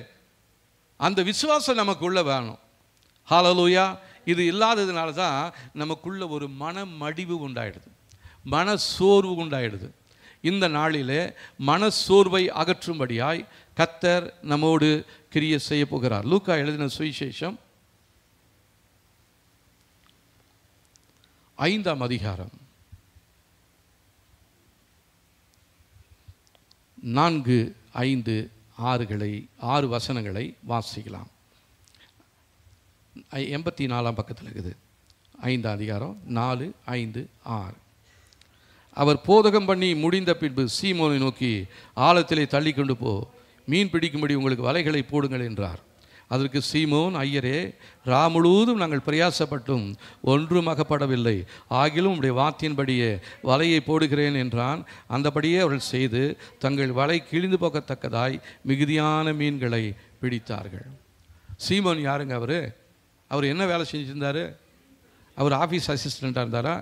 அந்த விசுவாசம் நமக்குள்ளே வேணும். ஹல்லேலூயா. இது இல்லாததுனால தான் நமக்குள்ள ஒரு மனமடிவு உண்டாயிடுது, மன சோர்வு உண்டாயிடுது. இந்த நாளிலே மன சோர்வை அகற்றும்படியாய் கர்த்தர் நம்மோடு கிரியை செய்ய போகிறார். லூக்கா எழுதின சுவிசேஷம் 5ஆம் அதிகாரம் 4, 5, 6 வசனங்களை வாசிக்கலாம். 84ஆம் பக்கத்தில் இருக்குது. 5ஆம் அதிகாரம் 4, 5, 6. அவர் போதகம் பண்ணி முடிந்த பின்பு சீமோனை நோக்கி, ஆழத்திலே தள்ளி கொண்டு போ, மீன் பிடிக்கும்படி உங்களுக்கு வலைகளை போடுங்கள் என்றார். அதற்கு சீமோன், ஐயரே, முழுவதும் நாங்கள் பிரயாசப்பட்டும் ஒன்றும் அகப்படவில்லை, ஆகிலும் உடைய வார்த்தையின்படியே வலையை போடுகிறேன் என்றான். அந்தபடியே அவர்கள் செய்து தங்கள் வலை கிழிந்து போகத்தக்கதாய் மிகுதியான மீன்களை பிடித்தார்கள். சீமோன் யாருங்க? அவர் என்ன வேலை செஞ்சுருந்தார்? அவர் ஆஃபீஸ் அசிஸ்டண்ட்டாக இருந்தாரா?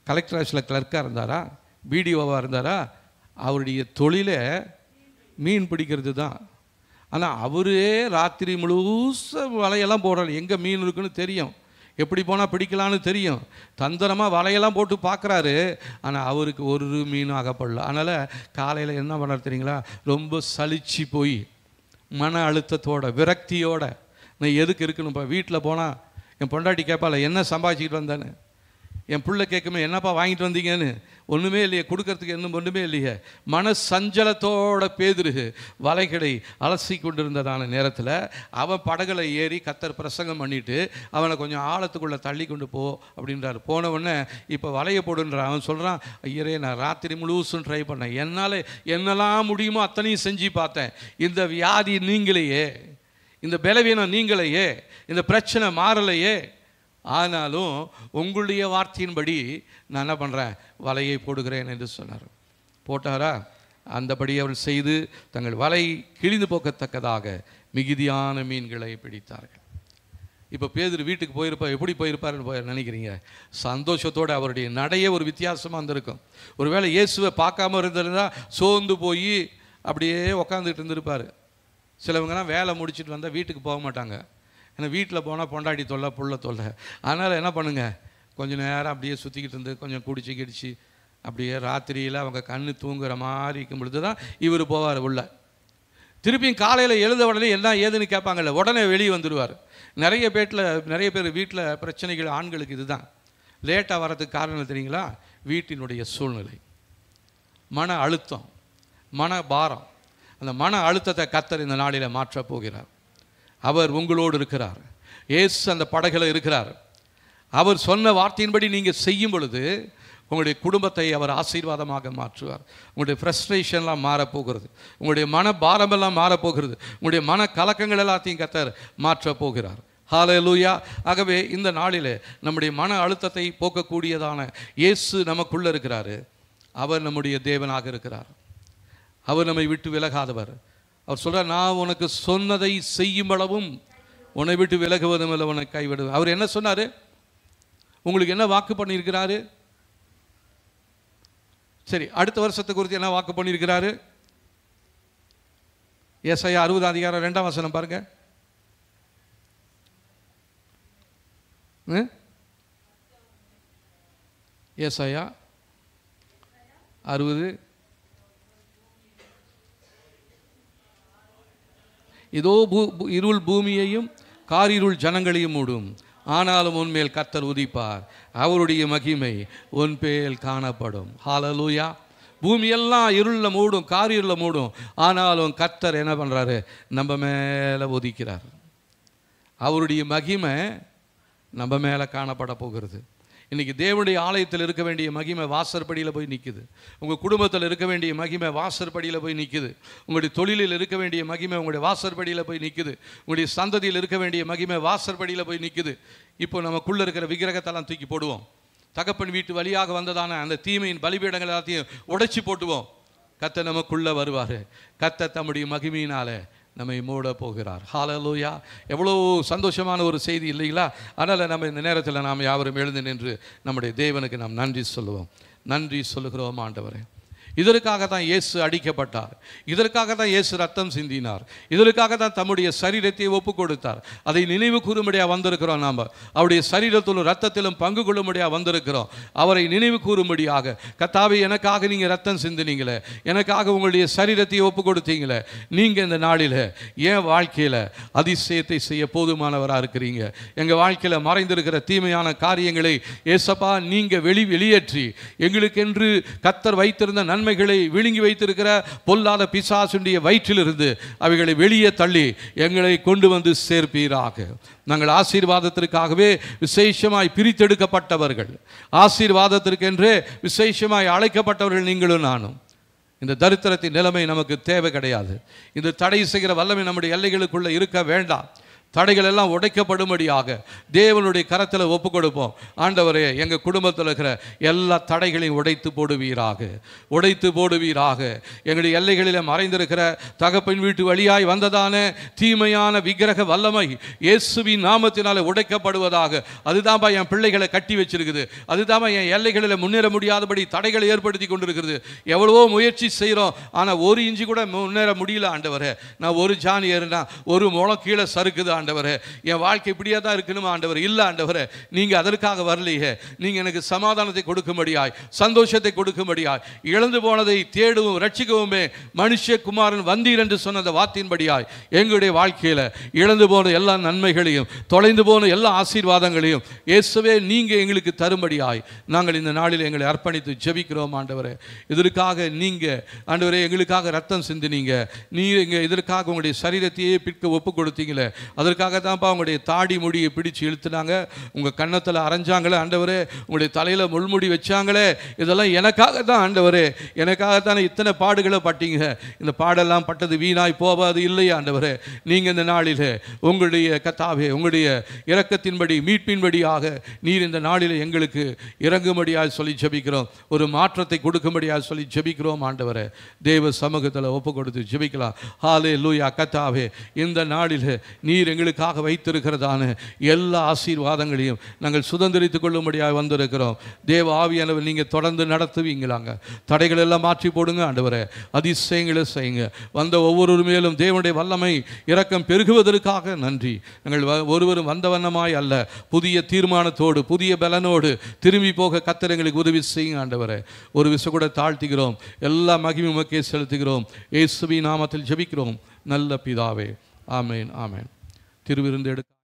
கலெக்டர் ஆஃபீஸில் கிளர்க்காக இருந்தாரா? பிடிஓவாக இருந்தாரா? அவருடைய தொழிலே மீன் பிடிக்கிறது தான். ஆனால் அவரே ராத்திரி முழுசும் வலையெல்லாம் போடுறாரு. எங்கே மீன் இருக்குன்னு தெரியும், எப்படி போனால் பிடிக்கலான்னு தெரியும். தந்திரமாக வலையெல்லாம் போட்டு பார்க்குறாரு. ஆனால் அவருக்கு ஒரு மீனும் அகப்படல. அதனால் காலையில் என்ன பண்ணார் தெரியுங்களா? ரொம்ப சலிச்சு போய் மன அழுத்தத்தோட, விரக்தியோட, நான் எதுக்கு இருக்கணும்ப்பா? வீட்டில் போனால் என் பொண்டாட்டி கேட்பால, என்ன சம்பாதிச்சிக்கிட்டு வந்தானே? என் பிள்ளை கேட்குமே, என்னப்பா வாங்கிட்டு வந்தீங்கன்னு. ஒன்றுமே இல்லையே, கொடுக்கறதுக்கு இன்னும் ஒன்றுமே இல்லையே. மன சஞ்சலத்தோட பேதுரு வலைகளை அலசி கொண்டிருந்ததான நேரத்தில் அவன் படகுல ஏறி கர்த்தர் பிரசங்கம் பண்ணிட்டு அவனை கொஞ்சம் ஆழத்துக்குள்ளே தள்ளி கொண்டு போ அப்படின்றார். போனவுடனே இப்போ வலையை போடுன்றான். அவன் சொல்கிறான், ஐயரே நான் ராத்திரி முழுசும் ட்ரை பண்ணேன், என்னால் என்னெல்லாம் முடியுமோ அத்தனையும் செஞ்சு பார்த்தேன், இந்த வியாதி நீங்களையே, இந்த பலவீனம் நீங்களையே, இந்த பிரச்சனை மாறலையே, ஆனாலும் உங்களுடைய வார்த்தையின்படி நான் என்ன பண்ணுறேன், வலையை போடுகிறேன் என்று சொன்னார். போட்டாரா? அந்தபடி அவள் செய்து தங்கள் வலை கிழிந்து போக்கத்தக்கதாக மிகுதியான மீன்களை பிடித்தார்கள். இப்போ பேதுரு வீட்டுக்கு போயிருப்பார். எப்படி போயிருப்பாருன்னு நினைக்கிறீங்க? சந்தோஷத்தோடு. அவருடைய நடையே ஒரு வித்தியாசமாக இருந்திருக்கும். ஒருவேளை இயேசுவை பார்க்காம இருந்திருந்தால் சோர்ந்து போய் அப்படியே உக்காந்துட்டு இருந்திருப்பார். சிலவங்கலாம் வேலை முடிச்சுட்டு வந்தால் வீட்டுக்கு போக மாட்டாங்க. ஏன்னா வீட்டில் போனால் பொண்டாட்டி தொல்லை, புள்ள தொல்லை. அதனால் என்ன பண்ணுங்க, கொஞ்சம் நேரம் அப்படியே சுற்றிக்கிட்டு இருந்து கொஞ்சம் குடிச்சு கிடிச்சு அப்படியே ராத்திரியில் அவங்க கண்ணு தூங்குற மாதிரி இருக்கும் பொழுது தான் இவர் போவார் உள்ள. திருப்பியும் காலையில் எழுத உடனே என்ன ஏதுன்னு கேட்பாங்கல்ல, உடனே வெளியே வந்துடுவார். நிறைய பேர் வீட்டில் பிரச்சனைகள் ஆண்களுக்கு இதுதான். லேட்டாக வர்றதுக்கு காரணம் தெரியுங்களா? வீட்டினுடைய சூழ்நிலை, மன அழுத்தம், மன பாரம். அந்த மன அழுத்தத்தை கர்த்தர் இந்த நாளில் மாற்றப் போகிறார். அவர் உங்களோடு இருக்கிறார். இயேசு அந்த படகுல இருக்கிறார். அவர் சொன்ன வார்த்தையின்படி நீங்கள் செய்யும் பொழுது உங்களுடைய குடும்பத்தை அவர் ஆசீர்வாதமாக மாற்றுவார். உங்களுடைய ஃப்ரஸ்ட்ரேஷன்லாம் மாறப்போகிறது, உங்களுடைய மன பாரமெல்லாம் மாறப்போகிறது, உங்களுடைய மன கலக்கங்கள் எல்லாத்தையும் கர்த்தர் மாற்றப் போகிறார். ஹல்லேலூயா. ஆகவே இந்த நாளில் நம்முடைய மன அழுத்தத்தை போக்கக்கூடியதான இயேசு நமக்குள்ளே இருக்கிறார். அவர் நம்முடைய தேவனாக இருக்கிறார். அவர் நம்மை விட்டு விலகாதவர். அவர் சொல்கிறார், நான் உனக்கு சொன்னதை செய்யும் அளவும் உன்னை விட்டு விலகுவதும் இல்லை, உன்னை கைவிடுவேன். அவர் என்ன சொன்னார்? உங்களுக்கு என்ன வாக்கு பண்ணியிருக்கிறாரு? சரி, அடுத்த வருஷத்தை குறித்து என்ன வாக்கு பண்ணியிருக்கிறாரு? ஏசாயா 60:2 பாருங்க. ஏசாயா 60. இதோ இருள் பூமியையும் காரிருள் ஜனங்களையும் மூடும், ஆனாலும் உன்மேல் கர்த்தர் உதிப்பார், அவருடைய மகிமை உன்பேல் காணப்படும். ஹல்லேலூயா. பூமியெல்லாம் இருளில் மூடும், காரிருளில் மூடும், ஆனாலும் கர்த்தர் என்ன பண்ணுறாரு? நம்ம மேலே உதிக்கிறார். அவருடைய மகிமை நம்ம மேலே காணப்பட போகிறது. இன்றைக்கி தேவனுடைய ஆலயத்தில் இருக்க வேண்டிய மகிமை வாசற்படியில் போய் நிற்குது. உங்கள் குடும்பத்தில் இருக்க வேண்டிய மகிமை வாசற்படியில் போய் நிற்குது. உங்களுடைய தொழிலில் இருக்க வேண்டிய மகிமை உங்களுடைய வாசற்படியில் போய் நிற்குது. உங்களுடைய சந்ததியில் இருக்க வேண்டிய மகிமை வாசற்படியில் போய் நிற்குது. இப்போ நமக்குள்ளே இருக்கிற விக்கிரகத்தெல்லாம் தூக்கி போடுவோம். தகப்பன் வீட்டு வழியாக வந்ததான அந்த தீமையின் பலிபீடங்கள் எல்லாத்தையும் உடைச்சி போட்டுவோம். கர்த்தர் நமக்குள்ளே வருவார். கர்த்தர் தம்முடைய மகிமையினாலே நம்மை மூட போகிறார். ஹல்லேலூயா. எவ்வளோ சந்தோஷமான ஒரு செய்தி இல்லைங்களா? அதனால் நம்ம இந்த நேரத்தில் நாம் யாவரும் எழுந்து நின்று நம்முடைய தேவனுக்கு நாம் நன்றி சொல்லுவோம். நன்றி சொல்லுகிறோம் ஆண்டவரே. இதற்காக தான் இயேசு அடிக்கப்பட்டார். இதற்காக தான் இயேசு ரத்தம் சிந்தினார். இதற்காக தான் தம்முடைய சரீரத்தை ஒப்பு கொடுத்தார். அதை நினைவு கூறும்படியாக வந்திருக்கிறோம். நாம் அவருடைய சரீரத்திலும் ரத்தத்திலும் பங்கு கொள்ளும்படியாக வந்திருக்கிறோம். அவரை நினைவு கூறும்படியாக, கர்த்தாவே எனக்காக நீங்கள் ரத்தம் சிந்தினீங்களே, எனக்காக உங்களுடைய சரீரத்தை ஒப்பு கொடுத்தீங்களே, நீங்கள் இந்த நாளில் என் வாழ்க்கையில் அதிசயத்தை செய்ய போதுமானவராக இருக்கிறீங்க. எங்கள் வாழ்க்கையில் மறைந்திருக்கிற தீமையான காரியங்களை ஏசப்பா நீங்கள் வெளியேற்றி எங்களுக்கென்று கர்த்தர் வைத்திருந்த நன்மைகளை விழுங்கி வைத்திருக்கிற பொல்லாத பிசாசுடைய வயிற்றிலிருந்து அவைகளை வெளியே தள்ளி எங்களை கொண்டு வந்து சேர்ப்பீராக. நாங்கள் ஆசீர்வாதத்திற்காகவே விசேஷமாய் பிரித்தெடுக்கப்பட்டவர்கள், ஆசீர்வாதத்திற்கென்றே விசேஷமாய் அழைக்கப்பட்டவர்கள் நீங்களும் நானும். இந்த தரித்திரத்தின் நிலைமை நமக்கு தேவை கிடையாது. இந்த தடை செய்கிற வல்லமை நம்முடைய எல்லைகளுக்குள்ளே இருக்க வேண்டாம். தடைகள் எல்லாம் உடைக்கப்படும்படியாக தேவனுடைய கரத்தில் ஒப்பு கொடுப்போம். ஆண்டவரே, எங்கள் குடும்பத்தில் இருக்கிற எல்லா தடைகளையும் உடைத்து போடுவீராக, உடைத்து போடுவீராக. எங்களுடைய எல்லைகளில் மறைந்திருக்கிற தகப்பன் வீட்டு வழியாய் வந்ததான தீமையான விக்கிரக வல்லமை இயேசுவின் நாமத்தினால உடைக்கப்படுவதாக. அதுதான்ப்பா என் பிள்ளைகளை கட்டி வச்சிருக்குது. அதுதான்ப்பா என் எல்லைகளில் முன்னேற முடியாதபடி தடைகளை ஏற்படுத்தி கொண்டிருக்கிறது. எவ்வளவோ முயற்சி செய்கிறோம், ஆனால் ஒரு இஞ்சி கூட முன்னேற முடியல ஆண்டவரே. நான் ஒரு ஜான் ஏறுனா ஒரு முளம் கீழே சறுக்குது ஆண்டவரே. ஆண்டவரே, என் வாழ்க்கை இப்படியே தான் இருக்கணுமா ஆண்டவர்? இல்லை ஆண்டவரே, நீங்கள் அதற்காக வரலையே. நீங்கள் எனக்கு சமாதானத்தை கொடுக்கும்படியாய், சந்தோஷத்தை கொடுக்கும்படியாய், இழந்து போனதை தேடவும் ரட்சிக்கவுமே மனுஷகுமாரன் வந்தீர் என்று சொன்ன அந்த வார்த்தையின்படியாய் எங்களுடைய வாழ்க்கையில் இழந்து போன எல்லா நன்மைகளையும், தொலைந்து போன எல்லா ஆசீர்வாதங்களையும் இயேசுவே நீங்கள் எங்களுக்கு தரும்படியாய் நாங்கள் இந்த நாளில் எங்களை அர்ப்பணித்து ஜெபிக்கிறோம் ஆண்டவரே. இதற்காக நீங்கள் ஆண்டவரே எங்களுக்காக ரத்தம் சிந்தினீங்க. நீங்கள் இதற்காக உங்களுடைய சரீரத்தையே பிற்க ஒப்பு கொடுத்தீங்களே, அதற்காக தான்ப்பா உங்களுடைய தாடி முடியை பிடிச்சு இழுத்துனாங்க, உங்கள் கன்னத்தில் அரைஞ்சாங்களே ஆண்டவரே, உங்களுடைய தலையில் முள்முடி வச்சாங்களே, இதெல்லாம் எனக்காக தான் ஆண்டவரே, எனக்காகத்தானே இத்தனை பாடுகளை பட்டீங்க. இந்த பாடெல்லாம் பட்டது வீணாய் போவாது இல்லையா ஆண்டவரே? நீங்கள் இந்த நாளில் உங்களுடைய கர்த்தாவே உங்களுடைய இரக்கத்தின்படி மீட்பின்படியாக நீர் இந்த நாளில் எங்களுக்கு இறங்கும்படியாக சொல்லி ஜெபிக்கிறோம். ஒரு மாற்றத்தை கொடுக்கும்படியாக சொல்லி ஜெபிக்கிறோம் ஆண்டவரே. தேவ சமூகத்தில் ஒப்பு கொடுத்து ஜெபிக்கலாம். ஹல்லேலூயா. கர்த்தாவே, இந்த நாளில் நீர் எங்களுக்காக வைத்திருக்கிறதான எல்லா ஆசீர்வாதங்களையும் நாங்கள் சுதந்திரித்துக் கொள்ளும்படியாக வந்திருக்கிறோம். தேவ ஆவியானவர் நீங்கள் தொடர்ந்து நடத்துவீங்களாங்க. தடைகள் எல்லாம் மாற்றி போடுங்க ஆண்டவரே. அதிசயங்களை செய்யுங்க. வந்த ஒவ்வொரு மேலும் தேவனுடைய வல்லமை இரக்கம் பெருகுவதற்காக நன்றி. நாங்கள் ஒருவரும் வந்த வண்ணமாய் அல்ல, புதிய தீர்மானத்தோடு புதிய பலனோடு திரும்பி போக கர்த்தர் எங்களுக்கு உதவி செய்யுங்க ஆண்டவரே. ஒரு விசை கூட தாழ்த்துகிறோம். எல்லா மகிமை உமக்கே செலுத்துகிறோம். இயேசுவின் நாமத்தில் ஜெபிக்கிறோம் நல்ல பிதாவே. ஆமேன். ஆமேன். திருவிருந்து எடுக்க